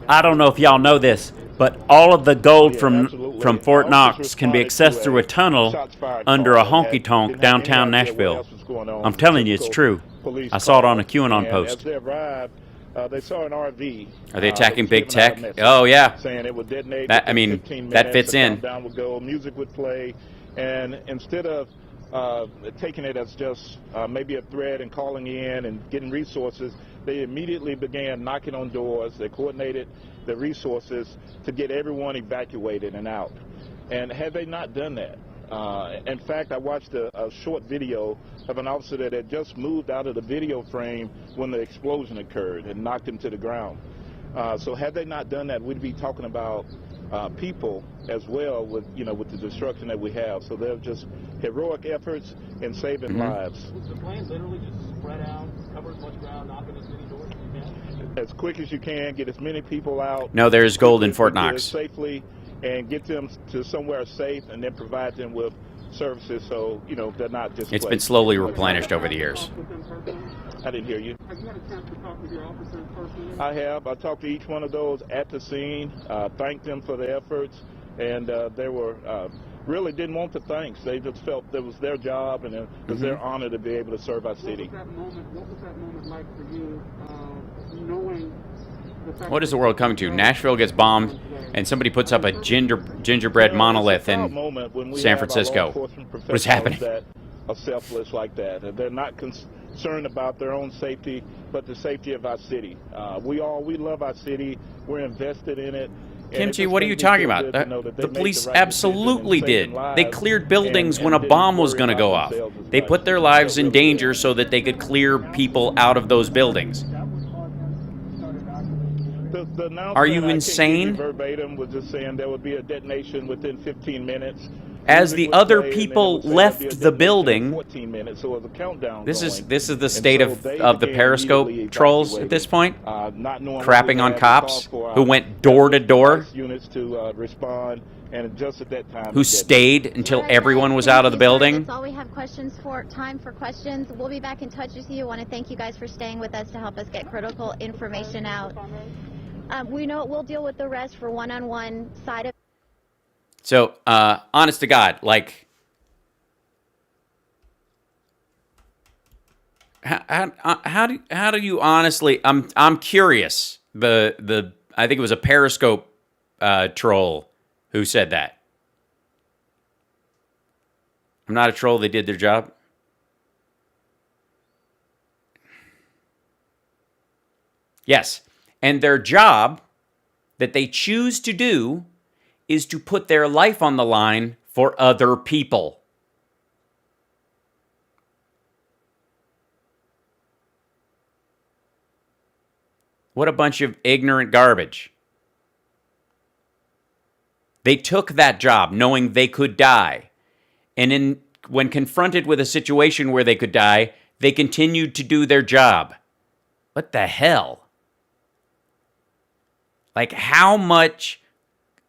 I don't know if y'all know this, but all of the gold from Fort Knox can be accessed through a tunnel under a honky-tonk downtown Nashville. I'm telling you, it's true. I saw it on a QAnon post. As they arrived, they saw an RV. Are they attacking big was giving out a tech? message Oh, yeah. Saying it would detonate. That, I within mean, 15 that minutes, fits the in. countdown would go, music would play, and instead of taking it as just maybe a threat and calling in and getting resources, they immediately began knocking on doors. They coordinated the resources to get everyone evacuated and out. And had they not done that, in fact, I watched a short video of an officer that had just moved out of the video frame when the explosion occurred and knocked him to the ground. So had they not done that, we'd be talking about people as well with the destruction that we have. So they're just heroic efforts in saving lives. Was the plan literally just spread out, cover as much ground, knock on as many doors as you can? As quick as you can, get as many people out. No, there's gold in Fort Knox. Safely, and get them to somewhere safe, and then provide them with services so they're not displaced. It's been slowly replenished over the years. I didn't hear you. Have you had a chance to talk with your officers personally? I have. I talked to each one of those at the scene, thanked them for their efforts, and they were really didn't want the thanks. They just felt that was their job, and it was their honor to be able to serve our city. What was that moment like for you, knowing the fact What is the world coming to? Nashville gets bombed, and somebody puts up a gingerbread monolith in San Francisco. What is happening? That are selfless like that. And they're not concerned about their own safety, but the safety of our city. We love our city. We're invested in it. Kimchi, what are you talking about? The police absolutely did. They cleared buildings when a bomb was going to go off. They put their lives in danger so that they could clear people out of those buildings. Are you insane? Verbatim was just saying there would be a detonation within 15 minutes. As the other people left the building, 14 minutes, so it was a countdown this is the state of the Periscope trolls at this point, crapping on cops who went door to door, units to respond, and just at that time, who stayed until everyone was out of the building. That's all we have time for questions. We'll be back in touch with you. I want to thank you guys for staying with us to help us get critical information out. We know we'll deal with the rest for one-on-one side of. So, honest to God, like, how do you honestly? I'm curious. I think it was a Periscope troll who said that. I'm not a troll. They did their job. Yes, and their job that they choose to do is to put their life on the line for other people. What a bunch of ignorant garbage. They took that job knowing they could die. And when confronted with a situation where they could die, they continued to do their job. What the hell? Like,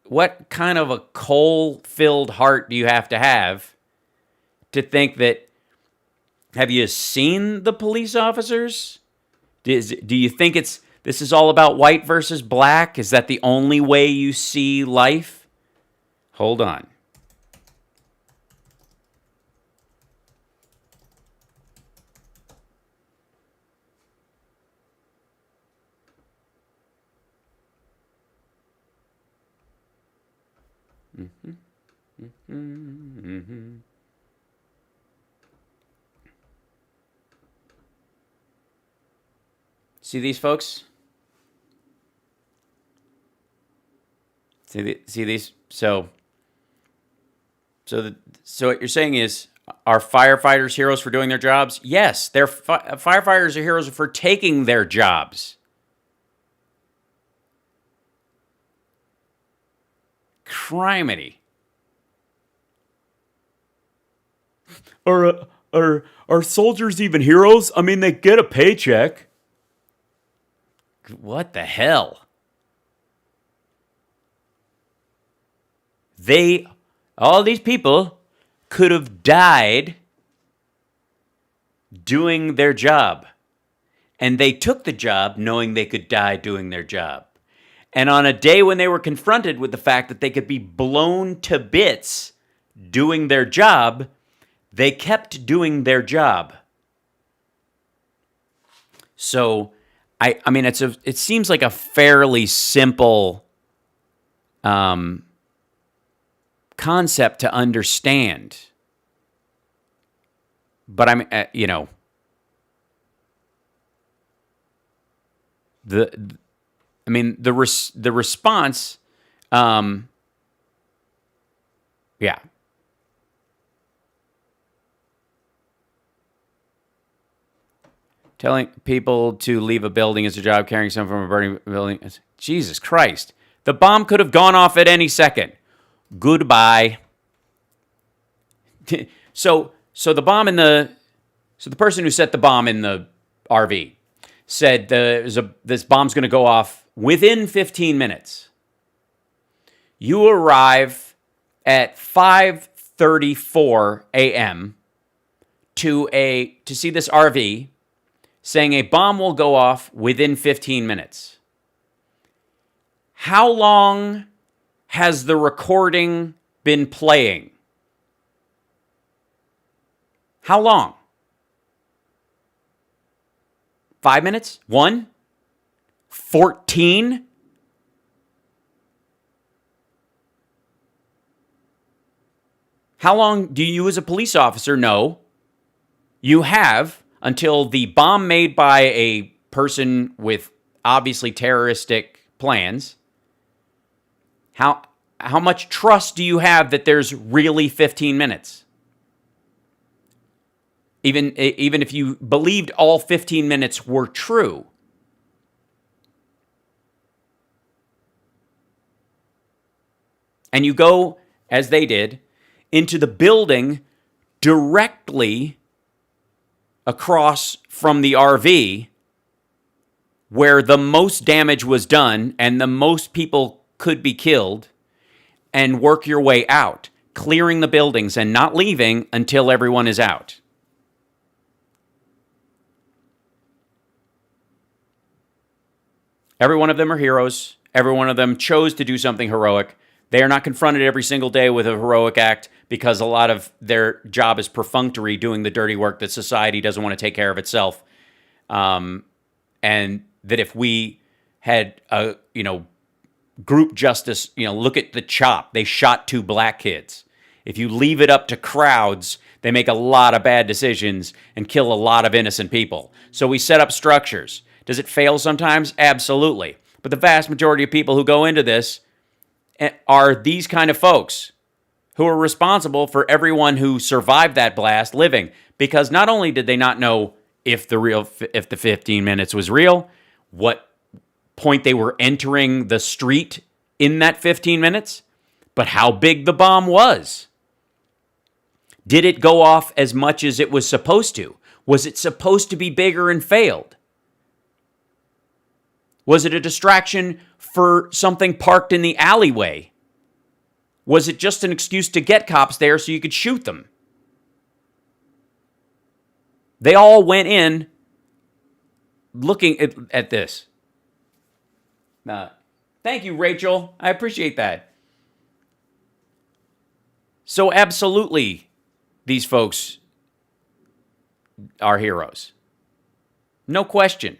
what kind of a coal-filled heart do you have to think that, have you seen the police officers? Do you think this is all about white versus black? Is that the only way you see life? Hold on. See these folks? See these? So what you're saying is, are firefighters heroes for doing their jobs? Yes, they're firefighters are heroes for taking their jobs. Criminy. Are soldiers even heroes? I mean, they get a paycheck. What the hell? All these people could have died doing their job. And they took the job knowing they could die doing their job. And on a day when they were confronted with the fact that they could be blown to bits doing their job, they kept doing their job. So, I mean, it seems like a fairly simple concept to understand. But I'm, the response, yeah. Telling people to leave a building is a job, carrying someone from a burning building. Jesus Christ. The bomb could have gone off at any second. Goodbye. So the person who set the bomb in the RV said this bomb's going to go off within 15 minutes. You arrive at 5:34 a.m. to see this RV saying a bomb will go off within 15 minutes. How long has the recording been playing? How long? 5 minutes? 1? 14? How long do you as a police officer know you have until the bomb made by a person with obviously terroristic plans? How much trust do you have that there's really 15 minutes? Even if you believed all 15 minutes were true. And you go, as they did, into the building directly across from the RV where the most damage was done and the most people could be killed, and work your way out, clearing the buildings and not leaving until everyone is out. Every one of them are heroes. Every one of them chose to do something heroic. They are not confronted every single day with a heroic act because a lot of their job is perfunctory, doing the dirty work that society doesn't want to take care of itself. And that if we had a, group justice, look at the CHOP. They shot 2 black kids. If you leave it up to crowds, they make a lot of bad decisions and kill a lot of innocent people. So we set up structures. Does it fail sometimes? Absolutely. But the vast majority of people who go into this are these kind of folks who are responsible for everyone who survived that blast living. Because not only did they not know if the 15 minutes was real, what point they were entering the street in that 15 minutes, but how big the bomb was. Did it go off as much as it was supposed to? Was it supposed to be bigger and failed? Was it a distraction for something parked in the alleyway? Was it just an excuse to get cops there so you could shoot them? They all went in looking at this. Thank you, Rachel. I appreciate that. So absolutely, these folks are heroes. No question.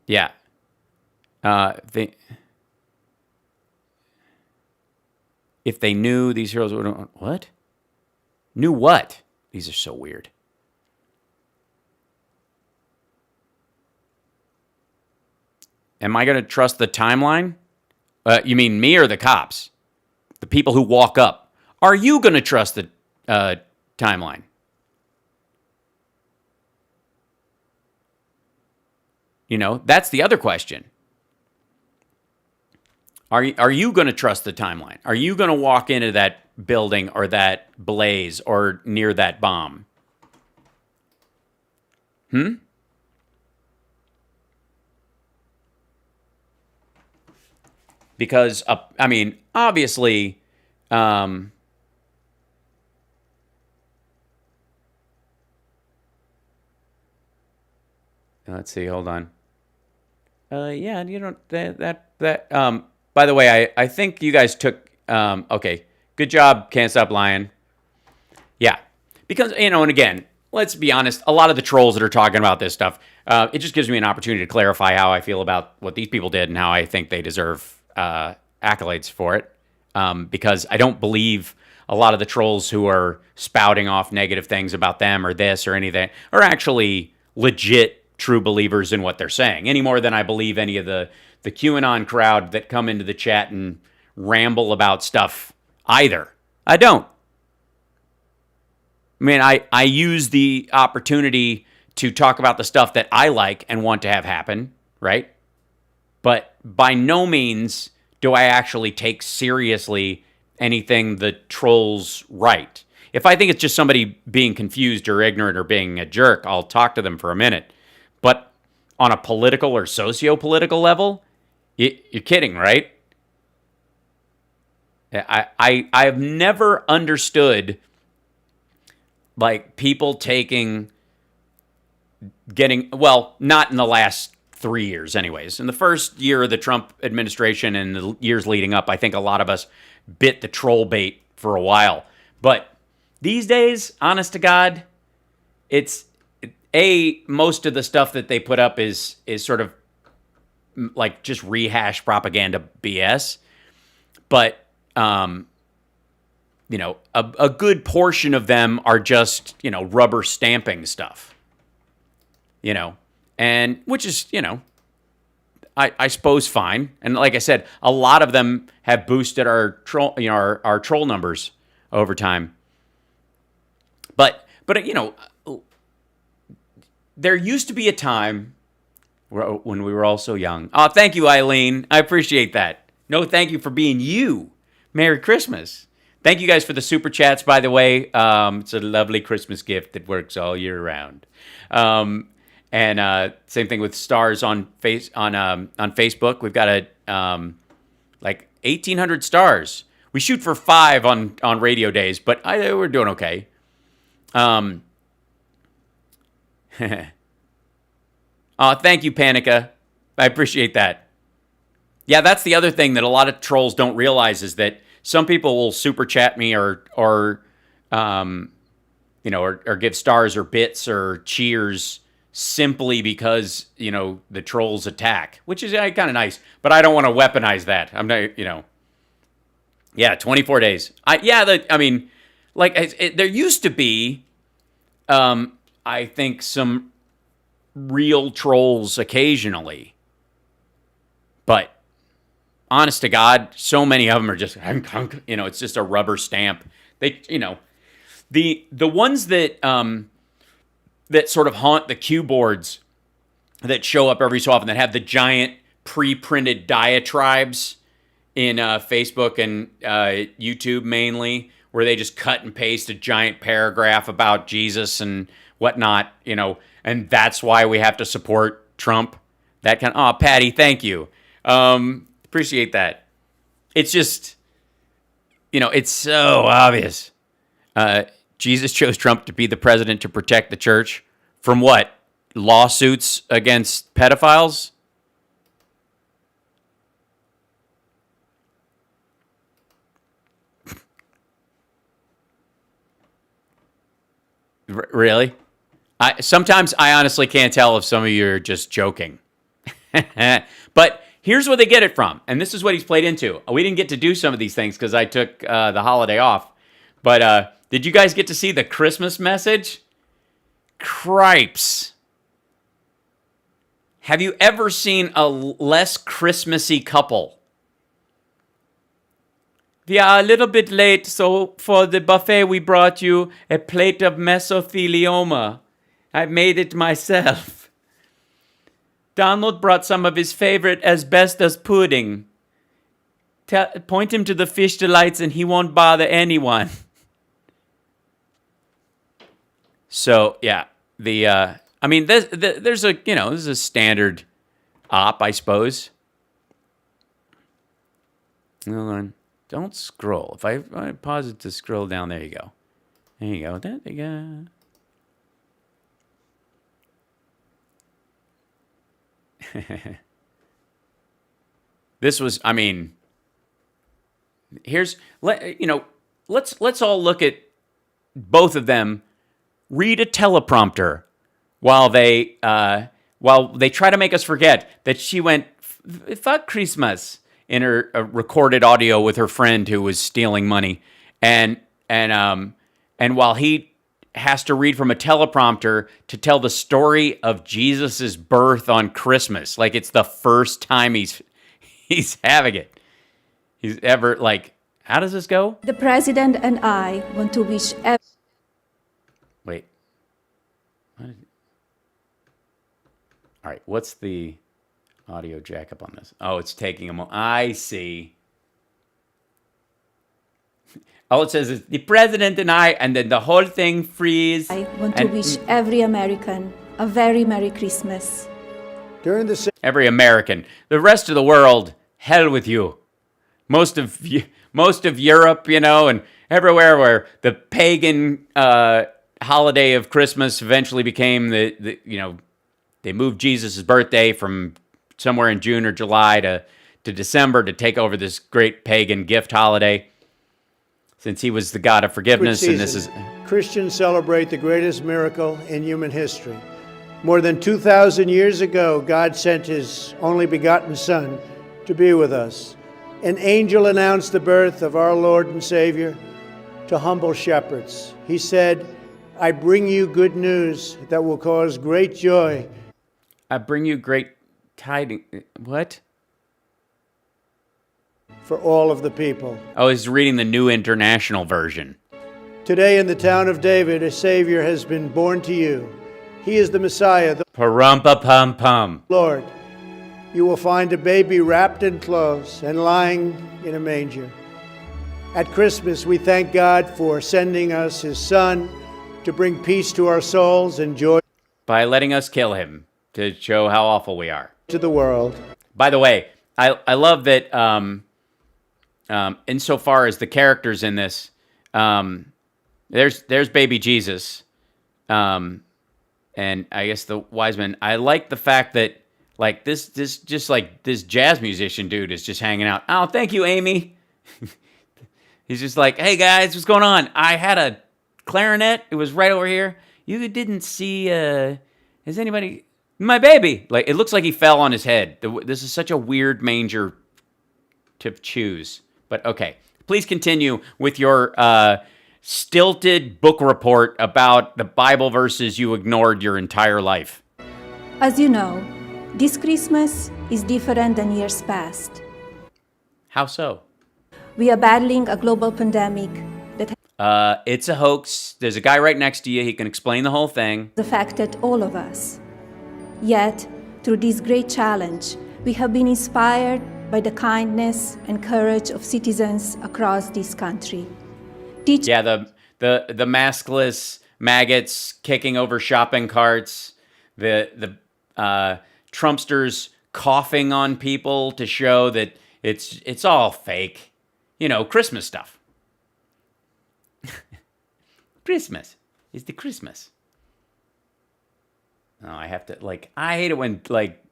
Yeah. If they knew these heroes would, what? Knew what? These are so weird. Am I going to trust the timeline? You mean me or the cops? The people who walk up. Are you going to trust the timeline? You know, that's the other question. Are you going to trust the timeline? Are you going to walk into that building or that blaze or near that bomb? Because, I mean, obviously, let's see, hold on. Yeah, you don't, by the way, I think you guys took, okay, good job, Can't Stop Lying. Yeah, because, you know, and again, let's be honest, a lot of the trolls that are talking about this stuff, it just gives me an opportunity to clarify how I feel about what these people did and how I think they deserve accolades for it, because I don't believe a lot of the trolls who are spouting off negative things about them or this or anything are actually legit true believers in what they're saying, any more than I believe any of the QAnon crowd that come into the chat and ramble about stuff either. I don't. I mean, I use the opportunity to talk about the stuff that I like and want to have happen, right? But by no means do I actually take seriously anything the trolls write. If I think it's just somebody being confused or ignorant or being a jerk, I'll talk to them for a minute. But on a political or socio-political level, you're kidding, right? I have never understood, like, people getting, well, not in the last 3 years anyways. In the first year of the Trump administration and the years leading up, I think a lot of us bit the troll bait for a while. But these days, honest to God, most of the stuff that they put up is sort of like just rehash propaganda BS. But, you know, a good portion of them are just, you know, rubber stamping stuff, you know, and which is, you know, I suppose fine. And like I said, a lot of them have boosted our troll, you know, our troll numbers over time. But, you know, there used to be a time when we were all so young. Oh, thank you, Eileen. I appreciate that. No, thank you for being you. Merry Christmas. Thank you guys for the super chats, by the way. It's a lovely Christmas gift that works all year round. And same thing with stars on Facebook. We've got like 1,800 stars. We shoot for 5 on radio days, but we're doing okay. Thank you, Panica. I appreciate that. Yeah, that's the other thing that a lot of trolls don't realize is that some people will super chat me or you know, or give stars or bits or cheers simply because, you know, the trolls attack, which is kind of nice, but I don't want to weaponize that. I'm not, you know. Yeah, 24 days. I mean, like, there used to be, I think, some real trolls occasionally. But honest to God, so many of them are just, you know, it's just a rubber stamp. They, you know, the ones that that sort of haunt the cue boards that show up every so often, that have the giant pre-printed diatribes in Facebook and YouTube mainly, where they just cut and paste a giant paragraph about Jesus and whatnot, you know, and that's why we have to support Trump. That kind of, Patty, thank you. Appreciate that. It's just, you know, it's so obvious. Jesus chose Trump to be the president to protect the church from what? Lawsuits against pedophiles? Really? Sometimes I honestly can't tell if some of you are just joking. But here's where they get it from, and this is what he's played into. We didn't get to do some of these things because I took the holiday off. But did you guys get to see the Christmas message? Cripes. Have you ever seen a less Christmassy couple? We are a little bit late, so for the buffet we brought you a plate of mesothelioma. I made it myself. Donald brought some of his favorite asbestos pudding. Point him to the fish delights and he won't bother anyone. So, yeah, I mean, there's a, this is a standard op, I suppose. Hold on. Don't scroll. If I pause it to scroll down, there you go. There you go. There you go. This was, I mean, let's all look at both of them read a teleprompter while they try to make us forget that she went fuck Christmas in her recorded audio with her friend who was stealing money, and while he has to read from a teleprompter to tell the story of Jesus's birth on Christmas, like it's the first time he's having it. He's ever, like, how does this go? The President and I want to wish Wait. All right, what's the audio jack up on this? Oh, it's taking a moment. I see. All it says is the President and I, and then the whole thing freeze. I want to wish every American a very Merry Christmas. Every American. The rest of the world, hell with you. Most of Europe, and everywhere where the pagan holiday of Christmas eventually became they moved Jesus' birthday from somewhere in June or July to December to take over this great pagan gift holiday, since he was the God of forgiveness. And this is Christians celebrate the greatest miracle in human history. More than 2,000 years ago, God sent his only begotten Son to be with us. An angel announced the birth of our Lord and Savior to humble shepherds. He said, I bring you good news that will cause great joy. I bring you great tidings. What? For all of the people. Oh, he's reading the New International Version. Today in the town of David, a Savior has been born to you. He is the Messiah, the Parumpa-pum-pum. Lord. You will find a baby wrapped in clothes and lying in a manger. At Christmas, we thank God for sending us his Son to bring peace to our souls and joy by letting us kill him to show how awful we are to the world. By the way, I love that insofar as the characters in this, there's baby Jesus, and I guess the wise men. I like the fact that like this jazz musician dude is just hanging out. Oh, thank you, Amy. He's just like, hey guys, what's going on? I had a clarinet. It was right over here. You didn't see, is anybody, my baby. Like, it looks like he fell on his head. This is such a weird manger to choose. But okay, please continue with your stilted book report about the Bible verses you ignored your entire life. As you know, this Christmas is different than years past. How so? We are battling a global pandemic that it's a hoax. There's a guy right next to you. He can explain the whole thing. has affected all of us. Yet, through this great challenge, we have been inspired by the kindness and courage of citizens across this country. Yeah, the maskless maggots kicking over shopping carts, the Trumpsters coughing on people to show that it's all fake. You know, Christmas stuff. Christmas is the Christmas. Oh, I have to, I hate it when,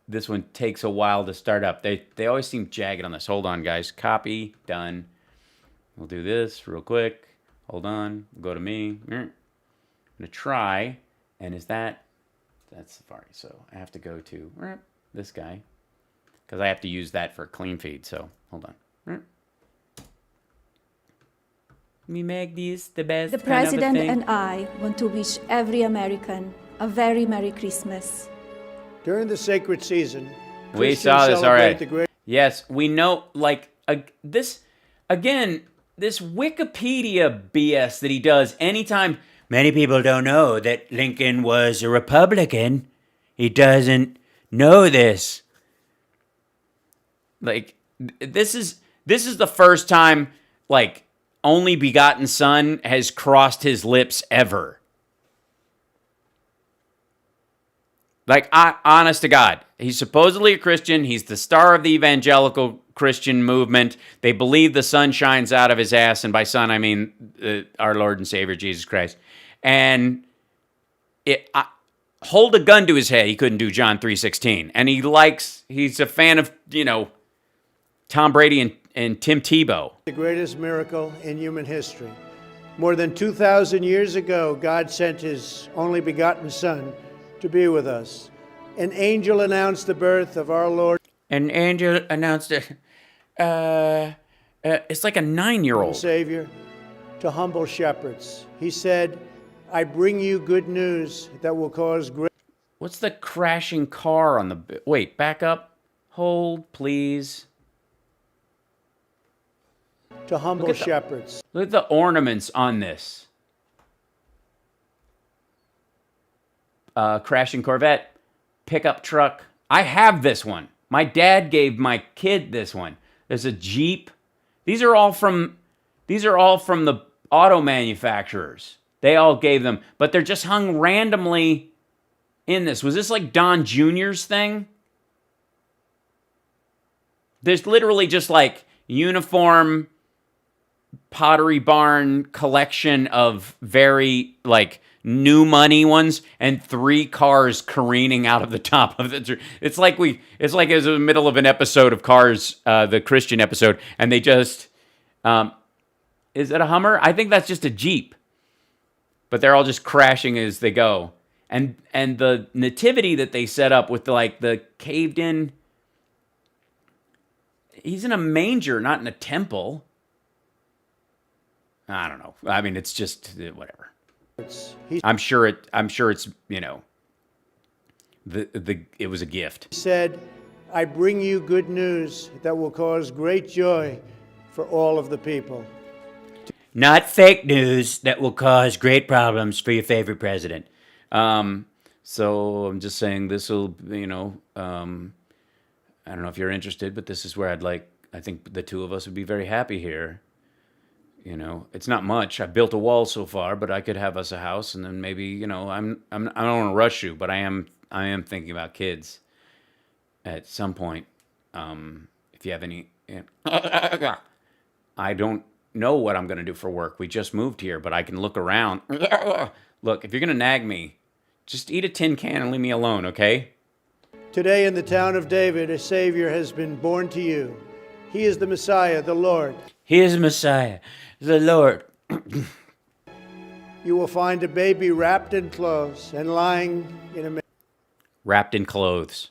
this one takes a while to start up. They always seem jagged on this. Hold on, guys. Copy. Done. We'll do this real quick. Hold on. Go to me. I'm going to try. And that's Safari. So I have to go to this guy. because I have to use that for clean feed. So hold on. Me make this the best. The President and I want to wish every American a very Merry Christmas. During the sacred season, We saw this already. Yes, we know, like, this Wikipedia BS that he does anytime. Many people don't know that Lincoln was a Republican. He doesn't know this. Like, this is the first time, like, only begotten son has crossed his lips ever. Like, honest to God, he's supposedly a Christian. He's the star of the evangelical Christian movement. They believe the sun shines out of his ass, and by son, I mean our Lord and Savior, Jesus Christ. And hold a gun to his head, he couldn't do John 3:16. And he's a fan of, Tom Brady and Tim Tebow. The greatest miracle in human history. More than 2,000 years ago, God sent his only begotten son to be with us. An angel announced the birth of our Lord. An angel announced it. It's like a 9-year-old. Savior to humble shepherds. He said, I bring you good news that will cause great... What's the crashing car on the... Wait, back up. Hold, please. To humble shepherds. Look at the ornaments on this. Crashing Corvette, pickup truck. I have this one. My dad gave my kid this one. There's a Jeep. These are all from the auto manufacturers. They all gave them, but they're just hung randomly in this. Was this like Don Jr.'s thing? There's literally just like uniform Pottery Barn collection of very like new money ones and 3 cars careening out of the top of it. It's like it was in the middle of an episode of Cars, the Christian episode, and they just is it a Hummer? I think that's just a Jeep. But they're all just crashing as they go. And the nativity that they set up with the caved in, he's in a manger, not in a temple. I don't know. I mean, it's just whatever. I'm sure it's it was a gift. He said, I bring you good news that will cause great joy for all of the people. Not fake news that will cause great problems for your favorite president. So I'm just saying this will, I don't know if you're interested, but this is where I think the two of us would be very happy here. It's not much. I built a wall so far, but I could have us a house, and then maybe, I don't want to rush you, but I am thinking about kids at some point. If you have any, I don't know what I'm going to do for work. We just moved here, but I can look around. Look, if you're going to nag me, just eat a tin can and leave me alone, okay? Today in the town of David, a Savior has been born to you. He is the Messiah, the Lord. He is the Messiah, the Lord. You will find a baby wrapped in clothes and lying in a manger. Wrapped in clothes.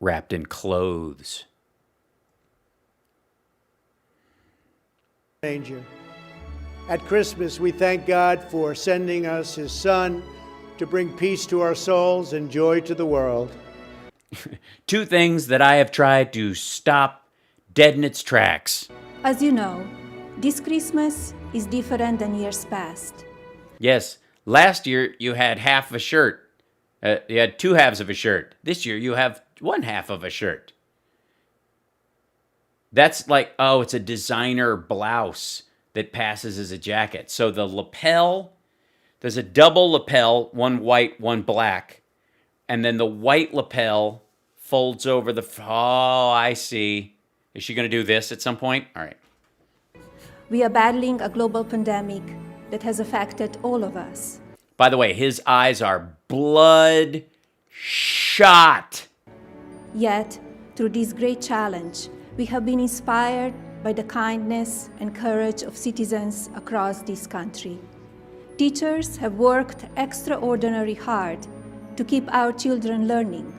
Wrapped in clothes. Manger. At Christmas, we thank God for sending us his Son to bring peace to our souls and joy to the world. 2 things that I have tried to stop dead in its tracks. As you know, this Christmas is different than years past. Yes, last year you had half a shirt. You had 2 halves of a shirt. This year you have 1 half of a shirt. That's like, oh, it's a designer blouse that passes as a jacket. So the lapel, there's a double lapel, 1 white, 1 black. And then the white lapel folds over the... Oh, I see. Is she going to do this at some point? All right. We are battling a global pandemic that has affected all of us. By the way, his eyes are bloodshot. Yet, through this great challenge, we have been inspired by the kindness and courage of citizens across this country. Teachers have worked extraordinarily hard to keep our children learning.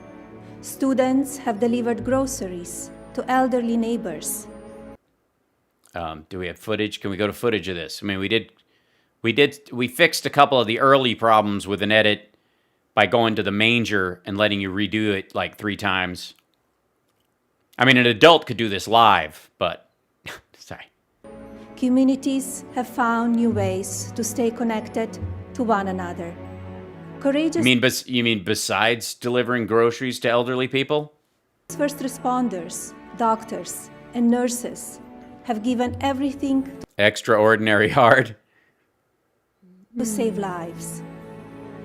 Students have delivered groceries to elderly neighbors. Do we have footage? Can we go to footage of this? I mean, we fixed a couple of the early problems with an edit by going to the manger and letting you redo it like 3 times. I mean, an adult could do this live, but sorry. Communities have found new ways to stay connected to one another. Courageous You mean besides delivering groceries to elderly people? first responders, doctors, and nurses have given everything Extraordinary hard. to save lives.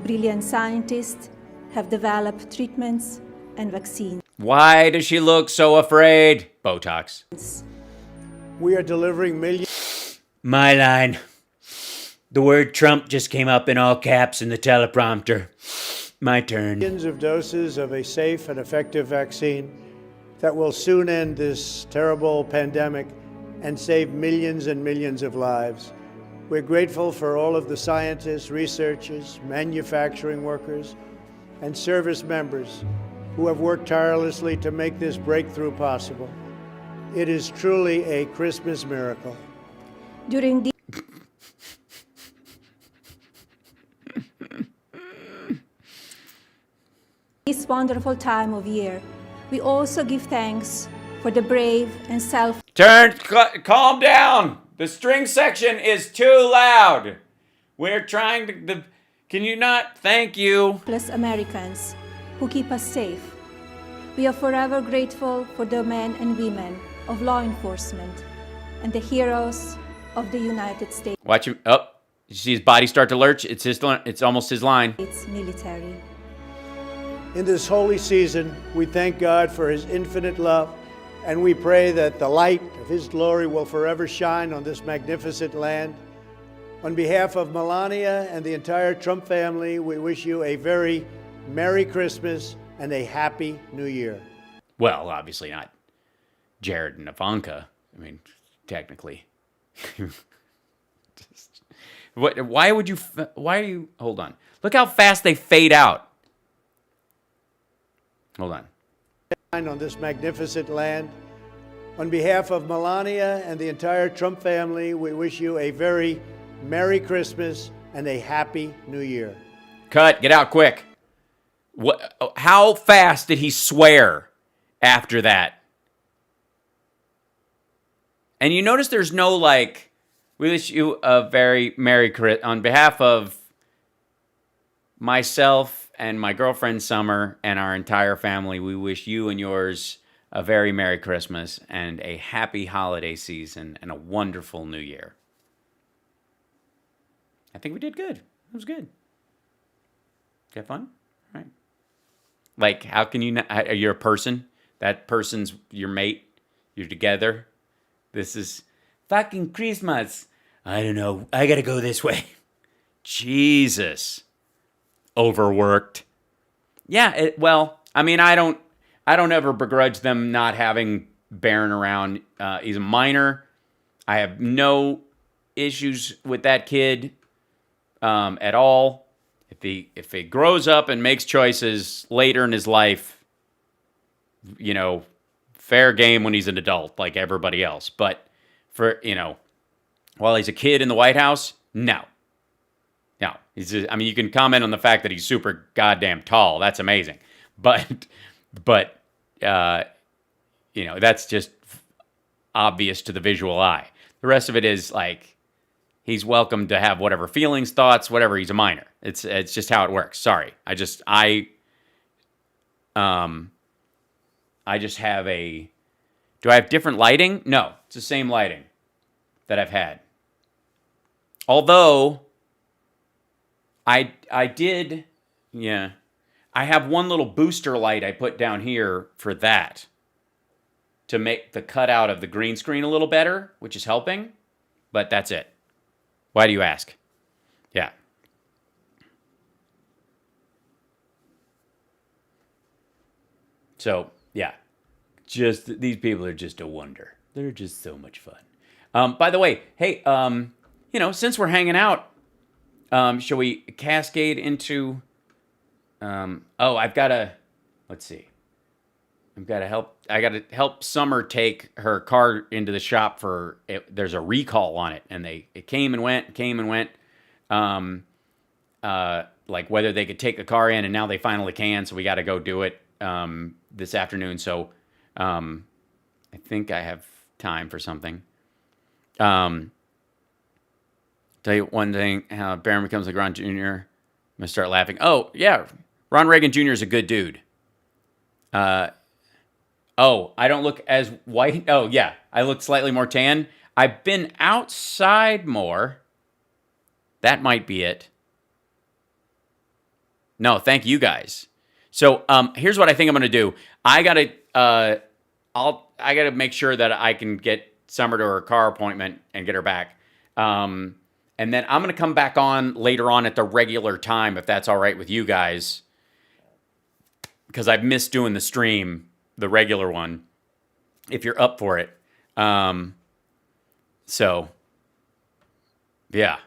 Brilliant scientists have developed treatments and vaccines. Why does she look so afraid? Botox. We are delivering millions. My line. The word Trump just came up in all caps in the teleprompter. My turn. Millions of doses of a safe and effective vaccine that will soon end this terrible pandemic and save millions and millions of lives. We're grateful for all of the scientists, researchers, manufacturing workers, and service members who have worked tirelessly to make this breakthrough possible. It is truly a Christmas miracle. During this wonderful time of year, we also give thanks for the brave and Calm down. The string section is too loud. We're trying to. Can you not? Thank you. selfless Americans who keep us safe. We are forever grateful for the men and women of law enforcement and the heroes of the United States Watch him. Oh, you see his body start to lurch? It's almost his line. military. In this holy season, we thank God for his infinite love, and we pray that the light of his glory will forever shine on this magnificent land. On behalf of Melania and the entire Trump family, we wish you a very Merry Christmas and a Happy New Year. Well, obviously not Jared and Ivanka. I mean, technically. Why would you? Why are you? Hold on. Look how fast they fade out. Hold on. On this magnificent land. On behalf of Melania and the entire Trump family, we wish you a very Merry Christmas and a Happy New Year. Cut. Get out quick. What? How fast did he swear after that? And you notice there's no like, we wish you a very Merry Christmas on behalf of myself and my girlfriend Summer and our entire family. We wish you and yours a very Merry Christmas and a happy holiday season and a wonderful New Year. I think we did good. It was good. Did you have fun? All right. Like, how can you not? You're a person. That person's your mate. You're together. This is fucking Christmas. I don't know. I gotta go this way. Jesus. Overworked. Yeah, well, I mean, I don't ever begrudge them not having Barron around. He's a minor. I have no issues with that kid at all. If he grows up and makes choices later in his life, you know, fair game when he's an adult like everybody else. But for, you know, while he's a kid in the White House, no. No. I mean, you can comment on the fact that he's super goddamn tall. That's amazing. But you know, that's just obvious to the visual eye. The rest of it is like, he's welcome to have whatever feelings, thoughts, whatever. He's a minor. It's just how it works. Sorry. I just have do I have different lighting? No, it's the same lighting that I've had. Although I did, yeah, I have one little booster light I put down here for that to make the cutout of the green screen a little better, which is helping, but that's it. Why do you ask? Yeah. So, yeah. Just, these people are just a wonder. They're just so much fun. By the way, hey, you know, since we're hanging out, Shall we cascade into? I've got to. Let's see. I got to help Summer take her car into the shop for. There's a recall on it, and it came and went. Like whether they could take the car in, and now they finally can. So we got to go do it this afternoon. So I think I have time for something. Tell you one thing: how Barron becomes like Ron Jr. I'm gonna start laughing. Oh yeah, Ron Reagan Jr. is a good dude. I don't look as white. Oh yeah, I look slightly more tan. I've been outside more. That might be it. No, thank you guys. So here's what I think I'm gonna do. I gotta make sure that I can get Summer to her car appointment and get her back. And then I'm gonna come back on later on at the regular time if that's all right with you guys, because I've missed doing the stream, the regular one. If you're up for it, so yeah.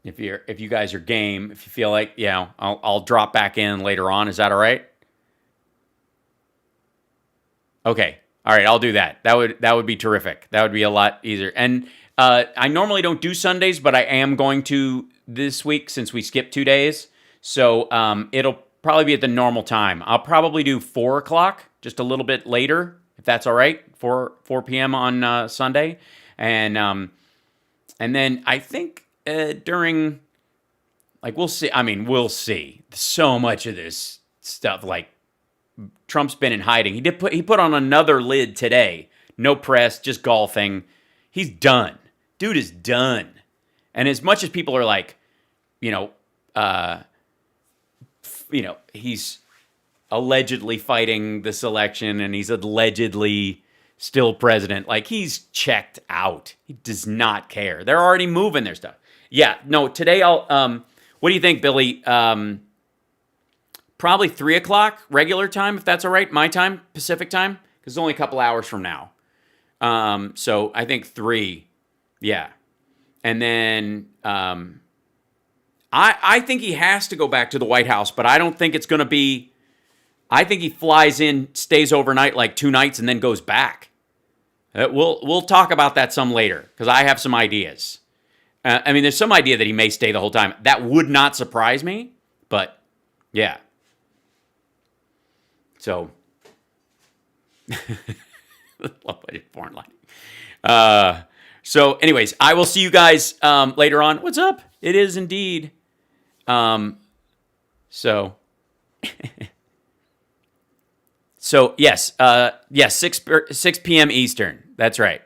If you guys are game, if you feel like, I'll drop back in later on. Is that all right? Okay. All right, I'll do that. That would be terrific. That would be a lot easier. And I normally don't do Sundays, but I am going to this week since we skipped 2 days. So it'll probably be at the normal time. I'll probably do 4 o'clock, just a little bit later, if that's all right, 4 p.m. on Sunday. And then I think during, like, we'll see. I mean, we'll see. So much of this stuff, like, Trump's been in hiding. He put on another lid today. No press, just golfing. He's done. Dude is done. And as much as people are like, he's allegedly fighting this election and he's allegedly still president. Like, he's checked out. He does not care. They're already moving their stuff. Yeah, no, today I'll, what do you think, Billy? Probably 3 o'clock regular time, if that's all right. My time, Pacific time, because it's only a couple hours from now. So I think 3, yeah. And then I think he has to go back to the White House, but I don't think it's going to be, I think he flies in, stays overnight like 2 nights, and then goes back. We'll talk about that some later, because I have some ideas. I mean, there's some idea that he may stay the whole time. That would not surprise me, but yeah. So, porn lighting. So, anyways, I will see you guys later on. What's up? It is indeed. So yes, 6 p.m. Eastern. That's right.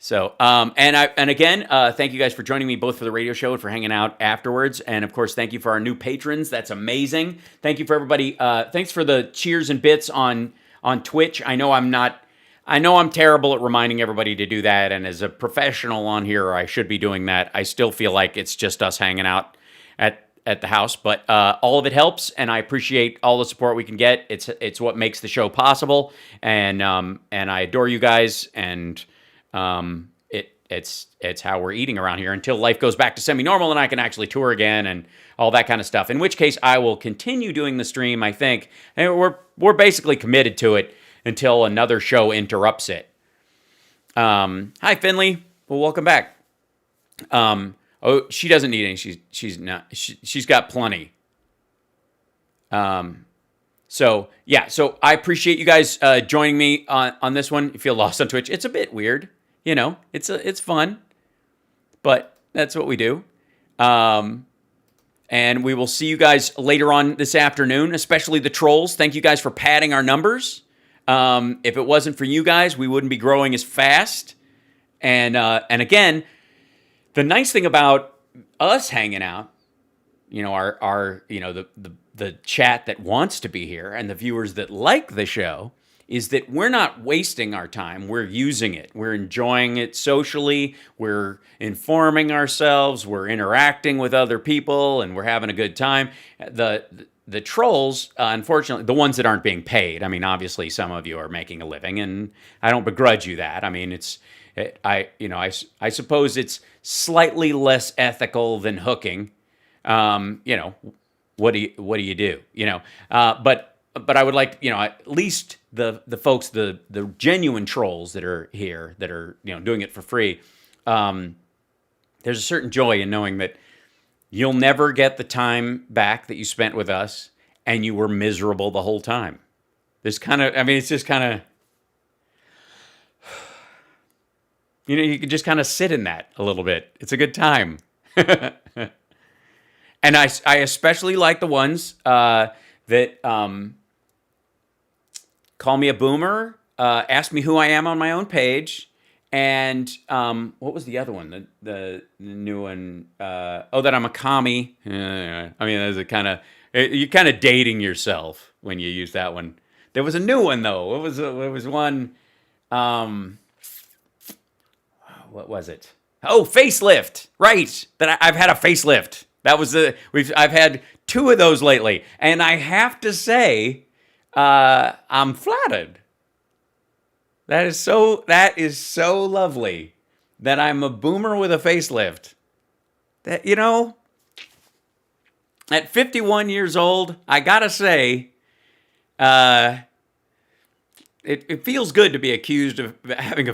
So, and again, thank you guys for joining me both for the radio show and for hanging out afterwards. And of course, thank you for our new patrons. That's amazing. Thank you for everybody. Thanks for the cheers and bits on Twitch. I know I'm terrible at reminding everybody to do that. And as a professional on here, I should be doing that. I still feel like it's just us hanging out at the house, but all of it helps, and I appreciate all the support we can get. It's what makes the show possible, and I adore you guys, and it's how we're eating around here until life goes back to semi-normal and I can actually tour again and all that kind of stuff. In which case, I will continue doing the stream. I think, and we're basically committed to it until another show interrupts it. Hi, Finley. Well, welcome back. Oh, she doesn't need any. She's got plenty. So yeah, so I appreciate you guys joining me on this one. If you feel lost on Twitch, it's a bit weird, it's fun, but that's what we do. And we will see you guys later on this afternoon, especially the trolls. Thank you guys for padding our numbers. If it wasn't for you guys, we wouldn't be growing as fast. And again, the nice thing about us hanging out, our the chat that wants to be here and the viewers that like the show, is that we're not wasting our time. We're using it. We're enjoying it socially. We're informing ourselves. We're interacting with other people, and we're having a good time. The the trolls, unfortunately, the ones that aren't being paid. I mean, obviously, some of you are making a living, and I don't begrudge you that. I mean, I suppose it's slightly less ethical than hooking. What do you do? But I would like, at least the folks, the genuine trolls that are here, that are doing it for free. There's a certain joy in knowing that you'll never get the time back that you spent with us, and you were miserable the whole time. It's just kind of, you can just kind of sit in that a little bit. It's a good time. And I especially like the ones that call me a boomer, ask me who I am on my own page, and what was the other one? The new one? That I'm a commie. I mean, there's a kind of, you're kind of dating yourself when you use that one. There was a new one though. It was one. What was it? Oh, facelift. Right. I've had a facelift. That was I've had 2 of those lately, and I have to say, I'm flattered. That is so lovely that I'm a boomer with a facelift. That, at 51 years old, I gotta say, it feels good to be accused of having a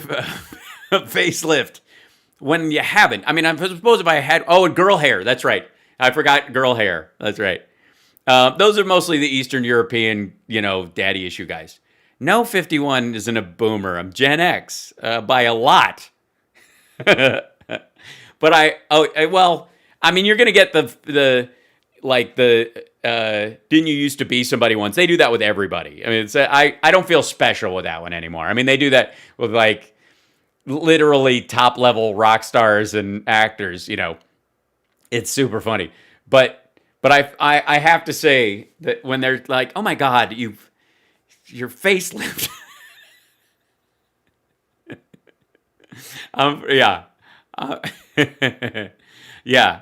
facelift when you haven't. I mean, I suppose if I had, girl hair. That's right. I forgot girl hair. That's right. Those are mostly the Eastern European, daddy issue guys. No, 51 isn't a boomer. I'm Gen X by a lot. But I mean, you're gonna get the didn't you used to be somebody once? They do that with everybody. I mean, I don't feel special with that one anymore. I mean, they do that with literally top level rock stars and actors. It's super funny. But I have to say that when they're like, oh my God, your facelift. Yeah. Yeah.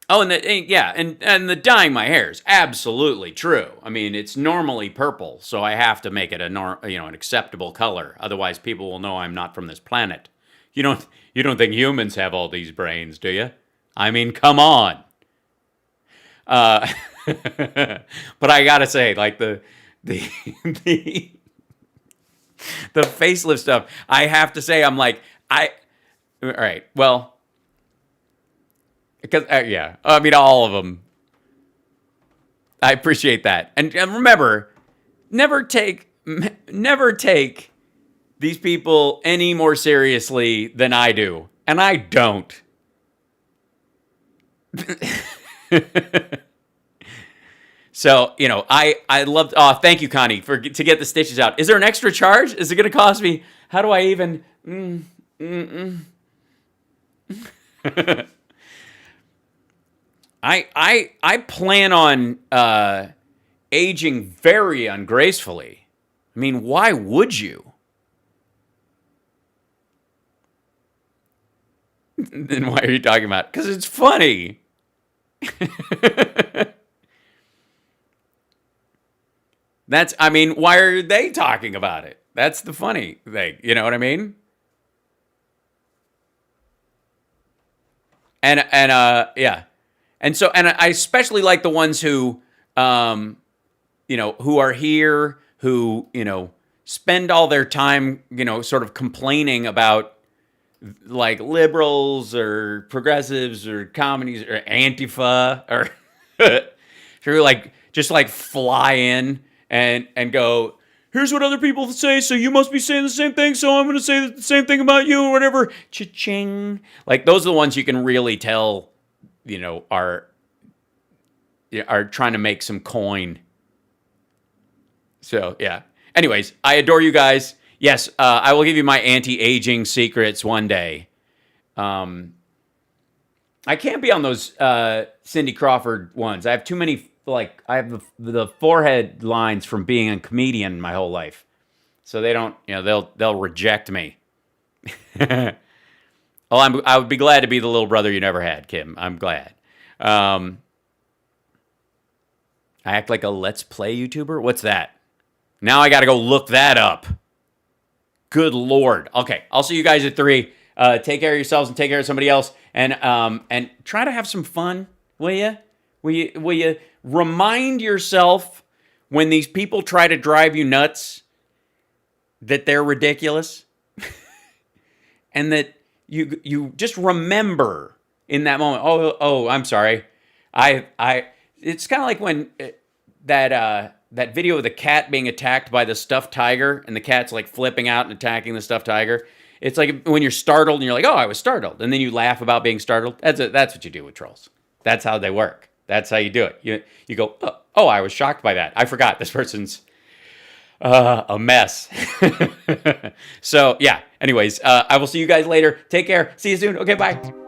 Oh, and the dyeing my hair is absolutely true. I mean, it's normally purple, so I have to make it an acceptable color. Otherwise, people will know I'm not from this planet. You don't think humans have all these brains, do you? I mean, come on. But I gotta say, the facelift stuff, I have to say, I'm like, all right, well, because I mean, all of them. I appreciate that, and remember, never take these people any more seriously than I do, and I don't. So, I loved. Oh, thank you, Connie, to get the stitches out. Is there an extra charge? Is it going to cost me? How do I even? I plan on aging very ungracefully. I mean, why would you? Then why are you talking about it? Because it's funny. Why are they talking about it? That's the funny thing. You know what I mean? And yeah. And I especially like the ones who, who are here, who, spend all their time, sort of complaining about liberals or progressives or communists or Antifa or who just fly in and go, here's what other people say, so you must be saying the same thing, so I'm going to say the same thing about you or whatever. Cha-ching. Those are the ones you can really tell, are trying to make some coin. So, yeah. Anyways, I adore you guys. Yes, I will give you my anti-aging secrets one day. I can't be on those Cindy Crawford ones. I have too many, I have the forehead lines from being a comedian my whole life. So they don't, they'll reject me. Well, I would be glad to be the little brother you never had, Kim. I'm glad. I act like a Let's Play YouTuber? What's that? Now I got to go look that up. Good Lord. Okay, I'll see you guys at 3. Take care of yourselves and take care of somebody else. And try to have some fun, will you? Will you remind yourself when these people try to drive you nuts that they're ridiculous? And that you just remember in that moment, oh, I'm sorry. It's kind of like when that video of the cat being attacked by the stuffed tiger and the cat's like flipping out and attacking the stuffed tiger. It's like when you're startled and you're like, oh, I was startled. And then you laugh about being startled. That's what you do with trolls. That's how they work. That's how you do it. You go, oh, I was shocked by that. I forgot this person's a mess. So, yeah. Anyways, I will see you guys later. Take care. See you soon. Okay, bye.